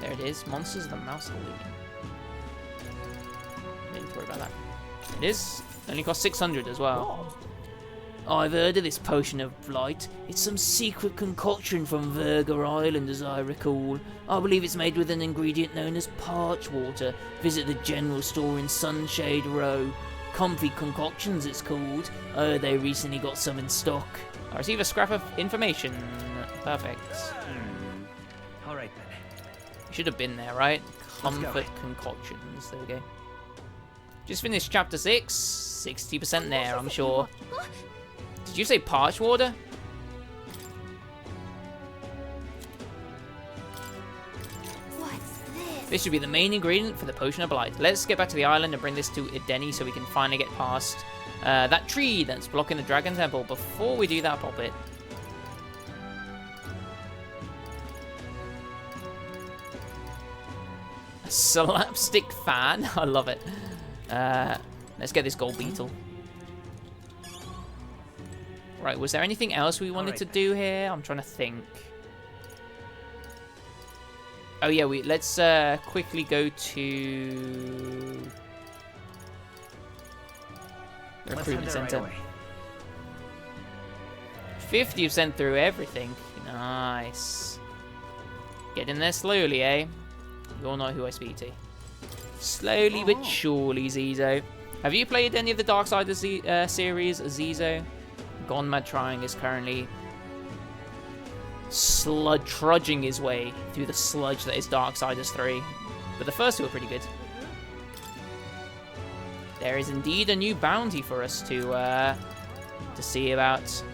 There it is. Monsters of the Mouse Hole. Don't need to worry about that. It is. Only cost 600 as well. I've heard of this potion of blight. It's some secret concoction from Verga Island, as I recall. I believe it's made with an ingredient known as parch water. Visit the general store in Sunshade Row. Comfy Concoctions, it's called. Oh, they recently got some in stock. I receive a scrap of information. Perfect. All right, then. You should have been there, right? Comfort Concoctions. There we go. Just finished chapter 6. 60% there, I'm sure. Did you say parch water? This should be the main ingredient for the potion of blight. Let's get back to the island and bring this to Edeni so we can finally get past that tree that's blocking the Dragon Temple. Before we do that, Poppet. A slapstick fan? I love it. Let's get this gold beetle. Right, was there anything else we wanted to do here? I'm trying to think. Oh yeah, let's quickly go to the recruitment center. 50% through everything. Nice. Get in there slowly, eh? You all know who I speak to. Slowly but surely, Zizo. Have you played any of the Darksiders series, Zizo? Gone Mad Trying is currently trudging his way through the sludge that is Darksiders 3. But the first two are pretty good. There is indeed a new bounty for us to see about.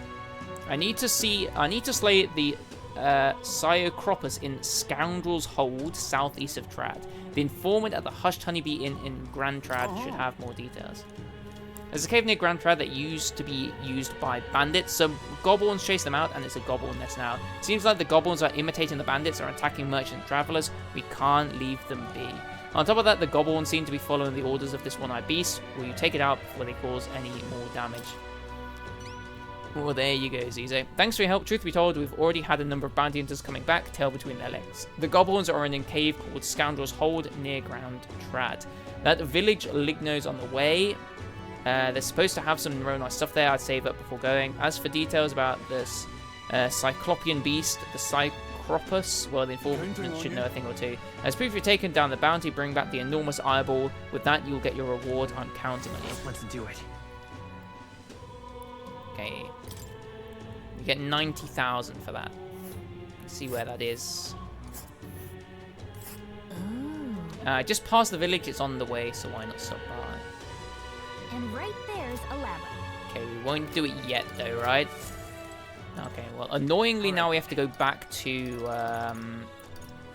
I need to slay the Cyocropus in Scoundrel's Hold, southeast of Trad. The informant at the Hushed Honeybee Inn in Grand Trad should have more details. There's a cave near Grand Trad that used to be used by bandits. Some goblins chase them out, and it's a goblin nest now. Seems like the goblins are imitating the bandits or attacking merchant travelers. We can't leave them be. On top of that, the goblins seem to be following the orders of this one-eyed beast. Will you take it out before they cause any more damage? Well, there you go, Zizo. Thanks for your help. Truth be told, we've already had a number of bounty hunters coming back, tail between their legs. The goblins are in a cave called Scoundrel's Hold near Grand Trad. That village Ligno's on the way. They're supposed to have some real nice stuff there. I'd save up before going. As for details about this Cyclopean beast, the Cycropus, well, the informant should know a thing or two. As proof you've taken down the bounty, bring back the enormous eyeball. With that, you'll get your reward. I'm counting on you. Let's do it. Okay. You get 90,000 for that. Let's see where that is. Just past the village. It's on the way, so why not stop by? And right there's a ladder. Okay, we won't do it yet, though, right? Okay, well, annoyingly now we have to go back to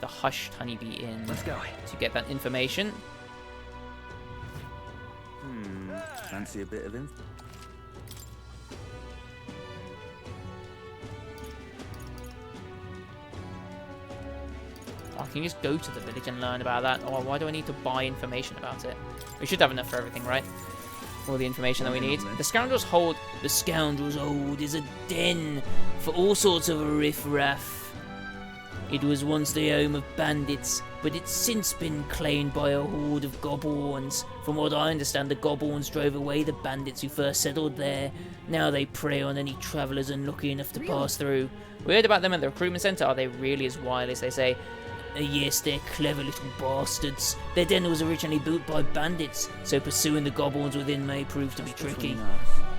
the Hushed Honeybee Inn. Let's go. To get that information. Fancy a bit of info? I can you just go to the village and learn about that? Or why do I need to buy information about it? We should have enough for everything, right? All the information that we need. The Scoundrels Hold is a den for all sorts of riffraff. It was once the home of bandits, but it's since been claimed by a horde of goblins. From what I understand, the goblins drove away the bandits who first settled there. Now they prey on any travellers unlucky enough to pass through. We heard about them at the recruitment centre. Are they really as wily as they say? Yes, they're clever little bastards. Their den was originally built by bandits, so pursuing the goblins within may prove to be tricky.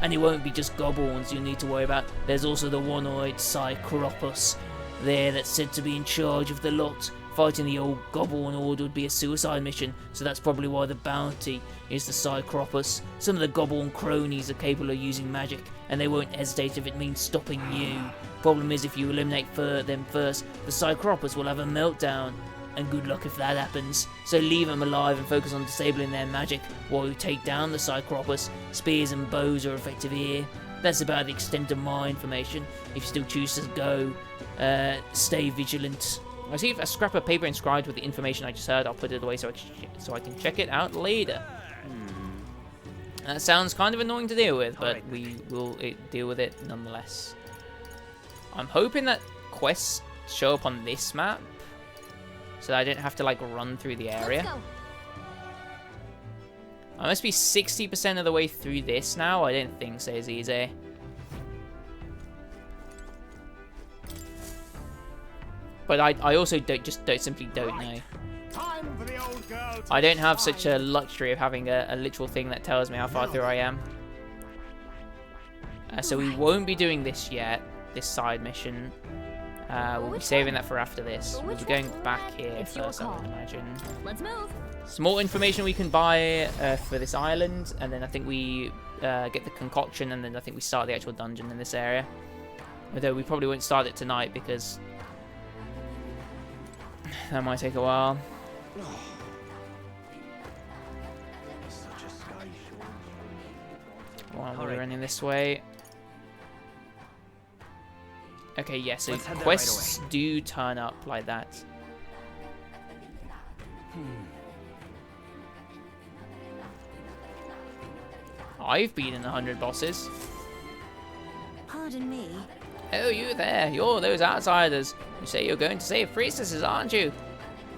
And it won't be just goblins you'll need to worry about. There's also the one-eyed Cycropus there that's said to be in charge of the lot. Fighting the old goblin horde would be a suicide mission, so that's probably why the bounty is the Cycropus. Some of the goblin cronies are capable of using magic, and they won't hesitate if it means stopping you. Problem is, if you eliminate them first, the Cycropus will have a meltdown, and good luck if that happens. So leave them alive and focus on disabling their magic while you take down the Cycropus. Spears and bows are effective here. That's about the extent of my information. If you still choose to go, stay vigilant. I see a scrap of paper inscribed with the information I just heard. I'll put it away so I can check it out later. That sounds kind of annoying to deal with, but we will deal with it nonetheless. I'm hoping that quests show up on this map, so that I don't have to like run through the area. I must be 60% of the way through this now. I don't think so, it's easy. But I also simply don't know. I don't have such a luxury of having a literal thing that tells me how far through I am. So we won't be doing this yet, this side mission. We'll be saving that for after this. We'll be going back here first, I would imagine. Let's move. Some more information we can buy for this island, and then I think we get the concoction, and then I think we start the actual dungeon in this area. Although we probably won't start it tonight because that might take a while. While we're running this way. Okay, yeah, so quests do turn up like that. I've beaten 100 bosses. Pardon me. Oh, you there. You're those outsiders. You say you're going to save priestesses, aren't you?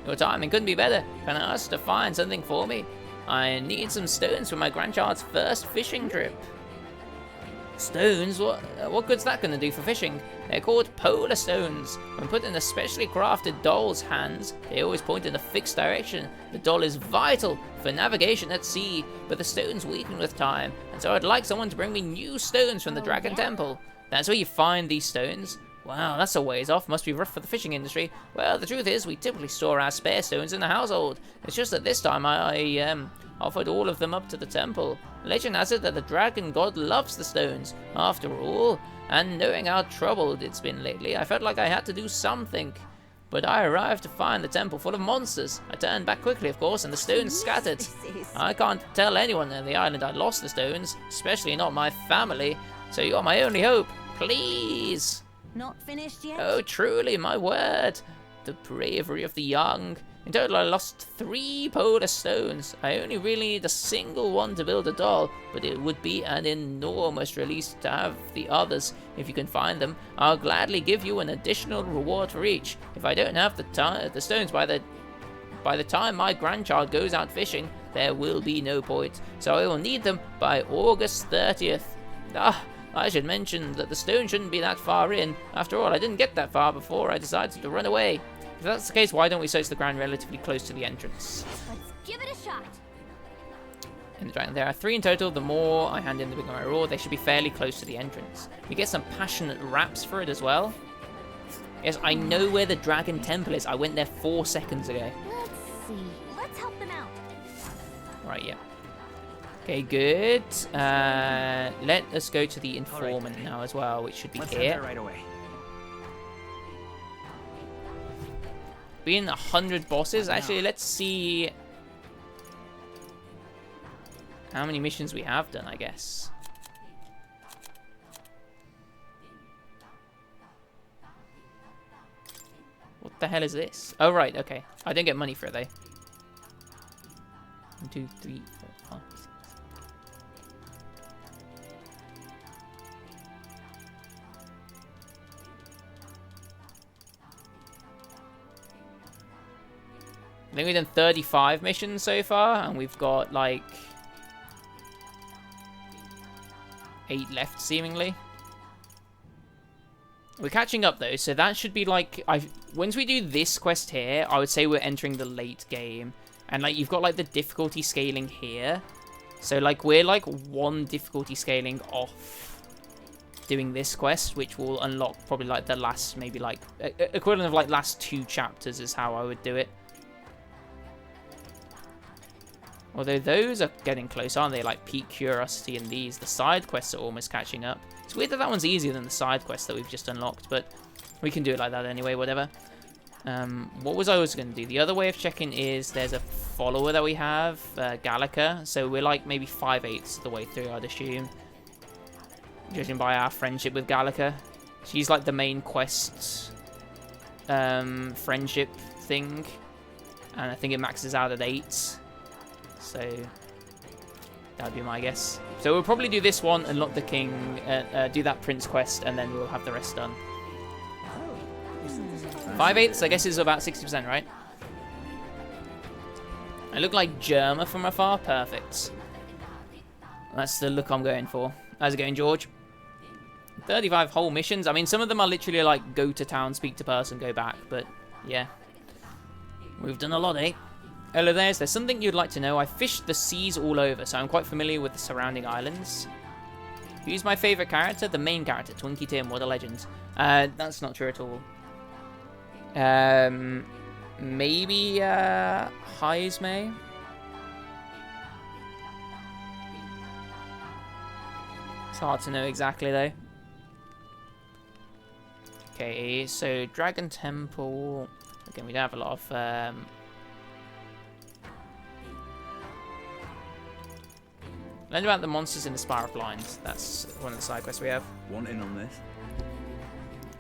Your timing couldn't be better. Can I ask to find something for me? I need some stones for my grandchild's first fishing trip. Stones? What good's that going to do for fishing? They're called polar stones. When put in a specially crafted doll's hands, they always point in a fixed direction. The doll is vital for navigation at sea, but the stones weaken with time, and so I'd like someone to bring me new stones from the Dragon Temple. That's where you find these stones. Wow, that's a ways off. Must be rough for the fishing industry. Well, the truth is, we typically store our spare stones in the household. It's just that this time I offered all of them up to the temple. Legend has it that the dragon god loves the stones, after all, and knowing how troubled it's been lately, I felt like I had to do something. But I arrived to find the temple full of monsters. I turned back quickly, of course, and the stones scattered. I can't tell anyone on the island I lost the stones, especially not my family, so you're my only hope. Please! Not finished yet? Oh, truly, my word. The bravery of the young. In total, I lost 3 polar stones. I only really need a single one to build a doll, but it would be an enormous release to have the others. If you can find them, I'll gladly give you an additional reward for each. If I don't have the stones by the time my grandchild goes out fishing, there will be no point. So I will need them by August 30th. I should mention that the stone shouldn't be that far in. After all, I didn't get that far before I decided to run away. If that's the case, why don't we search the ground relatively close to the entrance? Let's give it a shot. In the dragon, there are 3 in total. The more I hand in, the bigger my reward. They should be fairly close to the entrance. We get some passionate raps for it as well. Yes, I know where the Dragon Temple is. I went there 4 seconds ago. Let's see. Let's help them out. Right, yeah. Okay, good. Let us go to the informant now as well, which should be here. Head there right away. Being 100 bosses, actually, let's see how many missions we have done, I guess. What the hell is this? Oh, right, okay. I didn't get money for it, though. 1, 2, 3, 4, 5, 6. I think we've done 35 missions so far, and we've got, like, 8 left, seemingly. We're catching up, though, so that should be, like... Once we do this quest here, I would say we're entering the late game. And, like, you've got, like, the difficulty scaling here. So, like, we're, like, 1 difficulty scaling off doing this quest, which will unlock probably, like, the last, maybe, like... equivalent of, like, last 2 chapters is how I would do it. Although those are getting close, aren't they? Like Peak Curiosity and these. The side quests are almost catching up. It's weird that that one's easier than the side quest that we've just unlocked, but we can do it like that anyway, whatever. What was I always going to do? The other way of checking is there's a follower that we have, Gallica. So we're like maybe 5/8 the way through, I'd assume. Judging by our friendship with Gallica. She's like the main quest friendship thing. And I think it maxes out at 8. So that would be my guess. So we'll probably do this one, unlock the king, do that prince quest, and then we'll have the rest done. 5/8, I guess, is about 60%, right? I look like Germa from afar. Perfect. That's the look I'm going for. How's it going, George? 35 whole missions. I mean, some of them are literally like go to town, speak to person, go back. But yeah, we've done a lot, eh? Hello there. Is there something you'd like to know? I fished the seas all over, so I'm quite familiar with the surrounding islands. Who's my favourite character? The main character, Twinkie Tim. What a legend. That's not true at all. Maybe Heisme. It's hard to know exactly though. Okay, so Dragon Temple. Again, we don't have a lot of. Learn about the monsters in the Spire of Blind. That's one of the side quests we have. One in on this.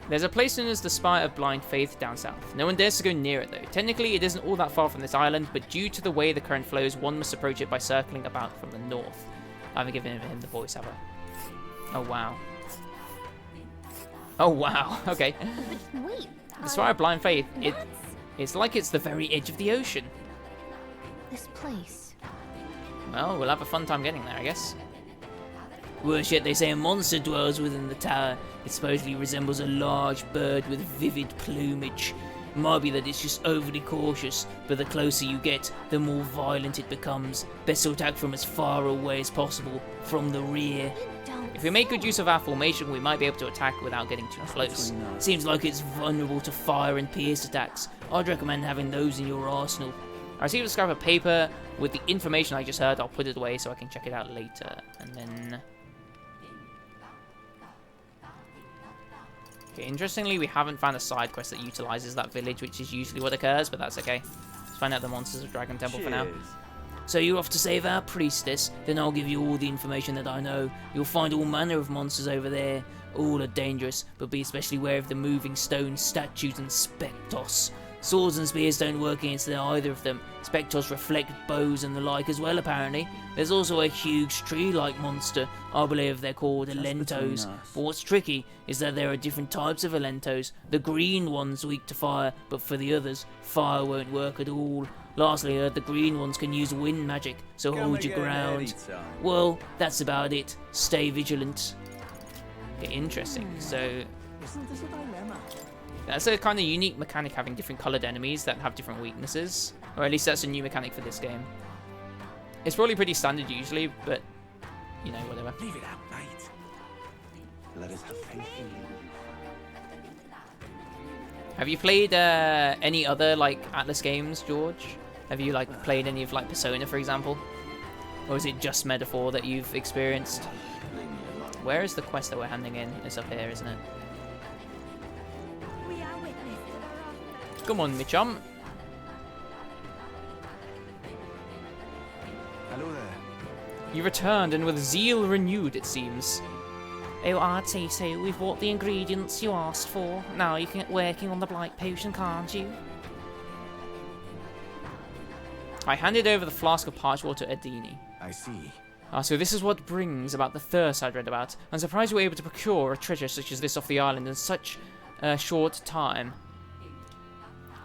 There's a place known as the Spire of Blind Faith down south. No one dares to go near it though. Technically, it isn't all that far from this island, but due to the way the current flows, one must approach it by circling about from the north. I haven't given him the voice, have I? Oh wow. Oh wow. Okay. Wait. The Spire of Blind Faith. It's like it's the very edge of the ocean. This place. Well, we'll have a fun time getting there, I guess. Worse yet, they say a monster dwells within the tower. It supposedly resembles a large bird with vivid plumage. It might be that it's just overly cautious, but the closer you get, the more violent it becomes. Best to attack from as far away as possible, from the rear. If we make good use of our formation, we might be able to attack without getting too close. Seems like it's vulnerable to fire and pierce attacks. I'd recommend having those in your arsenal. I received a scrap of paper with the information I just heard. I'll put it away so I can check it out later. And then... Okay, interestingly, we haven't found a side quest that utilizes that village, which is usually what occurs, but that's okay. Let's find out the monsters of Dragon Temple for now. So you're off to save our priestess? Then I'll give you all the information that I know. You'll find all manner of monsters over there. All are dangerous, but be especially aware of the moving stone statues and spectos. Swords and spears don't work against either of them. Spectros reflect bows and the like as well, apparently. There's also a huge tree-like monster. I believe they're called Elentos. But what's tricky is that there are different types of Elentos. The green one's weak to fire, but for the others, fire won't work at all. Lastly, I heard the green ones can use wind magic, so hold your ground. Well, that's about it. Stay vigilant. Okay, interesting. So... That's a kind of unique mechanic, having different coloured enemies that have different weaknesses. Or at least that's a new mechanic for this game. It's probably pretty standard usually, but, you know, whatever. Leave it out, mate. Let us have faith in you. Have you played any other, like, Atlas games, George? Have you, like, played any of, like, Persona, for example? Or is it just Metaphor that you've experienced? Where is the quest that we're handing in? It's up here, isn't it? Come on, me chum. Hello there. You returned, and with zeal renewed, it seems. Oh, I'd say so. We've bought the ingredients you asked for. Now you can get working on the blight potion, can't you? I handed over the flask of parched water to Adini. I see. So this is what brings about the thirst I'd read about. I'm surprised you were able to procure a treasure such as this off the island in such a short time.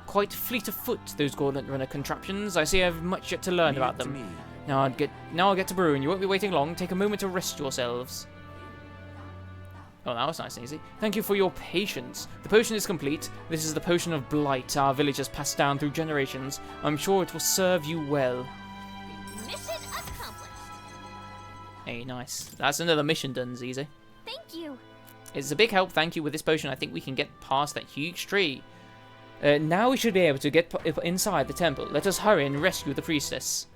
Quite fleet of foot, those gauntlet runner contraptions. I see I have much yet to learn about them. Now I'll get to brewing. You won't be waiting long. Take a moment to rest yourselves. Oh, that was nice and easy. Thank you for your patience. The potion is complete. This is the potion of blight our village has passed down through generations. I'm sure it will serve you well. Mission accomplished. Hey, nice. That's another mission done, Zizi. Thank you. It's a big help, thank you. With this potion, I think we can get past that huge tree. Now we should be able to get inside the temple. Let us hurry and rescue the priestess.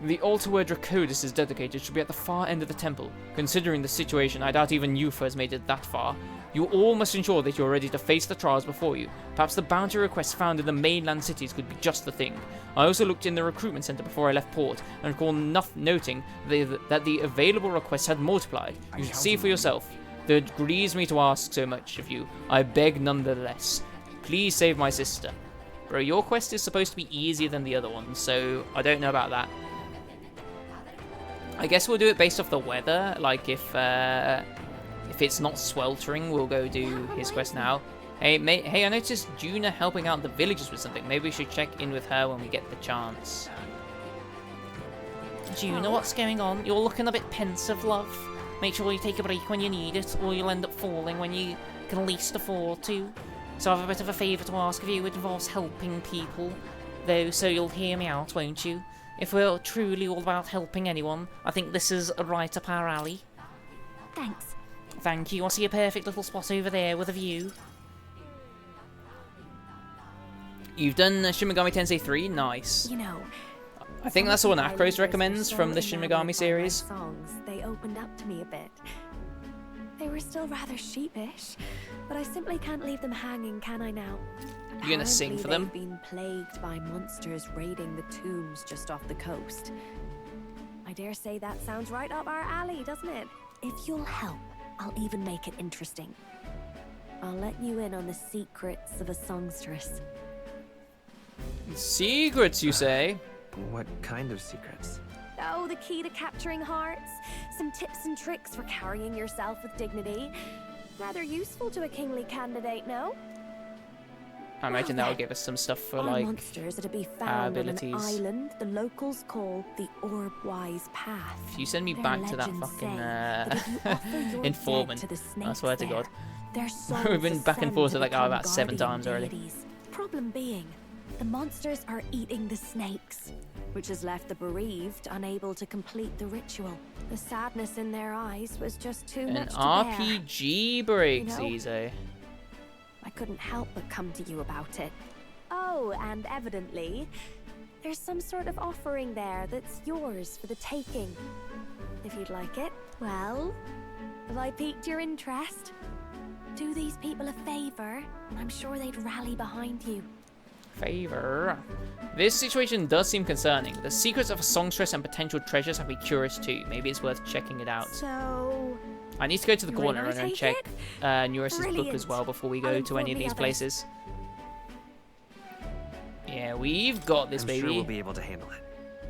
The altar where Draconis is dedicated should be at the far end of the temple. Considering the situation, I doubt even Yufa has made it that far. You all must ensure that you're ready to face the trials before you. Perhaps the bounty requests found in the mainland cities could be just the thing. I also looked in the recruitment center before I left port, and recall noting that the available requests had multiplied. You should see for yourself. Though it grieves me to ask so much of you, I beg nonetheless. Please save my sister. Bro, your quest is supposed to be easier than the other ones, so I don't know about that. I guess we'll do it based off the weather. Like if it's not sweltering, we'll go do his quest now. Hey, I noticed Juna helping out the villagers with something. Maybe we should check in with her when we get the chance. Juna, what's going on? You're looking a bit pensive, love. Make sure you take a break when you need it, or you'll end up falling when you can least afford to. So I have a bit of a favour to ask of you. It involves helping people, though, so you'll hear me out, won't you? If we're truly all about helping anyone, I think this is right up our alley. Thanks. Thank you. I see a perfect little spot over there with a view. You've done Shin Megami Tensei 3? Nice. You know, I think that's the one Akros recommends from the Shin Megami series. Songs, they opened up to me a bit. They were still rather sheepish, but I simply can't leave them hanging, can I now? You gonna sing for them? They've been plagued by monsters raiding the tombs just off the coast. I dare say that sounds right up our alley, doesn't it? If you'll help, I'll even make it interesting. I'll let you in on the secrets of a songstress. Secrets, you say? What kind of secrets? Oh, the key to capturing hearts. Some tips and tricks for carrying yourself with dignity. Rather useful to a kingly candidate, no? I imagine that'll give us some stuff for like monsters are to be found abilities. On an island the locals call the Orbwise Path. If you send me back to that fucking informant, I swear to God. We've been back and forth with that guy about 7 times already. Problem being, the monsters are eating the snakes, which has left the bereaved unable to complete the ritual. The sadness in their eyes was just too much to bear. An RPG breaks, easy. I couldn't help but come to you about it. Oh, and evidently, there's some sort of offering there that's yours for the taking. If you'd like it. Well, have I piqued your interest? Do these people a favor, and I'm sure they'd rally behind you. Favor. This situation does seem concerning. The secrets of a songstress and potential treasures have me curious too. Maybe it's worth checking it out. So... I need to go to the corner and check Nuris's book as well before we go to any of these places. Yeah, we've got this, baby. I'm sure we'll be able to handle it.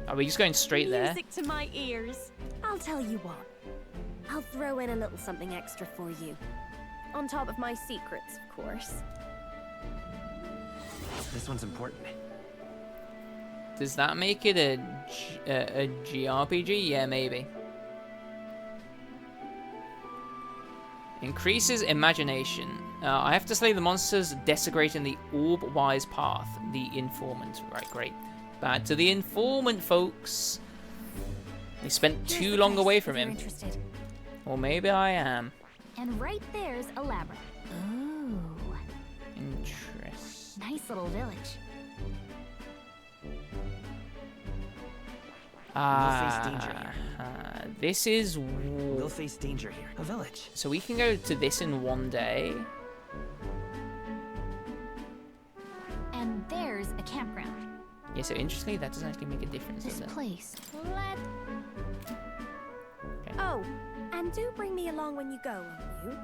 Are we just going straight there? Music to my ears. I'll tell you what. I'll throw in a little something extra for you. On top of my secrets, of course. This one's important. Does that make it a GRPG? Yeah, maybe. Increases imagination. I have to slay the monsters desecrating the Orbwise Path. The informant. Right, great. Back to the informant, folks. We spent too long away from him. Or maybe I am. And right there's a labyrinth. Ooh. Interesting. Nice little village. This is... We'll face danger here. A village. So we can go to this in one day. And there's a campground. Yeah, so interestingly, that doesn't actually make a difference, does it? This place. Oh, And do bring me along when you go, won't you?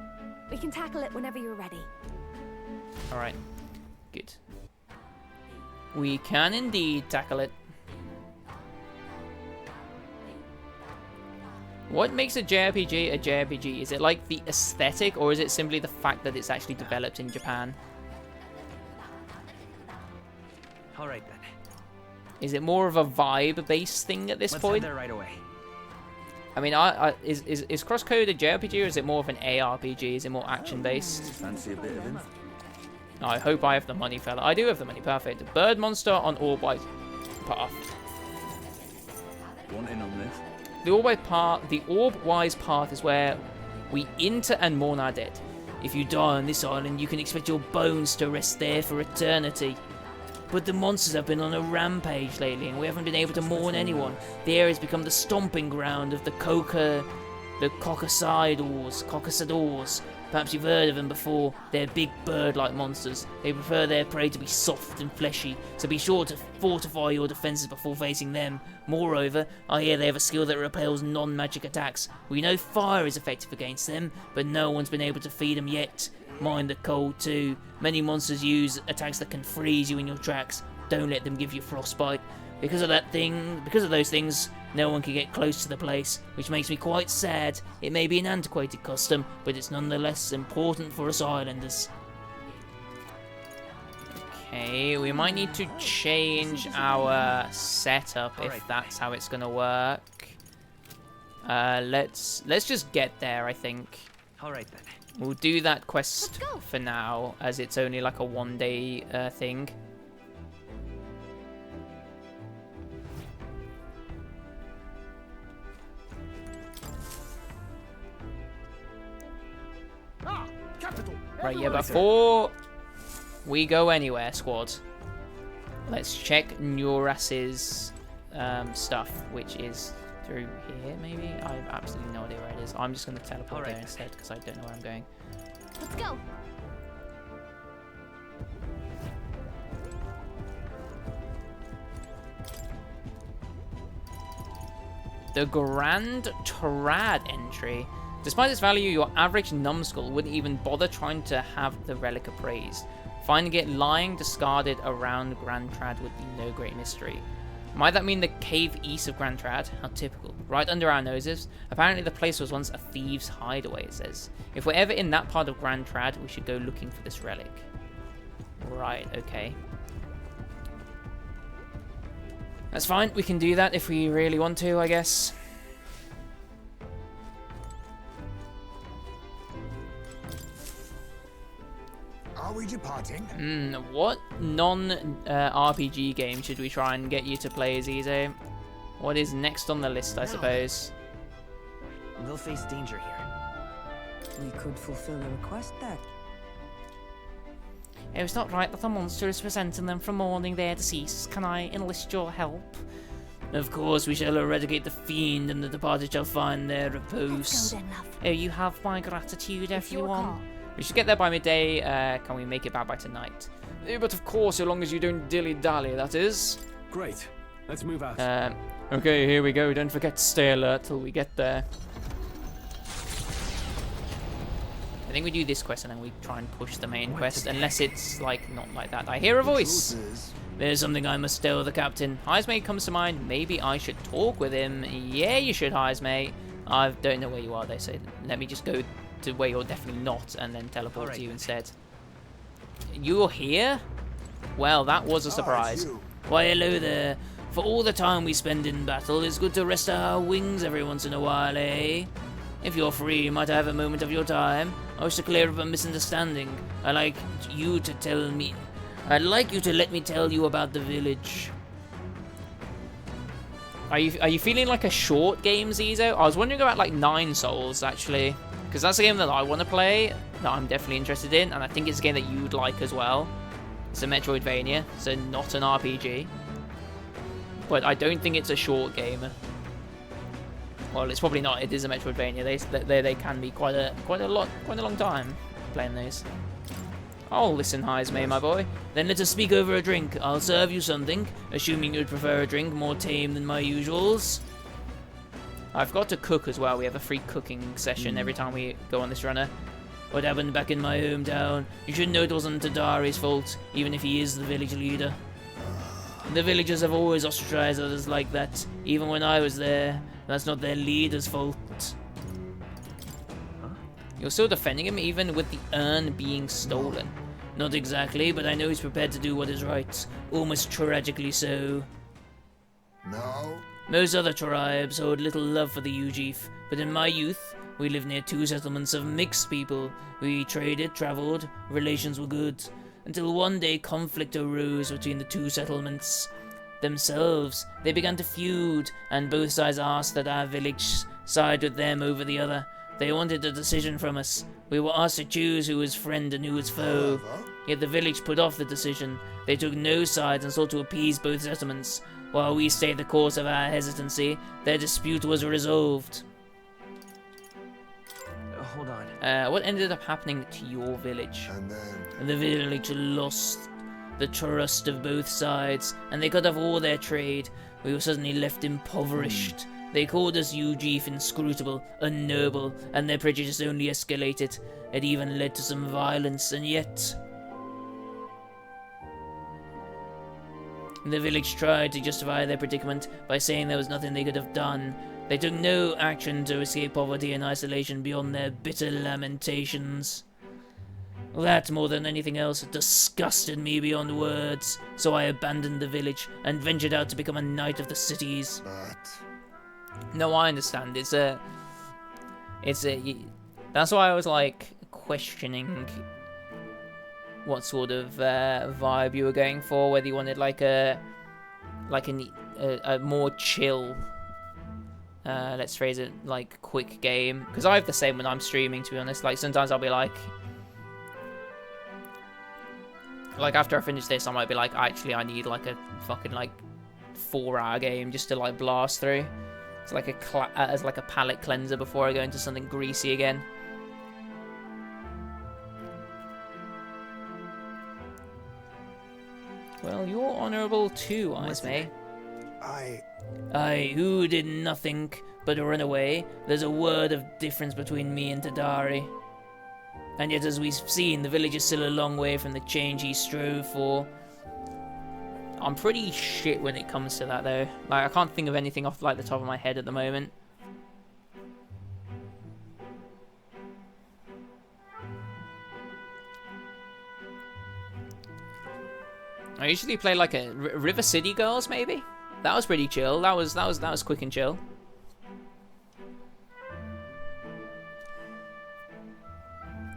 We can tackle it whenever you're ready. Alright. Good. We can indeed tackle it. What makes a JRPG a JRPG? Is it like the aesthetic, or is it simply the fact that it's actually developed in Japan? Alright then. Is it more of a vibe-based thing at this Let's point? head there right away. I mean, is Crosscode a JRPG, or is it more of an ARPG? Is it more action-based? Fancy a bit of info? I hope I have the money, fella. I do have the money, perfect. Bird monster on Orb-wise path. Want in on this? The Orb-wise path is where we enter and mourn our dead. If you die on this island, you can expect your bones to rest there for eternity. But the monsters have been on a rampage lately, and we haven't been able to mourn anyone. The area has become the stomping ground of the Cockasadors. Perhaps you've heard of them before. They're big bird-like monsters. They prefer their prey to be soft and fleshy, so be sure to fortify your defenses before facing them. Moreover, I hear they have a skill that repels non-magic attacks. We know fire is effective against them, but no one's been able to feed them yet. Mind the cold too. Many monsters use attacks that can freeze you in your tracks. Don't let them give you frostbite. Because of those things, no one can get close to the place, which makes me quite sad. It may be an antiquated custom, but it's nonetheless important for us islanders. Okay, we might need to change our setup if that's how it's gonna work. Let's just get there, I think. Alright then. We'll do that quest for now, as it's only like a one-day thing. Right, yeah, before we go anywhere, squad, let's check Neuras's stuff, which is through here, maybe? I have absolutely no idea where it is. I'm just going to teleport there instead, because I don't know where I'm going. Let's go. The Grand Trad entry. Despite its value, your average numbskull wouldn't even bother trying to have the relic appraised. Finding it lying discarded around Grand Trad would be no great mystery. Might that mean the cave east of Grand Trad? How typical. Right under our noses. Apparently the place was once a thieves' hideaway, it says. If we're ever in that part of Grand Trad, we should go looking for this relic. Right, okay. That's fine, we can do that if we really want to, I guess. Are we departing? What non-RPG game should we try and get you to play, Azizo? What is next on the list, I suppose? We'll face danger here. We could fulfill a request there. Oh, it's not right that the monster is presenting them from mourning their deceased. Can I enlist your help? Of course, we shall eradicate the fiend, and the departed shall find their repose. Oh, you have my gratitude, everyone. We should get there by midday. Can we make it back by tonight? But of course, so long as you don't dilly-dally, that is. Great. Let's move out. Okay, here we go. Don't forget to stay alert till we get there. I think we do this quest and then we try and push the main quest, unless it's, like, not like that. I hear a voice. There's something I must tell the captain. Heismate comes to mind. Maybe I should talk with him. Yeah, you should, Heismate. I don't know where you are, they say. Let me just go to where you're definitely not and then teleport to you instead. You're here? Well, that was a surprise. Why, hello there. For all the time we spend in battle, it's good to rest our wings every once in a while, eh? If you're free, might I have a moment of your time? I wish to clear up a misunderstanding. I'd like you to let me tell you about the village. Are you feeling like a short game, Zizo? I was wondering about like 9 Souls actually, because that's a game that I want to play, that I'm definitely interested in, and I think it's a game that you'd like as well. It's a Metroidvania, so not an RPG, but I don't think it's a short game. Well, it's probably not. It is a Metroidvania. They can be quite a long time playing these. Oh, listen, Heismay, my boy. Then let us speak over a drink. I'll serve you something, assuming you'd prefer a drink more tame than my usuals. I've got to cook as well. We have a free cooking session every time we go on this runner. What happened back in my hometown? You should know it wasn't Tadari's fault, even if he is the village leader. The villagers have always ostracized others like that, even when I was there. That's not their leader's fault. You're still defending him, even with the urn being stolen. Not exactly, but I know he's prepared to do what is right. Almost tragically so. No? Most other tribes hold little love for the Ujif, but in my youth, we lived near 2 settlements of mixed people. We traded, traveled, relations were good. Until one day conflict arose between the 2 settlements themselves. They began to feud, and both sides asked that our village side with them over the other. They wanted a decision from us. We were asked to choose who was friend and who was foe. Yet the village put off the decision. They took no sides and sought to appease both settlements. While we stayed the course of our hesitancy, their dispute was resolved. Hold on. What ended up happening to your village? And then... The village lost the trust of both sides, and they cut off all their trade. We were suddenly left impoverished. They called us Ujif inscrutable, unnoble, and their prejudice only escalated. It even led to some violence, and yet... The village tried to justify their predicament by saying there was nothing they could have done. They took no action to escape poverty and isolation beyond their bitter lamentations. That, more than anything else, disgusted me beyond words, so I abandoned the village and ventured out to become a knight of the cities. But... No, I understand. That's why I was like questioning what sort of vibe you were going for. Whether you wanted like a more chill, let's phrase it, like quick game. Because I have the same when I'm streaming. To be honest, like sometimes I'll be like after I finish this, I might be like, actually, I need like a fucking like 4-hour game just to like blast through. It's like as like a palate cleanser before I go into something greasy again. Well, you're honourable too, Ismay. I who did nothing but run away. There's a word of difference between me and Tadari. And yet, as we've seen, the village is still a long way from the change he strove for. I'm pretty shit when it comes to that, though. Like, I can't think of anything off like the top of my head at the moment. I usually play like a River City Girls, maybe. That was pretty chill. That was quick and chill.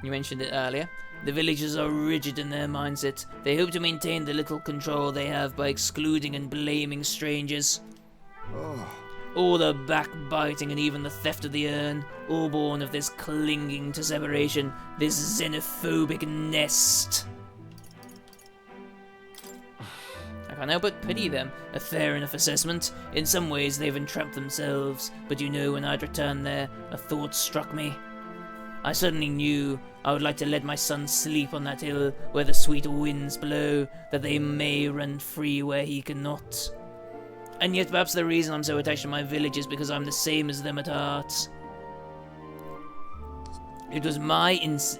You mentioned it earlier. The villagers are rigid in their mindset. They hope to maintain the little control they have by excluding and blaming strangers. All the backbiting and even the theft of the urn, all born of this clinging to separation, this xenophobic nest. I can't help but pity them. A fair enough assessment. In some ways they've entrapped themselves, but you know, when I'd returned there, a thought struck me. I suddenly knew I would like to let my son sleep on that hill where the sweet winds blow, that they may run free where he cannot. And yet perhaps the reason I'm so attached to my village is because I'm the same as them at heart. It was my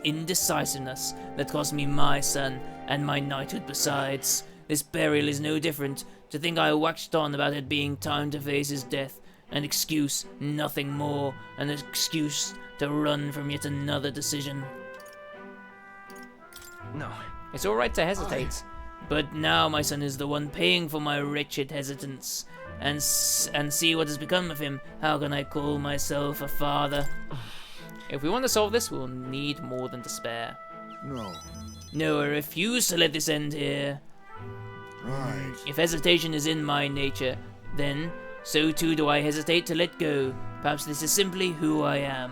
indecisiveness that cost me my son and my knighthood besides. This burial is no different. To think I waxed on about it being time to face his death. An excuse, nothing more. An excuse to run from yet another decision. No. It's alright to hesitate. But now my son is the one paying for my wretched hesitance. And see what has become of him. How can I call myself a father? If we want to solve this, we'll need more than despair. No. No, I refuse to let this end here. Right. If hesitation is in my nature, then so too do I hesitate to let go. Perhaps this is simply who I am.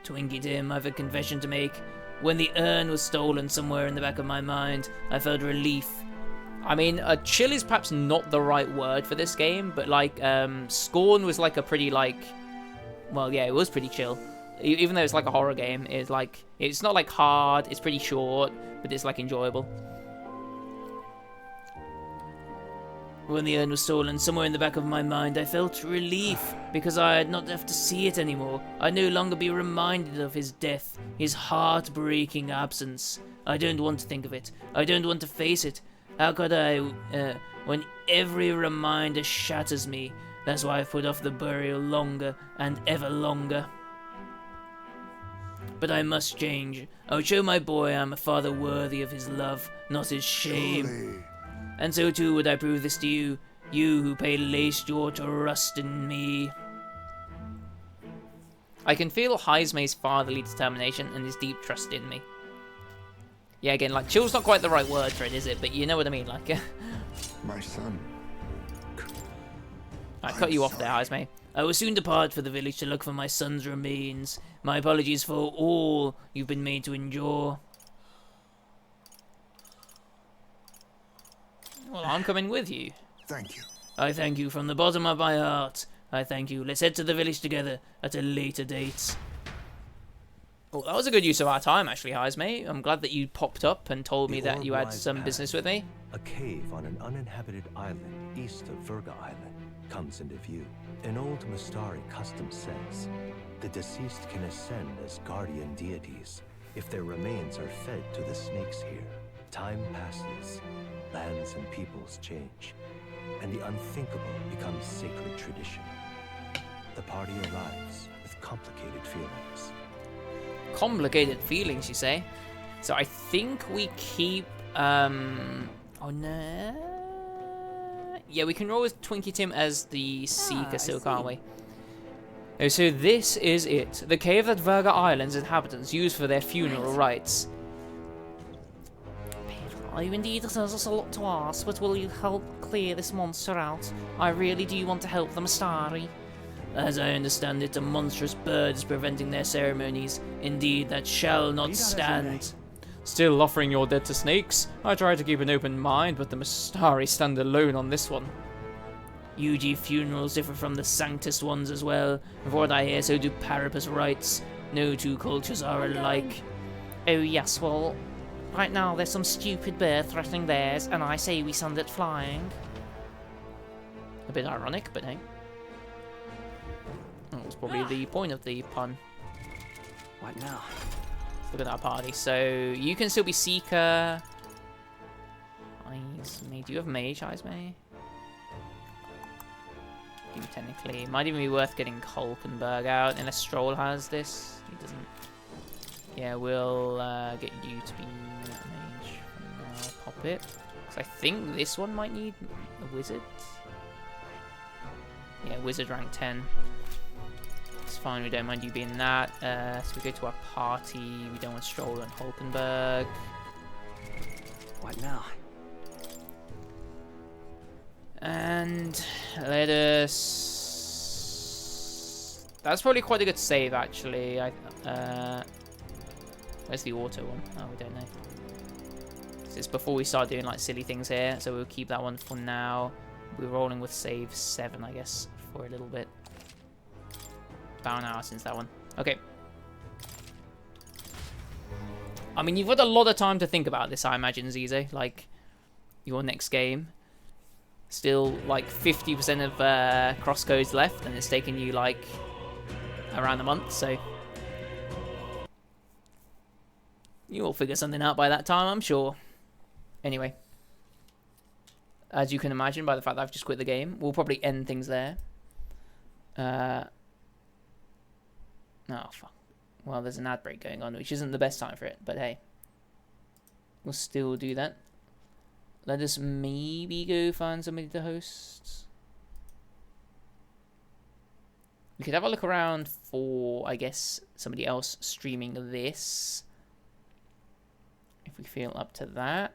Twinkie Tim, I've a confession to make. When the urn was stolen somewhere in the back of my mind, I felt relief. I mean, chill is perhaps not the right word for this game, but like, Scorn was like a pretty like, well, yeah, it was pretty chill. Even though it's like a horror game, it's like, it's not like hard, it's pretty short, but it's like enjoyable. When the urn was stolen, somewhere in the back of my mind, I felt relief, because I had not have to see it anymore. I'd no longer be reminded of his death, his heartbreaking absence. I don't want to think of it. I don't want to face it. How could I, when every reminder shatters me? That's why I've put off the burial longer and ever longer. But I must change. I would show my boy I'm a father worthy of his love, not his shame. Surely. And so too would I prove this to you, you who placed your trust in me. I can feel Heismay's fatherly determination and his deep trust in me. Yeah, again, like, chill's not quite the right word for it, is it? But you know what I mean, like... My son. I cut you off there, Heismay. I will soon depart for the village to look for my son's remains. My apologies for all you've been made to endure. Well, I'm coming with you. Thank you. I thank you from the bottom of my heart. I thank you. Let's head to the village together at a later date. Oh, that was a good use of our time, actually, Heismay. I'm glad that you popped up and told me that you had some business with me. A cave on an uninhabited island east of Verga Island comes into view. An old Mustari custom says the deceased can ascend as guardian deities if their remains are fed to the snakes here. Time passes, lands and peoples change, and the unthinkable becomes sacred tradition. The party arrives with complicated feelings. Complicated feelings, you say? So I think we keep, oh no... Yeah, we can roll with Twinkie Tim as the Seeker still, can't we? Oh, so this is it. The cave that Verga Island's inhabitants use for their funeral rites. You indeed there's us a lot to ask, but will you help clear this monster out? I really do want to help the Mustari. As I understand it, a monstrous bird is preventing their ceremonies. Indeed, that shall not stand. Still offering your dead to snakes? I try to keep an open mind, but the Mustari stand alone on this one. UG funerals differ from the Sanctus ones as well. From what I hear, so do Parapus rites. No two cultures are alike. Oh yes, well, right now there's some stupid bird threatening theirs, and I say we send it flying. A bit ironic, but hey. That was probably the point of the pun. What now? Look at that party. So you can still be Seeker. Heismay. Do you have Mage, Heismay? You technically. Might even be worth getting Hulkenberg out unless Stroll has this. He doesn't. Yeah, we'll get you to be Mage for now. Pop it. So I think this one might need a Wizard. Yeah, Wizard rank 10. It's fine, we don't mind you being that. So we go to our party. We don't want Stroll and Hulkenberg. What now? And let us... That's probably quite a good save, actually. Where's the auto one? Oh, we don't know. So it's before we start doing like silly things here, so we'll keep that one for now. We're rolling with save 7, I guess, for a little bit. About an hour since that one. Okay. I mean, you've got a lot of time to think about this, I imagine, Zize. Like, your next game. Still, like, 50% of crosscodes left, and it's taken you, like, around a month, so... You'll figure something out by that time, I'm sure. Anyway. As you can imagine, by the fact that I've just quit the game, we'll probably end things there. Oh, fuck. Well, there's an ad break going on, which isn't the best time for it, but hey. We'll still do that. Let us maybe go find somebody to host. We could have a look around for, I guess, somebody else streaming this. If we feel up to that.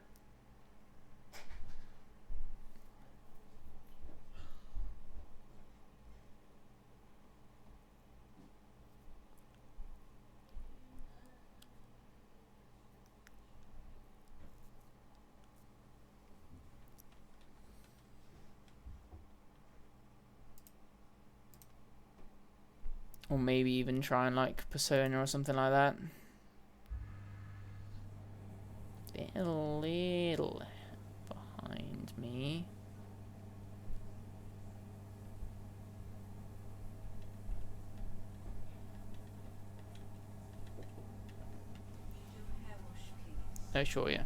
Or maybe even try and like Persona or something like that. They're a little behind me. Oh, sure, yeah.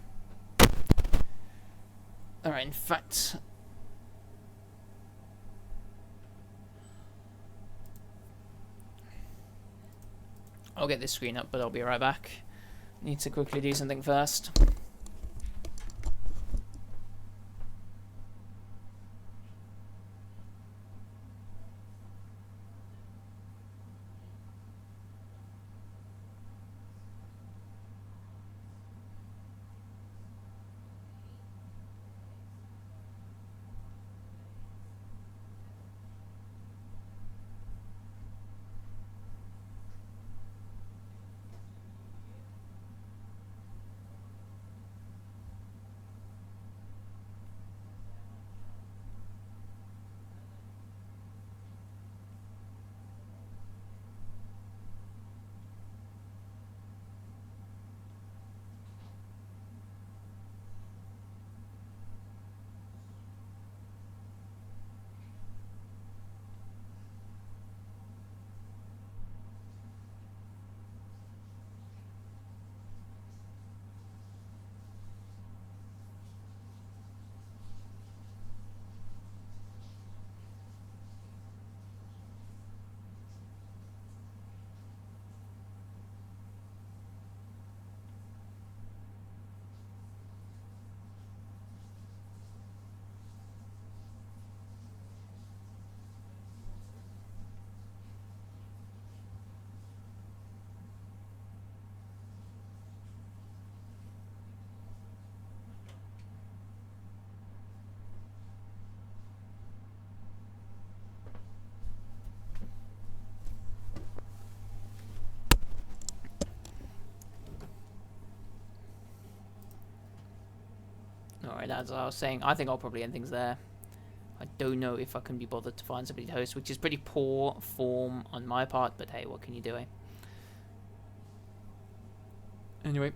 Alright, in fact... I'll get this screen up, but I'll be right back. Need to quickly do something first. Alright, as I was saying, I think I'll probably end things there. I don't know if I can be bothered to find somebody to host, which is pretty poor form on my part, but hey, what can you do, eh? Anyway.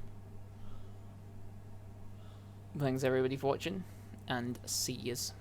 Thanks everybody for watching, and see yous.